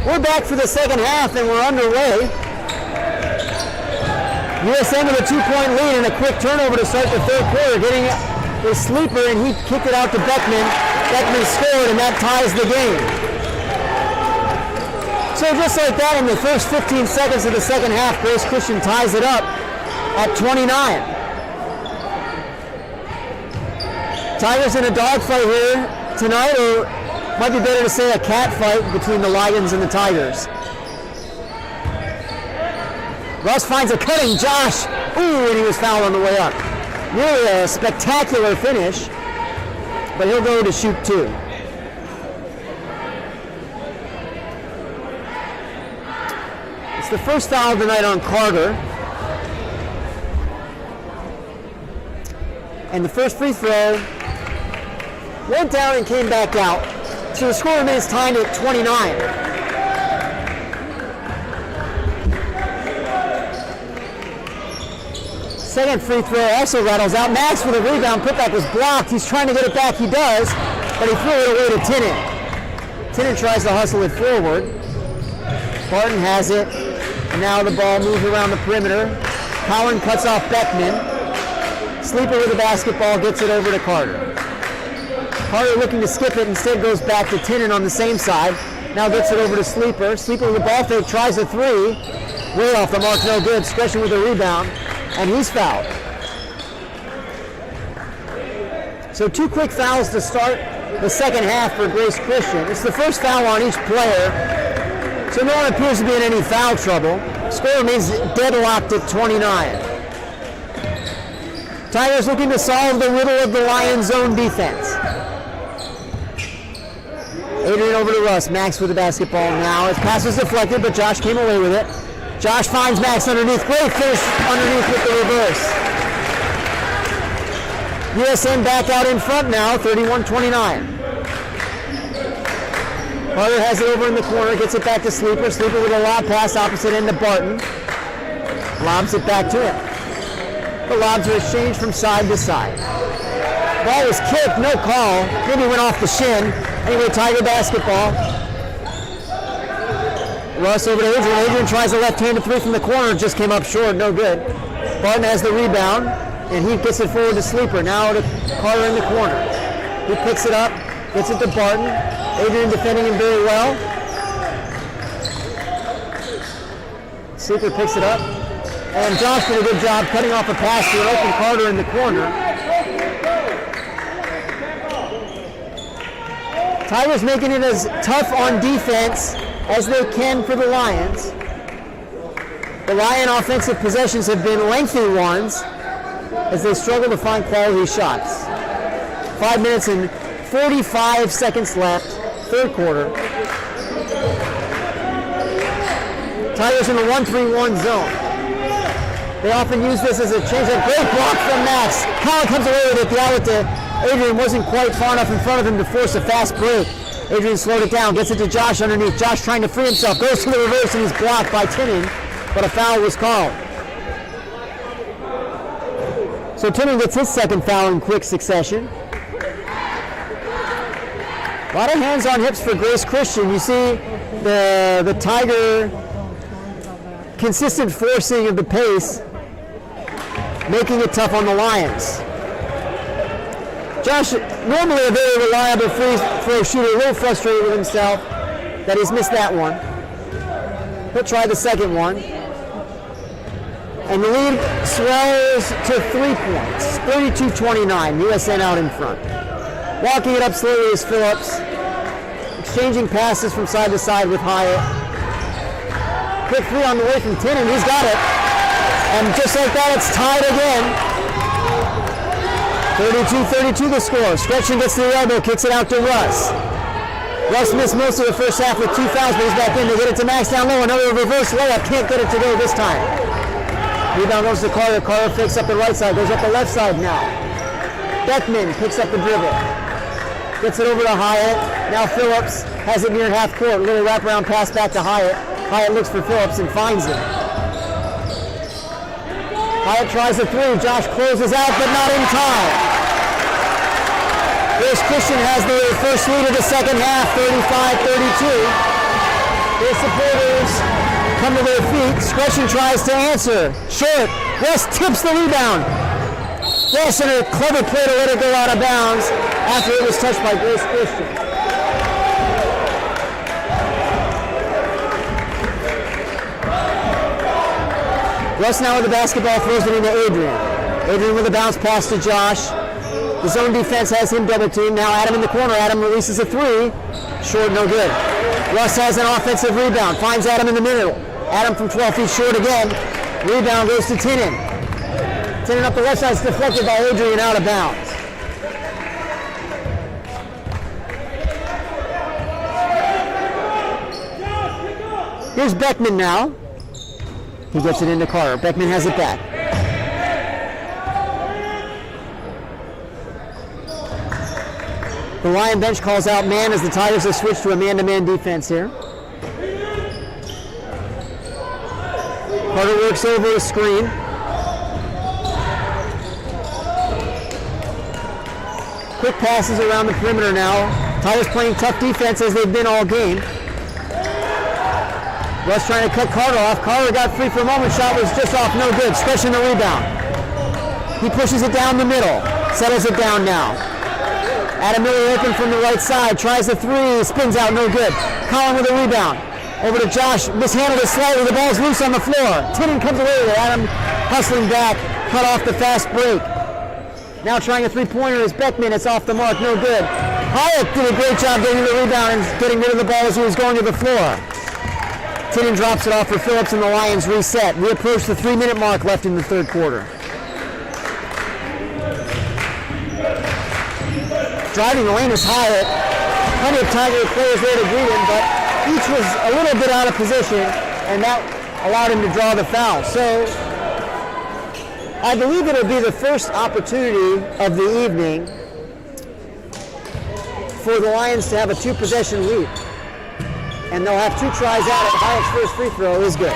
S2: We're back for the second half and we're underway. USN with a 2-point lead and a quick turnover to start the third quarter, getting a sleeper, and he kicked it out to Beckman. Beckman scored, and that ties the game. So just like that, in the first 15 seconds of the second half, Grace Christian ties it up at 29. Tigers in a dogfight here tonight, or might be better to say a cat fight between the Lions and the Tigers. Russ finds a cutting Josh. Ooh, and he was fouled on the way up. Really a spectacular finish, but he'll go to shoot two. It's the first foul of the night on Carter. And the first free throw went down and came back out. So the score remains tied at 29. Second free throw also rattles out. Max with a rebound. Putback was blocked. He's trying to get it back. He does, but he threw it away to Tinnen. Tinnen tries to hustle it forward. Barton has it. And now the ball moves around the perimeter. Cowan cuts off Beckman. Sleeper with the basketball gets it over to Carter. Carter looking to skip it, instead goes back to Tinnen on the same side. Now gets it over to Sleeper. Sleeper with the ball fake, tries a three. Way off the mark, no good. Scretchen with a rebound. And he's fouled. So 2 quick fouls to start the second half for Grace Christian. It's the first foul on each player, so no one appears to be in any foul trouble. Score remains deadlocked at 29. Tigers looking to solve the riddle of the Lions' zone defense. Adrian over to Russ. Max with the basketball now. His pass was deflected, but Josh came away with it. Josh finds Max underneath. Great finish underneath with the reverse. USN back out in front now, 31-29. Carter has it over in the corner, gets it back to Sleeper. Sleeper with a lob pass opposite end to Barton. Lobs it back to him. The lobs are exchanged from side to side. Ball was kicked, no call. Maybe went off the shin. Anyway, Tiger basketball. Russ over to Adrian. Adrian tries a left-handed three from the corner. Just came up short. No good. Barton has the rebound, and he gets it forward to Sleeper. Now to Carter in the corner. He picks it up, gets it to Barton. Adrian defending him very well. Sleeper picks it up. And Josh did a good job cutting off a pass to an open Carter in the corner. Tigers making it as tough on defense as they can for the Lions. The Lion offensive possessions have been lengthy ones as they struggle to find quality shots. 5 minutes and 45 seconds left, third quarter. Tigers in the 1-3-1 zone. They often use this as a change-up. Great block from Max. Collin comes away with it. The outlet to Adrian wasn't quite far enough in front of him to force a fast break. Adrian slowed it down, gets it to Josh underneath. Josh trying to free himself, goes to the reverse and he's blocked by Tinnen, but a foul was called. So Tinnen gets his second foul in quick succession. A lot of hands on hips for Grace Christian. You see the Tiger consistent forcing of the pace, making it tough on the Lions. Josh, normally a very reliable free throw shooter, a little frustrated with himself that he's missed that one. He'll try the second one. And the lead swells to 3 points, 32-29, USN out in front. Walking it up slowly is Phillips, exchanging passes from side to side with Hyatt. Quick three on the way from Tinnen, he's got it. And just like that, it's tied again. 32-32 the score. Scretchen gets to the elbow, kicks it out to Russ. Russ missed most of the first half with 2 fouls, but he's back in. They get it to Max down low. Another reverse layup. Can't get it to go this time. Rebound goes to Carter. Carter picks up the right side. Goes up the left side now. Beckman picks up the dribble. Gets it over to Hyatt. Now Phillips has it near half court. A little wraparound pass back to Hyatt. Hyatt looks for Phillips and finds it. Hyatt tries a three. Josh closes out, but not in time. Grace Christian has the first lead of the second half, 35-32. Their supporters come to their feet. Scretchen tries to answer. Short. West tips the rebound. West in a clever play to let it go out of bounds after it was touched by Grace Christian. West now with the basketball, throws it into Adrian. Adrian with a bounce pass to Josh. The zone defense has him double teamed. Now Adam in the corner. Adam releases a three. Short, no good. Russ has an offensive rebound. Finds Adam in the middle. Adam from 12 feet short again. Rebound goes to Tinnen. Tinnen up the left side is deflected by Adrian out of bounds. Here's Beckman now. He gets it into Carter. Beckman has it back. The Lion bench calls out man as the Tigers have switched to a man-to-man defense here. Carter works over a screen. Quick passes around the perimeter now. Tigers playing tough defense as they've been all game. Russ trying to cut Carter off. Carter got free for a moment. Shot was just off, no good. Scratching the rebound. He pushes it down the middle. Settles it down now. Adam Miller open from the right side. Tries the three. Spins out, no good. Collin with a rebound. Over to Josh. Mishandled it slightly. The ball's loose on the floor. Tinnen comes away with it. Adam hustling back. Cut off the fast break. Now trying a three-pointer is Beckman. It's off the mark, no good. Hyatt did a great job getting the rebound and getting rid of the ball as he was going to the floor. Tinnen drops it off for Phillips and the Lions reset. We approach the 3-minute mark left in the third quarter. Driving the lane is Hyatt. Plenty of Tiger players there to greet him, but each was a little bit out of position, and that allowed him to draw the foul. So I believe it'll be the first opportunity of the evening for the Lions to have a 2-possession lead. And they'll have 2 tries at it. Hyatt's first free throw is good.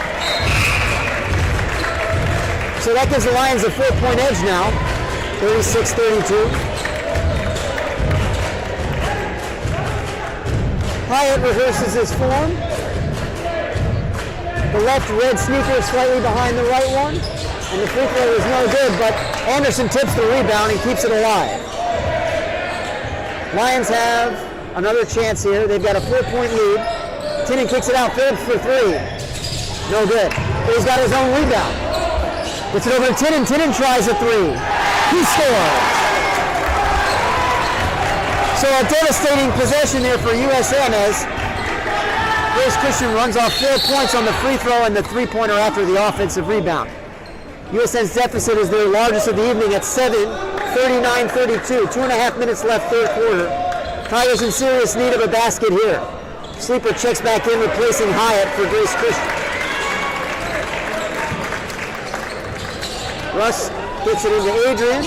S2: So that gives the Lions a 4-point edge now, 36-32. Hyatt reverses his form. The left red sneaker slightly behind the right one. And the free throw is no good, but Anderson tips the rebound and keeps it alive. Lions have another chance here. They've got a 4-point lead. Tinnen kicks it out, Phillips for three. No good. But he's got his own rebound. Gets it over to Tinnen. Tinnen tries a three. He scores. So a devastating possession there for USN as Grace Christian runs off 4 points on the free throw and the three-pointer after the offensive rebound. USN's deficit is their largest of the evening at 7, 39-32. 2.5 minutes left third quarter. Tigers in serious need of a basket here. Sleeper checks back in, replacing Hyatt for Grace Christian. Russ gets it into Adrian.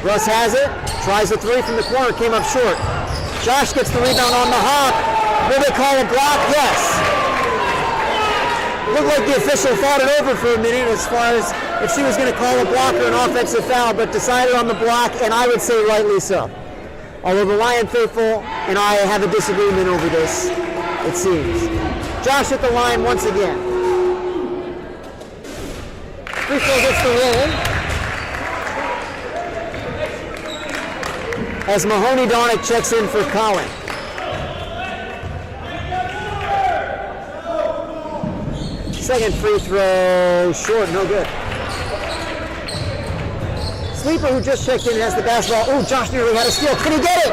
S2: Russ has it. Tries a three from the corner. Came up short. Josh gets the rebound on the hop. Will they call a block? Yes. Looked like the official thought it over for a minute as far as if she was going to call a block or an offensive foul, but decided on the block, and I would say rightly so. Although the Lion faithful and I have a disagreement over this, it seems. Josh at the line once again. Free throw gets the roll. As Mahoney Donick checks in for Collin. Second free throw, short, no good. Sleeper, who just checked in, has the basketball. Oh, Josh nearly had a steal. Can he get it?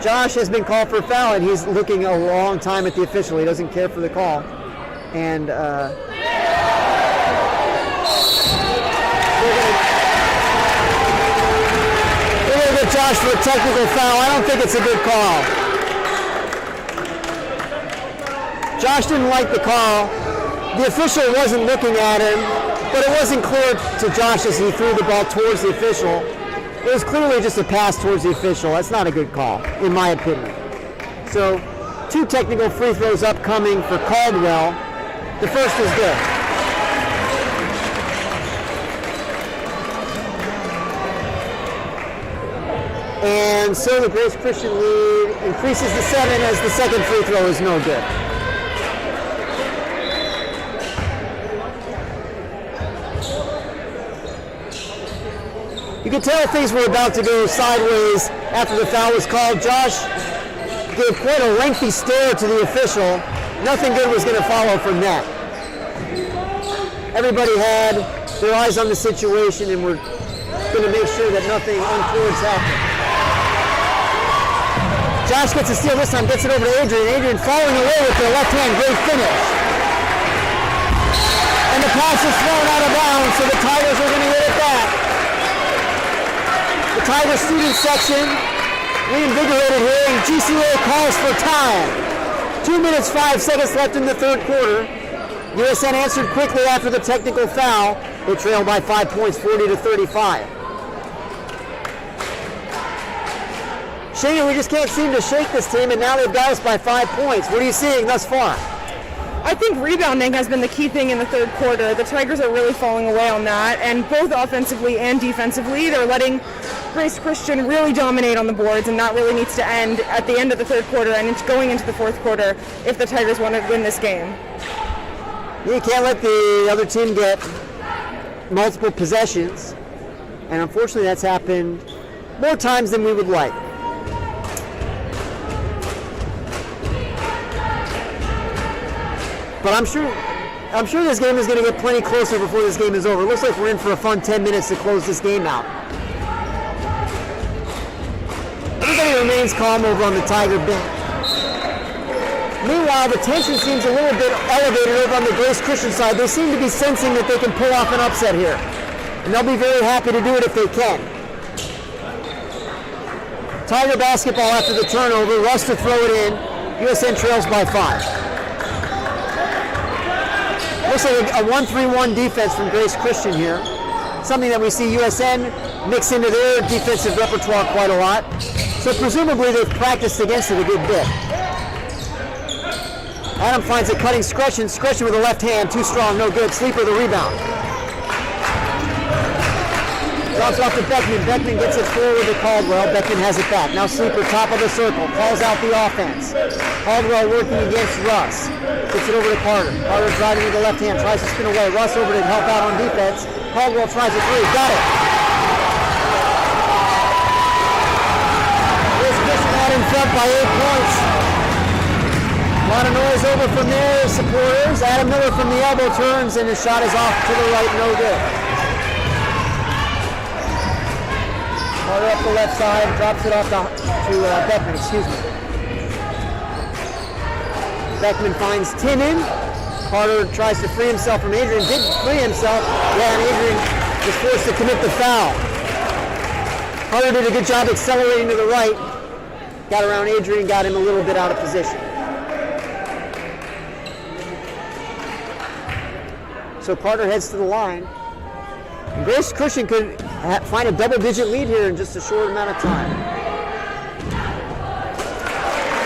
S2: Josh has been called for a foul, and he's looking a long time at the official. He doesn't care for the call. And they're going to get Josh for a technical foul. I don't think it's a good call. Josh didn't like the call. The official wasn't looking at him, but it wasn't clear to Josh as he threw the ball towards the official. It was clearly just a pass towards the official. That's not a good call, in my opinion. So, 2 technical free throws upcoming for Caldwell. The first is good. And so the Grace Christian lead increases to 7 as the second free throw is no good. You could tell things were about to go sideways after the foul was called. Josh gave quite a lengthy stare to the official. Nothing good was going to follow from that. Everybody had their eyes on the situation and were going to make sure that nothing untoward's happened. Josh gets a steal this time, gets it over to Adrian. Adrian following away with the left hand, great finish. And the pass is thrown out of bounds, so the Tigers are going to get it back. The Tiger student section reinvigorated here, and GCA calls for time. 2 minutes, 5 seconds left in the third quarter. USN answered quickly after the technical foul. They trailed by 5 points, 40-35. Shane, we just can't seem to shake this team, and now they've got us by 5 points. What are you seeing thus far?
S4: I think rebounding has been the key thing in the third quarter. The Tigers are really falling away on that, and both offensively and defensively, they're letting Grace Christian really dominate on the boards, and that really needs to end at the end of the third quarter and it's going into the fourth quarter if the Tigers want to win this game.
S2: You can't let the other team get multiple possessions, and unfortunately that's happened more times than we would like. But I'm sure this game is going to get plenty closer before this game is over. It looks like we're in for a fun 10 minutes to close this game out. Everybody remains calm over on the Tiger bench. Meanwhile, the tension seems a little bit elevated over on the Grace Christian side. They seem to be sensing that they can pull off an upset here. And they'll be very happy to do it if they can. Tiger basketball after the turnover. Russ to throw it in. USN trails by 5. Looks like a 1-3-1 defense from Grace Christian here. Something that we see USN mix into their defensive repertoire quite a lot. So presumably they've practiced against it a good bit. Adam finds a cutting Scrushin. Scrushin with a left hand, too strong, no good. Sleeper the rebound. Drops off to Beckman. Beckman gets it forward to Caldwell. Beckman has it back. Now Sleeper, top of the circle. Calls out the offense. Caldwell working against Russ. Gets it over to Carter. Carter driving with the left hand. Tries to spin away. Russ over to help out on defense. Caldwell tries a three. Got it. This Christian out in front by 8 points. A lot of noise over from their supporters. Adam Miller from the elbow turns and his shot is off to the right. No good. Carter up the left side, drops it off to Beckman, Beckman finds Timmon. Carter tries to free himself from Adrian, didn't free himself. Yeah, and Adrian was forced to commit the foul. Carter did a good job accelerating to the right. Got around Adrian, got him a little bit out of position. So Carter heads to the line. And Grace Christian could find a double-digit lead here in just a short amount of time.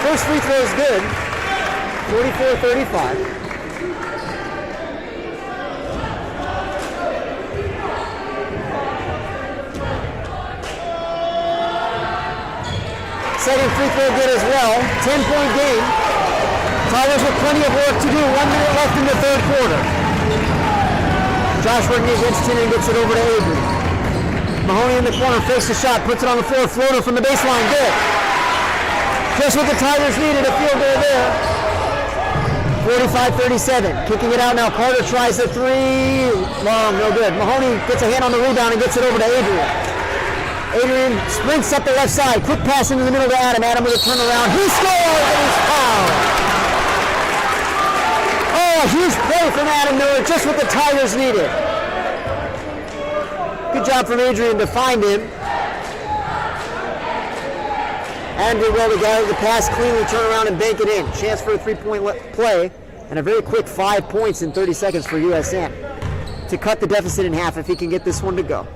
S2: First free throw is good, 44-35. Second free throw good as well, 10-point game. Tigers with plenty of work to do, 1 minute left in the third quarter. Josh working against Tinnen, gets it over to Avery. Mahoney in the corner, fakes the shot, puts it on the floor, floater from the baseline, good. Just what the Tigers needed, a field goal there. 45-37, kicking it out now. Carter tries the three, long, no good. Mahoney gets a hand on the rebound and gets it over to Adrian. Adrian sprints up the left side, quick pass into the middle to Adam. Adam with a turnaround, he scores and he's fouled. A huge play from Adam Miller, just what the Tigers needed. Good job from Adrian to find him. And did well to gather the pass cleanly, turn around and bank it in. Chance for a three-point play, and a very quick 5 points in 30 seconds for USN to cut the deficit in half if he can get this one to go.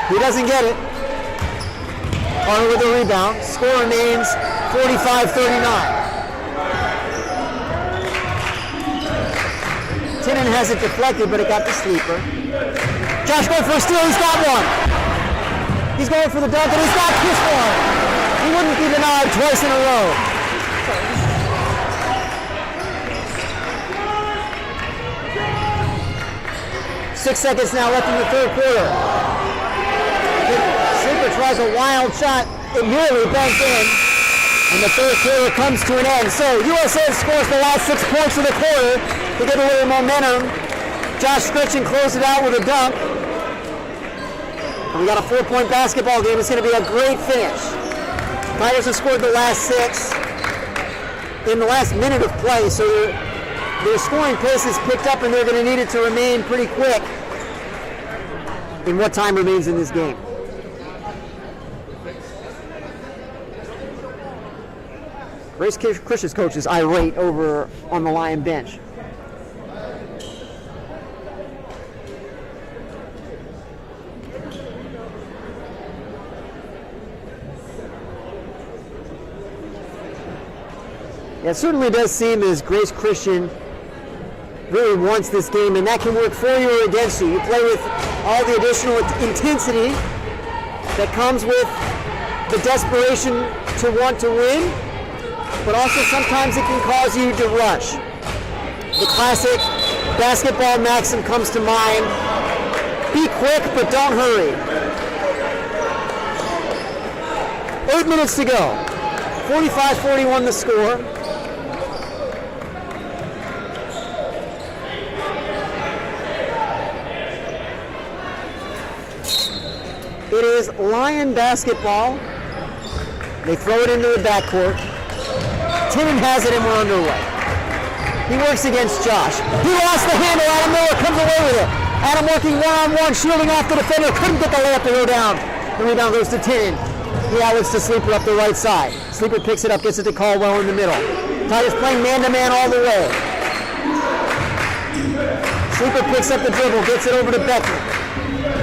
S2: He doesn't get it. Carter with a rebound. Score remains 45-39. Tinnen has it deflected, but it got the sleeper. Josh going for a steal, he's got one. He's going for the dunk, and he's got this one. He wouldn't be denied twice in a row. 6 seconds now left in the third quarter. Sleeper tries a wild shot. It nearly banked in. And the third quarter comes to an end. So USN scores the last 6 points of the quarter to get a little momentum. Josh Scritchen closed it out with a dunk. And we got a 4-point basketball game. It's going to be a great finish. Tigers have scored the last 6 in the last minute of play, so their scoring pace is picked up, and they're going to need it to remain pretty quick in what time remains in this game. Grace Christian's coach is irate over on the Lion bench. Yeah, it certainly does seem as Grace Christian really wants this game, and that can work for you or against you. You play with all the additional intensity that comes with the desperation to want to win, but also sometimes it can cause you to rush. The classic basketball maxim comes to mind: be quick, but don't hurry. 8 minutes to go. 45-41 the score. It is Lion basketball. They throw it into the backcourt. Tinnen has it, and we're underway. He works against Josh. He lost the handle. Adam Miller comes away with it. Adam working one-on-one, shielding off the defender. Couldn't get the layup to go down. The rebound goes to Tinnen. He outlets to Sleeper up the right side. Sleeper picks it up, gets it to Caldwell in the middle. Tigers playing man-to-man all the way. Sleeper picks up the dribble, gets it over to Beckman.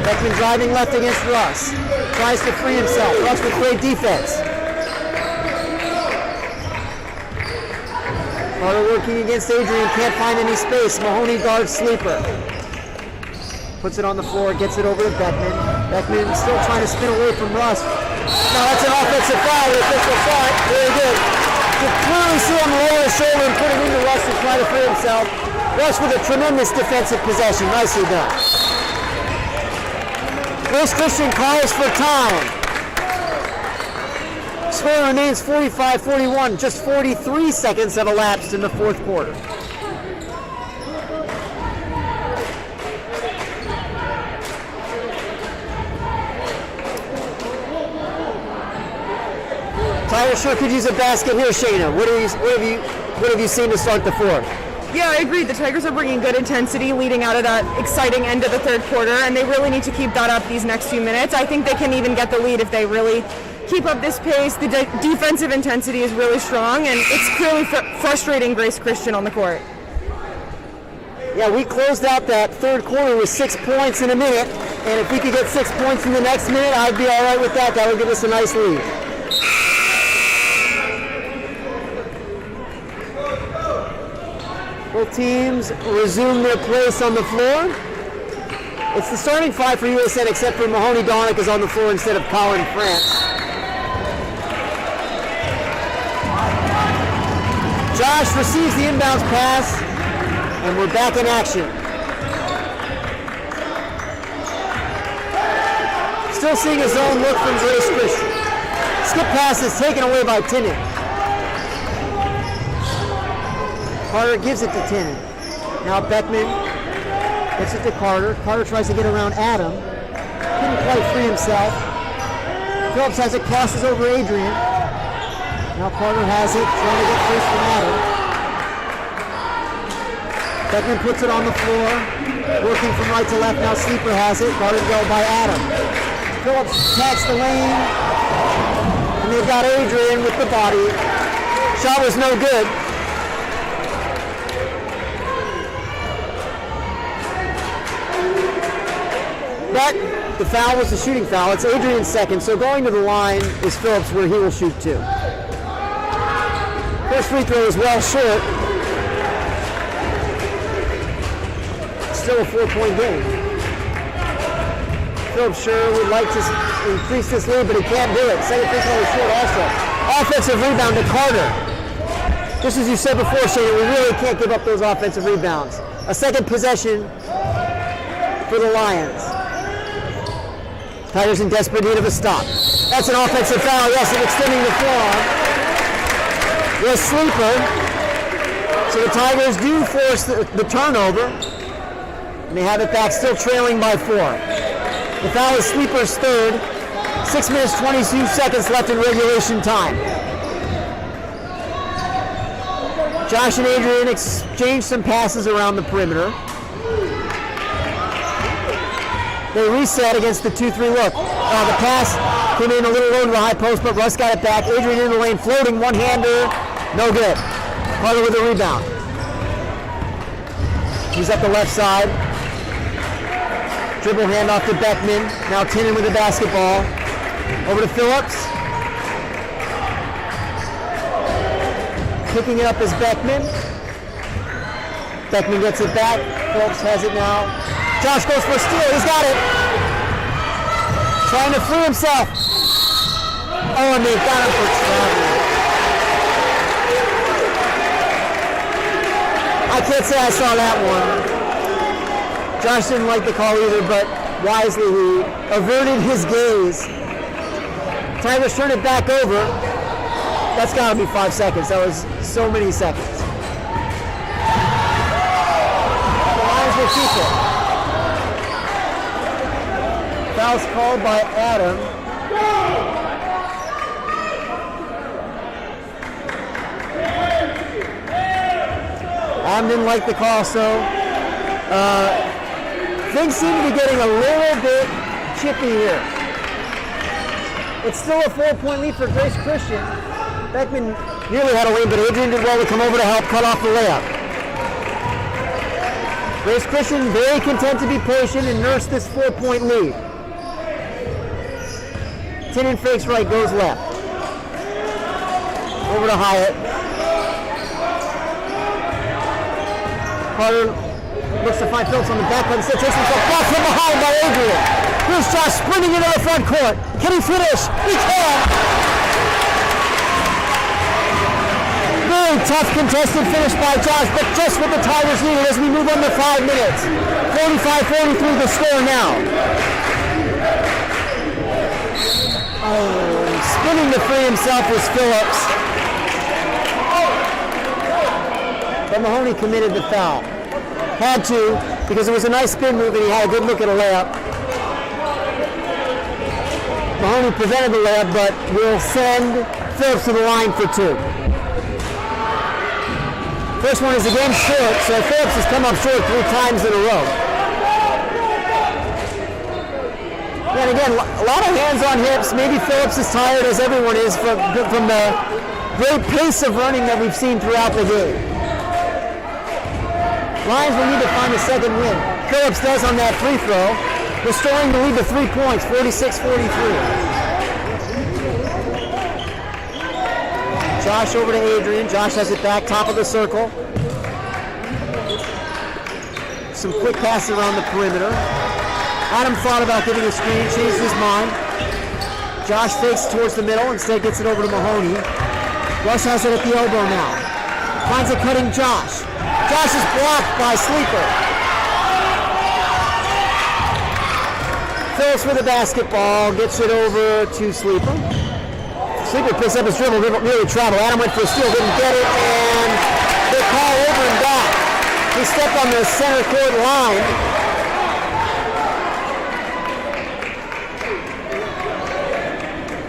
S2: Beckman driving left against Russ. Tries to free himself. Russ with great defense. Carter working against Adrian, can't find any space. Mahoney guards Sleeper. Puts it on the floor, gets it over to Beckman. Beckman still trying to spin away from Russ. Now that's an offensive foul. The official saw it. Very good. You can clearly see him lower his shoulder and put it into Russ to try to free himself. Russ with a tremendous defensive possession. Nicely done. Grace Christian calls for time. Score remains 45-41. Just 43 seconds have elapsed in the fourth quarter. Tigers sure could use a basket here, Shayna. What have you seen to start the fourth?
S4: Yeah, I agree. The Tigers are bringing good intensity leading out of that exciting end of the third quarter, and they really need to keep that up these next few minutes. I think they can even get the lead if they really keep up this pace. The defensive intensity is really strong, and it's clearly frustrating Grace Christian on the court.
S2: Yeah, we closed out that third quarter with 6 points in a minute, and if we could get 6 points in the next minute, I'd be all right with that. That would give us a nice lead. Both teams resume their place on the floor. It's the starting five for USN, except for Mahoney Donick is on the floor instead of Colin France. Josh receives the inbounds pass, and we're back in action. Still seeing a zone look from Grace Christian. Skip pass is taken away by Tinnen. Carter gives it to Tinnen. Now Beckman gets it to Carter. Carter tries to get around Adam. Couldn't quite free himself. Phillips has it, crosses over Adrian. Now Carter has it, trying to get free from Adam. Beckman puts it on the floor, working from right to left. Now Sleeper has it, guarded well by Adam. Phillips attacks the lane, and they've got Adrian with the body. Shot was no good. But the foul was a shooting foul. It's Adrian's second, so going to the line is Phillips, where he will shoot two. First free throw is well short. Still a 4-point game. Phillips sure would like to increase this lead, but he can't do it. Second free throw is short also. Offensive rebound to Carter. Just as you said before, Shane, we really can't give up those offensive rebounds. A second possession for the Lions. Tigers in desperate need of a stop. That's an offensive foul, yes, and extending the forearm. With Sleeper. So the Tigers do force the turnover. And they have it back, still trailing by 4. The foul is Sleeper's third. 6 minutes, 22 seconds left in regulation time. Josh and Adrian exchange some passes around the perimeter. They reset against the 2-3 look. The pass came in a little low to the high post, but Russ got it back. Adrian in the lane, floating, one-hander, no good. Carter with the rebound. He's up the left side. Dribble handoff to Beckman. Now Tinnen with the basketball. Over to Phillips. Picking it up is Beckman. Beckman gets it back. Phillips has it now. Josh goes for a steal. He's got it. Trying to free himself. Oh, and they got him for traveling. I can't say I saw that one. Josh didn't like the call either, but wisely he averted his gaze. Tigers turn it back over. That's got to be 5 seconds. That was so many seconds. The Lions will keep it. Foul's called by Adam. Adam didn't like the call, so things seem to be getting a little bit chippy here. It's still a 4-point lead for Grace Christian. Beckman nearly had a lead, but Adrian did well to come over to help cut off the layup. Grace Christian very content to be patient and nurse this 4-point lead. Tinnen fakes right, goes left. Over to Hyatt. Carter looks to find Phillips on the back, but instead takes himself back from behind by Adrian. Here's Josh sprinting into the front court. Can he finish? He can! Very tough contested finish by Josh, but just what the Tigers needed as we move under 5 minutes. 45-43 the score now. Oh, spinning to free himself was Phillips. But Mahoney committed the foul. Had to, because it was a nice spin move and he had a good look at a layup. Mahoney prevented the layup, but will send Phillips to the line for 2. First one is again short, so Phillips has come up short 3 times in a row. And again, a lot of hands on hips. Maybe Phillips is tired, as everyone is, from the great pace of running that we've seen throughout the game. Lions will need to find a second win. Phillips does on that free throw, restoring the lead to 3 points, 46-43. Josh over to Adrian. Josh has it back, top of the circle. Some quick passes around the perimeter. Adam thought about giving a screen, changed his mind. Josh fakes towards the middle, instead gets it over to Mahoney. Russ has it at the elbow now. Finds a cutting Josh. Josh is blocked by Sleeper. Phillips with the basketball, gets it over to Sleeper. Sleeper picks up his dribble, really travel. Adam went for a steal, didn't get it, and they call over and back. He stepped on the center court line.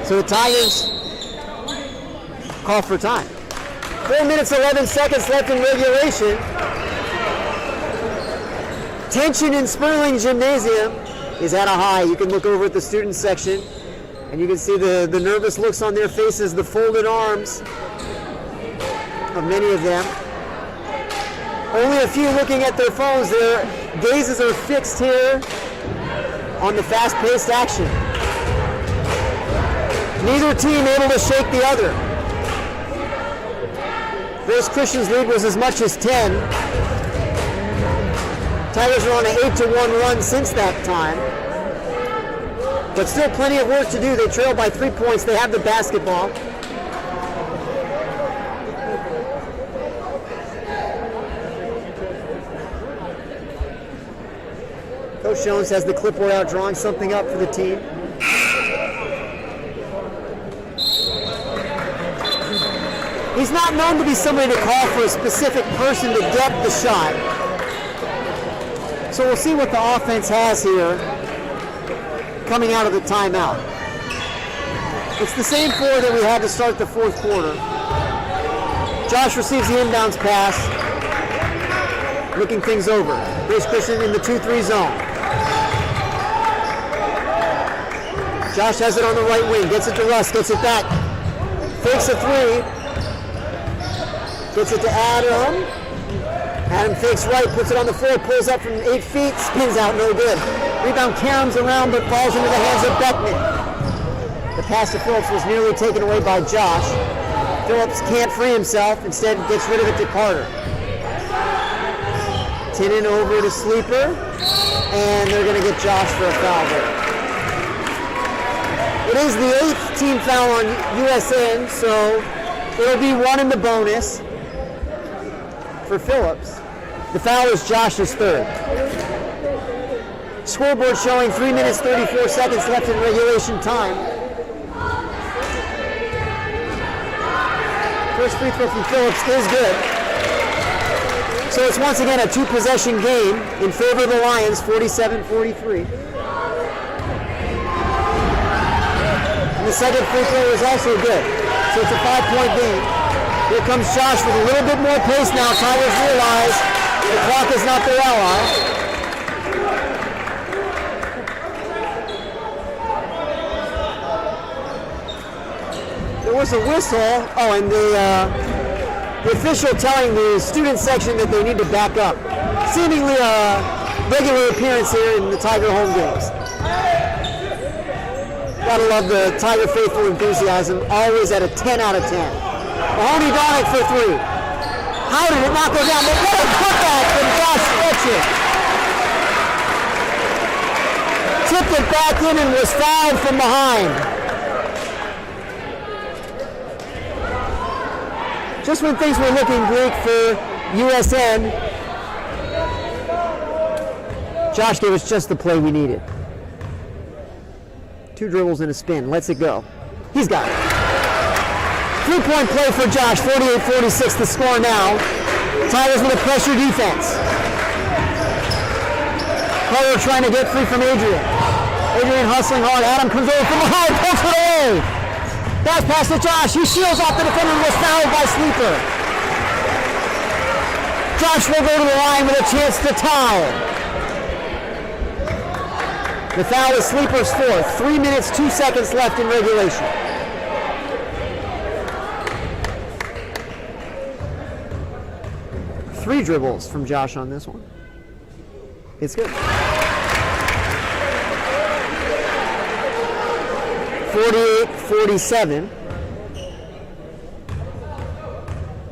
S2: So the Tigers call for time. 4 minutes, 11 seconds left in regulation. Tension in Sperling Gymnasium is at a high. You can look over at the student section and you can see the nervous looks on their faces, the folded arms of many of them. Only a few looking at their phones. Their gazes are fixed here on the fast-paced action. Neither team able to shake the other. Grace Christian's lead was as much as 10. Tigers are on an 8-1 run since that time. But still plenty of work to do. They trail by 3 points. They have the basketball. Coach Jones has the clipboard out drawing something up for the team. He's not known to be somebody to call for a specific person to get the shot. So we'll see what the offense has here coming out of the timeout. It's the same four that we had to start the fourth quarter. Josh receives the inbounds pass, looking things over. Grace Christian in the 2-3 zone. Josh has it on the right wing, gets it to Russ, gets it back. Fakes a three. Gets it to Adam. Adam fakes right, puts it on the floor, pulls up from 8 feet, spins out, no good. Rebound caroms around, but falls into the hands of Beckman. The pass to Phillips was nearly taken away by Josh. Phillips can't free himself, instead gets rid of it to Carter. Tinnin over to Sleeper, and they're going to get Josh for a foul there. It is the 8th team foul on USN, so it'll be one in the bonus for Phillips. The foul is Josh's third. Scoreboard showing 3 minutes 34 seconds left in regulation time. First free throw from Phillips is good. So it's once again a 2-possession game in favor of the Lions, 47-43. The second free throw is also good. So it's a 5-point game. Here comes Josh with a little bit more pace now. Tigers realize the clock is not their ally. There was a whistle. Oh, and the official telling the student section that they need to back up. Seemingly a regular appearance here in the Tiger home games. Gotta love the Tiger faithful enthusiasm, always at a 10 out of 10. Mahoney Donick for three. How did it not go down? But what a putback from Josh Fletcher. Tipped it back in and was fouled from behind. Just when things were looking bleak for USN, Josh gave us just the play we needed. 2 dribbles and a spin, lets it go. He's got it. 3-point play for Josh, 48-46 the score now. Tigers with a pressure defense. Carter trying to get free from Adrian. Adrian hustling hard, Adam comes over from behind, pulls it away. Pass pass to Josh, he shields off the defender and was fouled by Sleeper. Josh will go to the line with a chance to tie. The foul is Sleeper's fourth. 3 minutes, 2 seconds left in regulation. Three dribbles from Josh on this one. It's good. 48-47.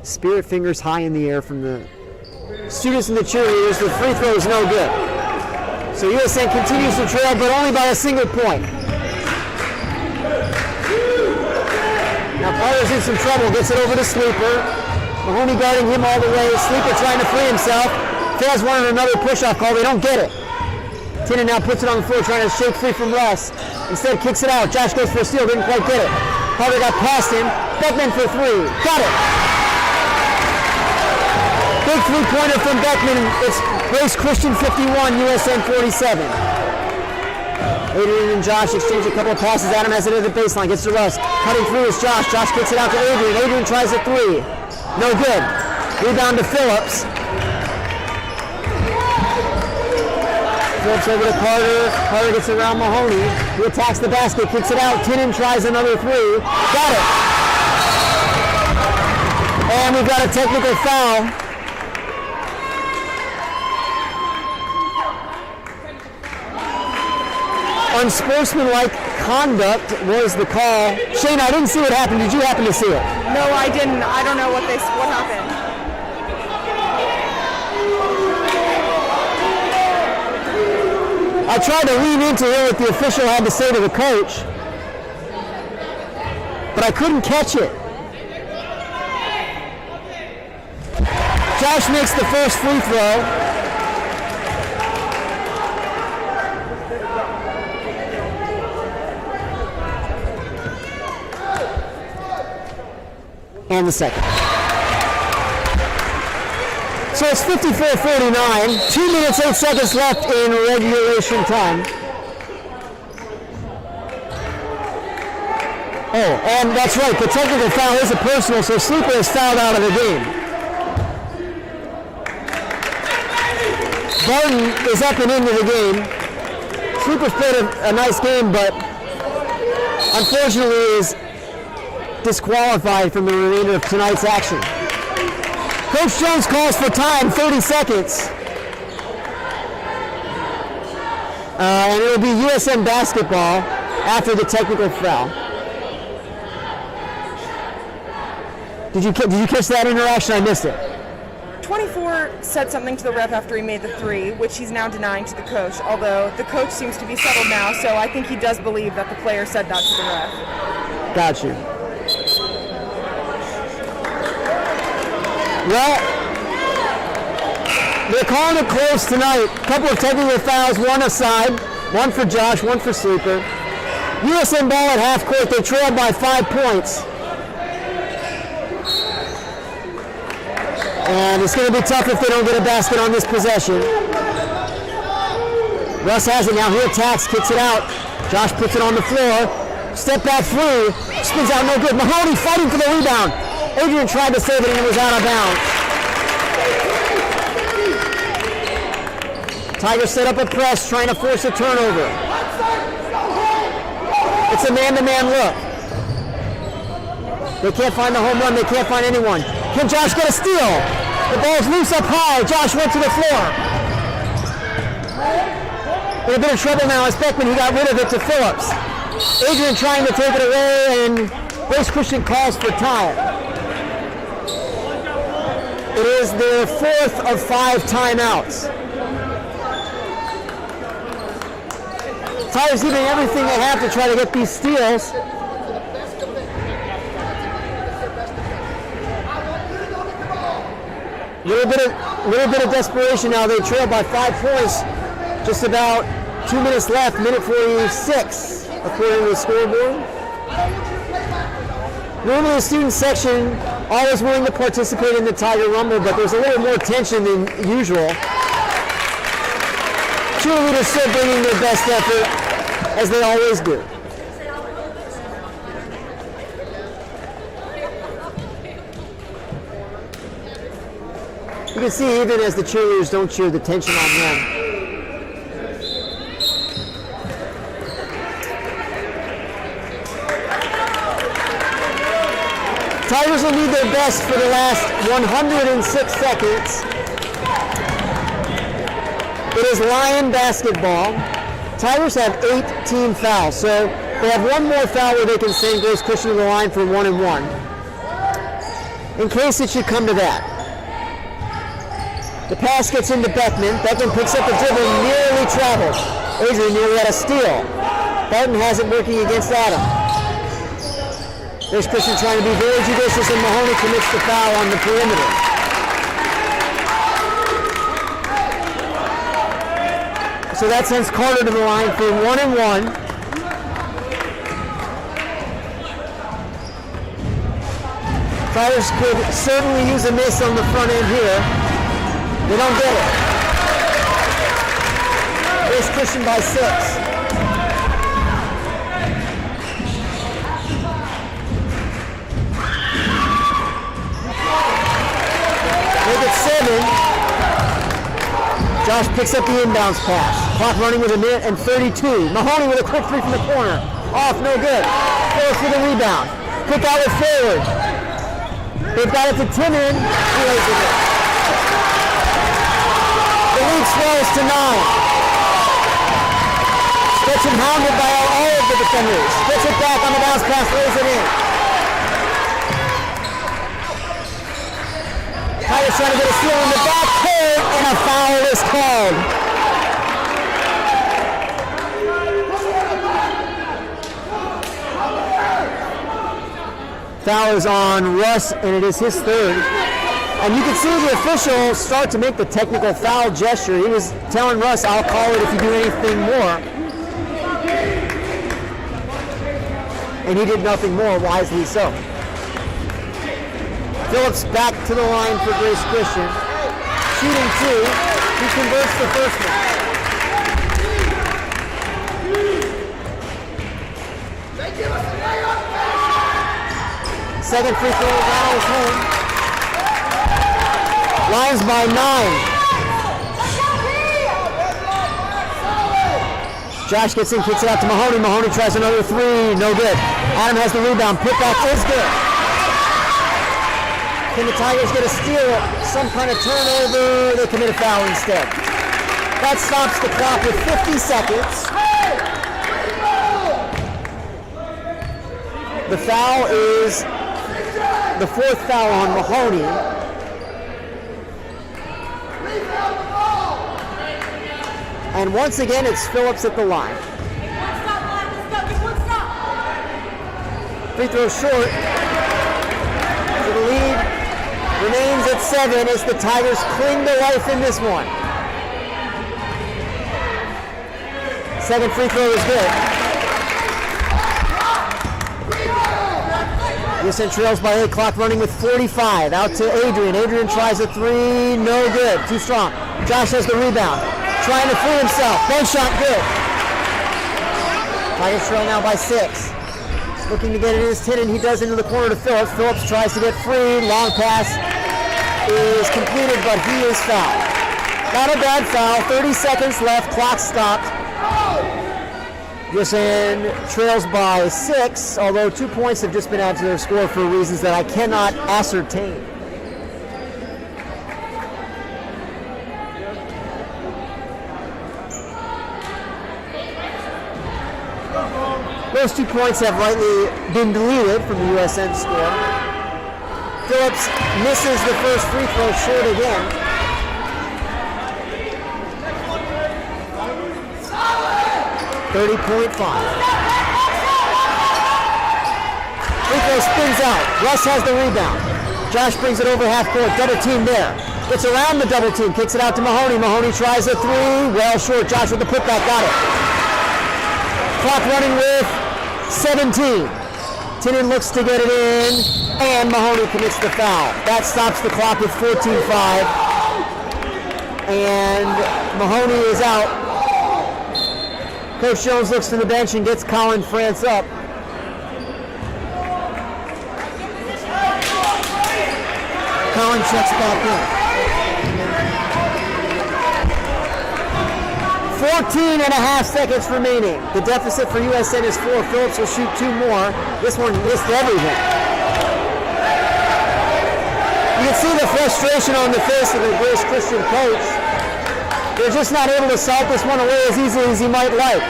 S2: Spirit fingers high in the air from the students and the cheerleaders. The free throw is no good. So USN continues to trail, but only by a single point. Now Carter's in some trouble, gets it over to Sleeper. Mahoney guarding him all the way. Sleeper trying to free himself. Fans wanted another push-off call, they don't get it. Tinnin now puts it on the floor, trying to shake free from Russ. Instead kicks it out. Josh goes for a steal, didn't quite get it. Carter got past him. Beckman for three, got it. Big three-pointer from Beckman. It's Grace Christian 51, USN 47. Adrian and Josh exchange a couple of passes. Adam has it at the baseline, gets to Russ. Cutting through is Josh. Josh kicks it out to Adrian. Adrian tries a three. No good. Rebound to Phillips. Phillips over to Carter. Carter gets it around Mahoney. He attacks the basket, kicks it out. Tinnin tries another three. Got it. And we've got a technical foul. Unsportsmanlike conduct was the call. Shane, I didn't see what happened. Did you happen to see it?
S4: No, I didn't. I don't know what happened.
S2: I I tried to lean into hear what the official had to say to the coach, but I couldn't catch it. Josh makes the first free throw. And the second. So it's 54-49. 2 minutes, 8 seconds left in regulation time. Oh, and that's right. The technical foul is a personal, so Sleeper is fouled out of the game. Barton is up and into the game. Sleeper's played a nice game, but unfortunately is disqualified from the remainder of tonight's action. Coach Jones calls for time, 30 seconds. And it'll be USN basketball after the technical foul. Did you catch that interaction? I missed it.
S4: 24 said something to the ref after he made the three, which he's now denying to the coach, although the coach seems to be settled now, so I think he does believe that the player said that to the ref.
S2: Got you. Well, they're calling it close tonight. A couple of technical fouls, one aside, one for Josh, one for Sleeper. USN ball at half court. They trail by 5 points. And it's going to be tough if they don't get a basket on this possession. Russ has it now. He attacks, kicks it out. Josh puts it on the floor. Step back three. Spins out, no good. Mahoney fighting for the rebound. Adrian tried to save it and it was out of bounds. Tigers set up a press, trying to force a turnover. It's a man-to-man look. They can't find the home run. They can't find anyone. Can Josh get a steal? The ball's loose up high. Josh went to the floor. In a bit of trouble now as Beckman, he got rid of it to Phillips. Adrian trying to take it away, and Grace Christian calls for time. It is their 4th of 5 timeouts. Tigers doing everything they have to try to get these steals. Little bit of desperation now. They trail by 5 points. Just about 2 minutes left. Minute 46, according to the scoreboard. Normally the student section always willing to participate in the Tiger Rumble, but there's a little more tension than usual. Cheerleaders still bringing their best effort, as they always do. You can see even as the cheerleaders don't cheer, the tension on them. Tigers will need their best for the last 106 seconds. It is Lion basketball. Tigers have 18 fouls, so they have one more foul where they can send Grace Christian to the line for 1-and-1. In case it should come to that. The pass gets into Beckman. Beckman picks up the dribble, nearly travels. Adrian nearly had a steal. Barton has it working against Adam. There's Christian trying to be very judicious, and Mahoney commits the foul on the perimeter. So that sends Carter to the line for 1-and-1. Tigers could certainly use a miss on the front end here. They don't get it. There's Christian by 6. Make it 7. Josh picks up the inbounds pass. Clock running with 1:32. Mahoney with a quick three from the corner. Off, no good. Forrest for the rebound. Quick outlet forward. They've got it to Timon. He lays it in. The lead swells to 9. Stetson hounded by all of the defenders. Gets it back on the bounce pass, lays it in. Tigers trying to get a steal in the backcourt, and a foul is called. Foul is on Russ, and it is his third. And you can see the official start to make the technical foul gesture. He was telling Russ, I'll call it if you do anything more. And he did nothing more, wisely so. Phillips back to the line for Grace Christian. Shooting two. He converts the first one. Second free throw, rattles home. Lions by 9. Josh gets in, kicks it out to Mahoney. Mahoney tries another three, no good. Adam has the rebound, putback is good. Can the Tigers get a steal? Some kind of turnover? They commit a foul instead. That stops the clock with 50 seconds. The foul is the fourth foul on Mahoney. And once again, it's Phillips at the line. Free throw short. So the lead remains at 7 as the Tigers cling to life in this one. Second free throw is good. USN trails by 8, clock running with 45. Out to Adrian. Adrian tries a three, no good. Too strong. Josh has the rebound. Trying to free himself. Bank shot good. Tigers trail now by 6. Looking to get it in his 10, and he does into the corner to Phillips. Phillips tries to get free. Long pass is completed, but he is fouled. Not a bad foul. 30 seconds left. Clock stopped. USN trails by 6, although 2 points have just been added to their score for reasons that I cannot ascertain. Those 2 points have rightly been deleted from the USN score. Phillips misses the first free throw short again. .5. Free throw spins out. Russ has the rebound. Josh brings it over half court. Double team there. Gets around the double team. Kicks it out to Mahoney. Mahoney tries a three. Well short. Josh with the putback. Got it. Clock running with 17. Tinnen looks to get it in, and Mahoney commits the foul. That stops the clock with 14-5. And Mahoney is out. Coach Jones looks to the bench and gets Colin France up. Colin checks back in. 14 and a half seconds remaining. The deficit for USN is 4. Phillips will shoot 2 more. This one missed everything. You can see the frustration on the face of the Grace Christian coach. They're just not able to salt this one away as easily as he might like.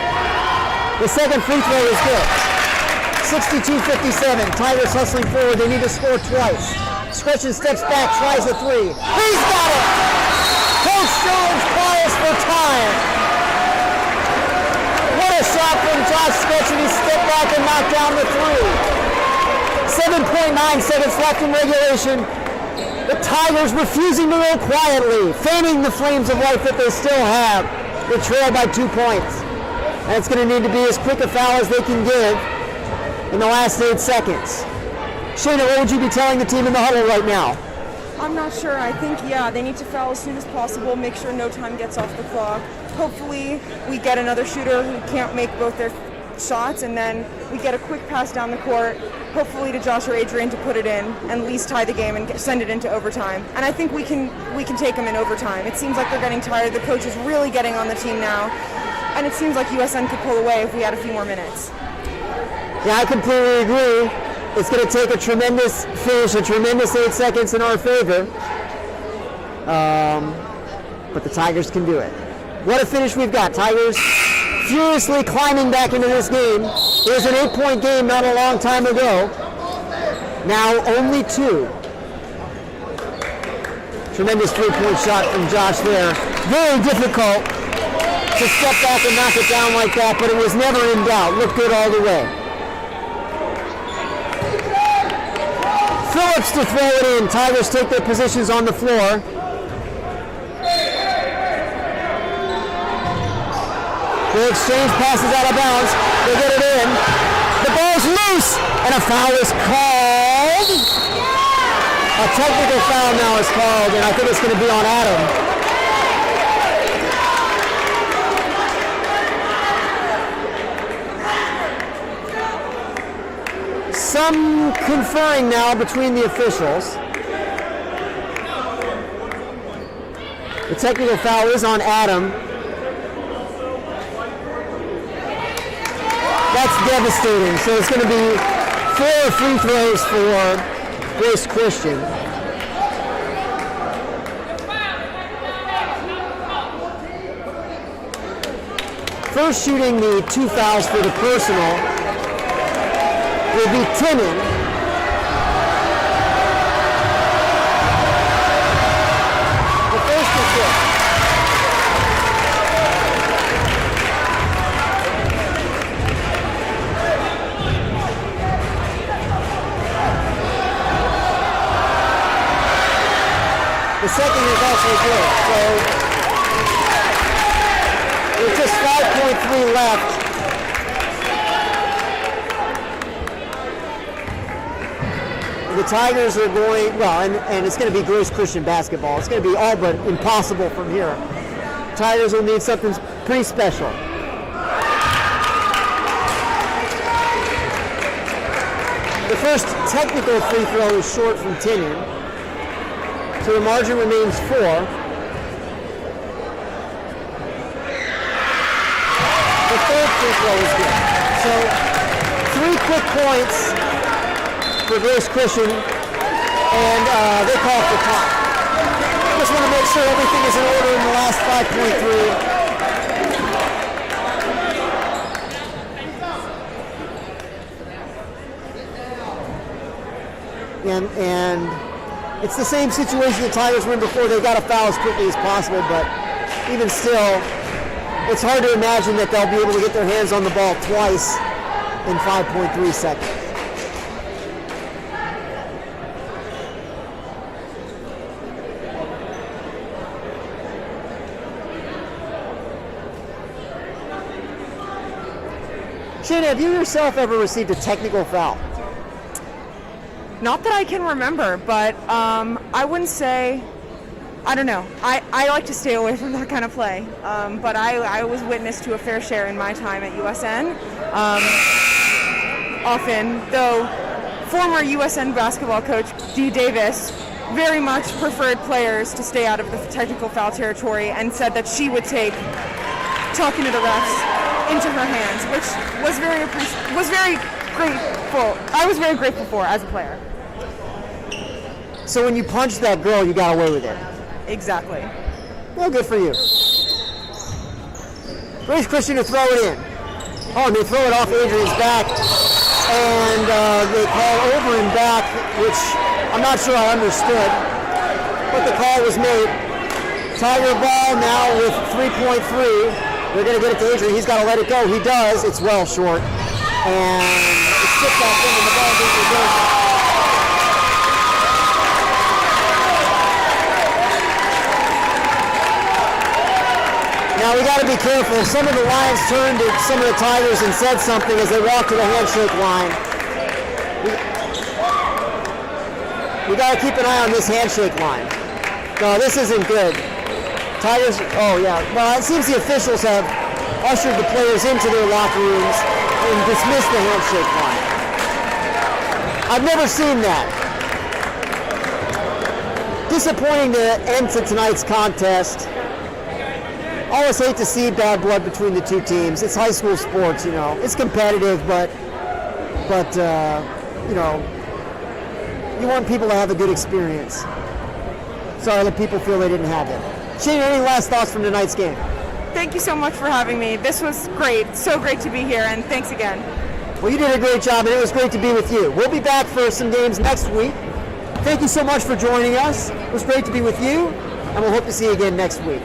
S2: The second free throw is good. 62-57. Tigers hustling forward. They need to score twice. Christian steps back, tries a three. He's got it! Coach Jones calls for time. What a shot from Josh Sketchin. He stepped back and knocked down the three. 7.9 seconds left in regulation. The Tigers refusing to go quietly, feigning the flames of life that they still have. They trail by 2 points. And it's going to need to be as quick a foul as they can give in the last 8 seconds. Shayna, what would you be telling the team in the huddle right now?
S4: I'm not sure. I think, they need to foul as soon as possible, make sure no time gets off the clock. Hopefully we get another shooter who can't make both their shots, and then we get a quick pass down the court, hopefully to Josh or Adrian to put it in and at least tie the game and send it into overtime. And I think we can take them in overtime. It seems like they're getting tired. The coach is really getting on the team now, and it seems like USN could pull away if we had a few more minutes.
S2: Yeah, I completely agree. It's going to take a tremendous finish, a tremendous 8 seconds in our favor. But the Tigers can do it. What a finish we've got. Tigers furiously climbing back into this game. It was an 8-point game not a long time ago. Now only 2. Tremendous 3-point shot from Josh there. Very difficult to step back and knock it down like that, but it was never in doubt. Looked good all the way. Phillips to throw it in. Tigers take their positions on the floor. The exchange passes out of bounds. They get it in. The ball's loose, and a foul is called. A technical foul now is called, and I think it's going to be on Adam. Some conferring now between the officials. The technical foul is on Adam. That's devastating. So it's going to be 4 free throws for Grace Christian. First shooting the 2 fouls for the personal will be Timmon. The first is good. The second is also good. So there's just 5.3 left. The Tigers are going, well, and it's going to be Grace Christian basketball. It's going to be all but impossible from here. Tigers will need something pretty special. The first technical free throw is short from Tinian. So the margin remains 4. The third free throw is good. So 3 quick points for Grace Christian, and they call for time. Just want to make sure everything is in order in the last 5.3. And it's the same situation the Tigers were in before. They got a foul as quickly as possible, but even still, it's hard to imagine that they'll be able to get their hands on the ball twice in 5.3 seconds. Shane, have you yourself ever received a technical foul?
S4: Not that I can remember, but I wouldn't say, I don't know. I like to stay away from that kind of play, but I was witness to a fair share in my time at USN. Often, though former USN basketball coach Dee Davis very much preferred players to stay out of the technical foul territory and said that she would take talking to the refs into her hands, which was very grateful. I was very grateful for as a player.
S2: So when you punched that girl, you got away with it.
S4: Exactly.
S2: Well, good for you. Grace Christian to throw it in. Oh, and they throw it off Adrian's back, and they call over and back, which I'm not sure I understood, but the call was made. Tiger ball now with 3.3. They're going to get it to Adrian. He's got to let it go. He does. It's well short. And it's tipped back in, and the ball goes reversed. Now we got to be careful. Some of the Lions turned to some of the Tigers and said something as they walked to the handshake line. We got to keep an eye on this handshake line. No, this isn't good. Tigers, oh yeah. Well, it seems the officials have ushered the players into their locker rooms and dismissed the handshake line. I've never seen that. Disappointing to end to tonight's contest. Always hate to see bad blood between the two teams. It's high school sports, you know. It's competitive, but you know, you want people to have a good experience. Sorry that people feel they didn't have it. Shane, any last thoughts from tonight's game?
S4: Thank you so much for having me. This was great. So great to be here, and thanks again.
S2: Well, you did a great job, and it was great to be with you. We'll be back for some games next week. Thank you so much for joining us. It was great to be with you, and we'll hope to see you again next week.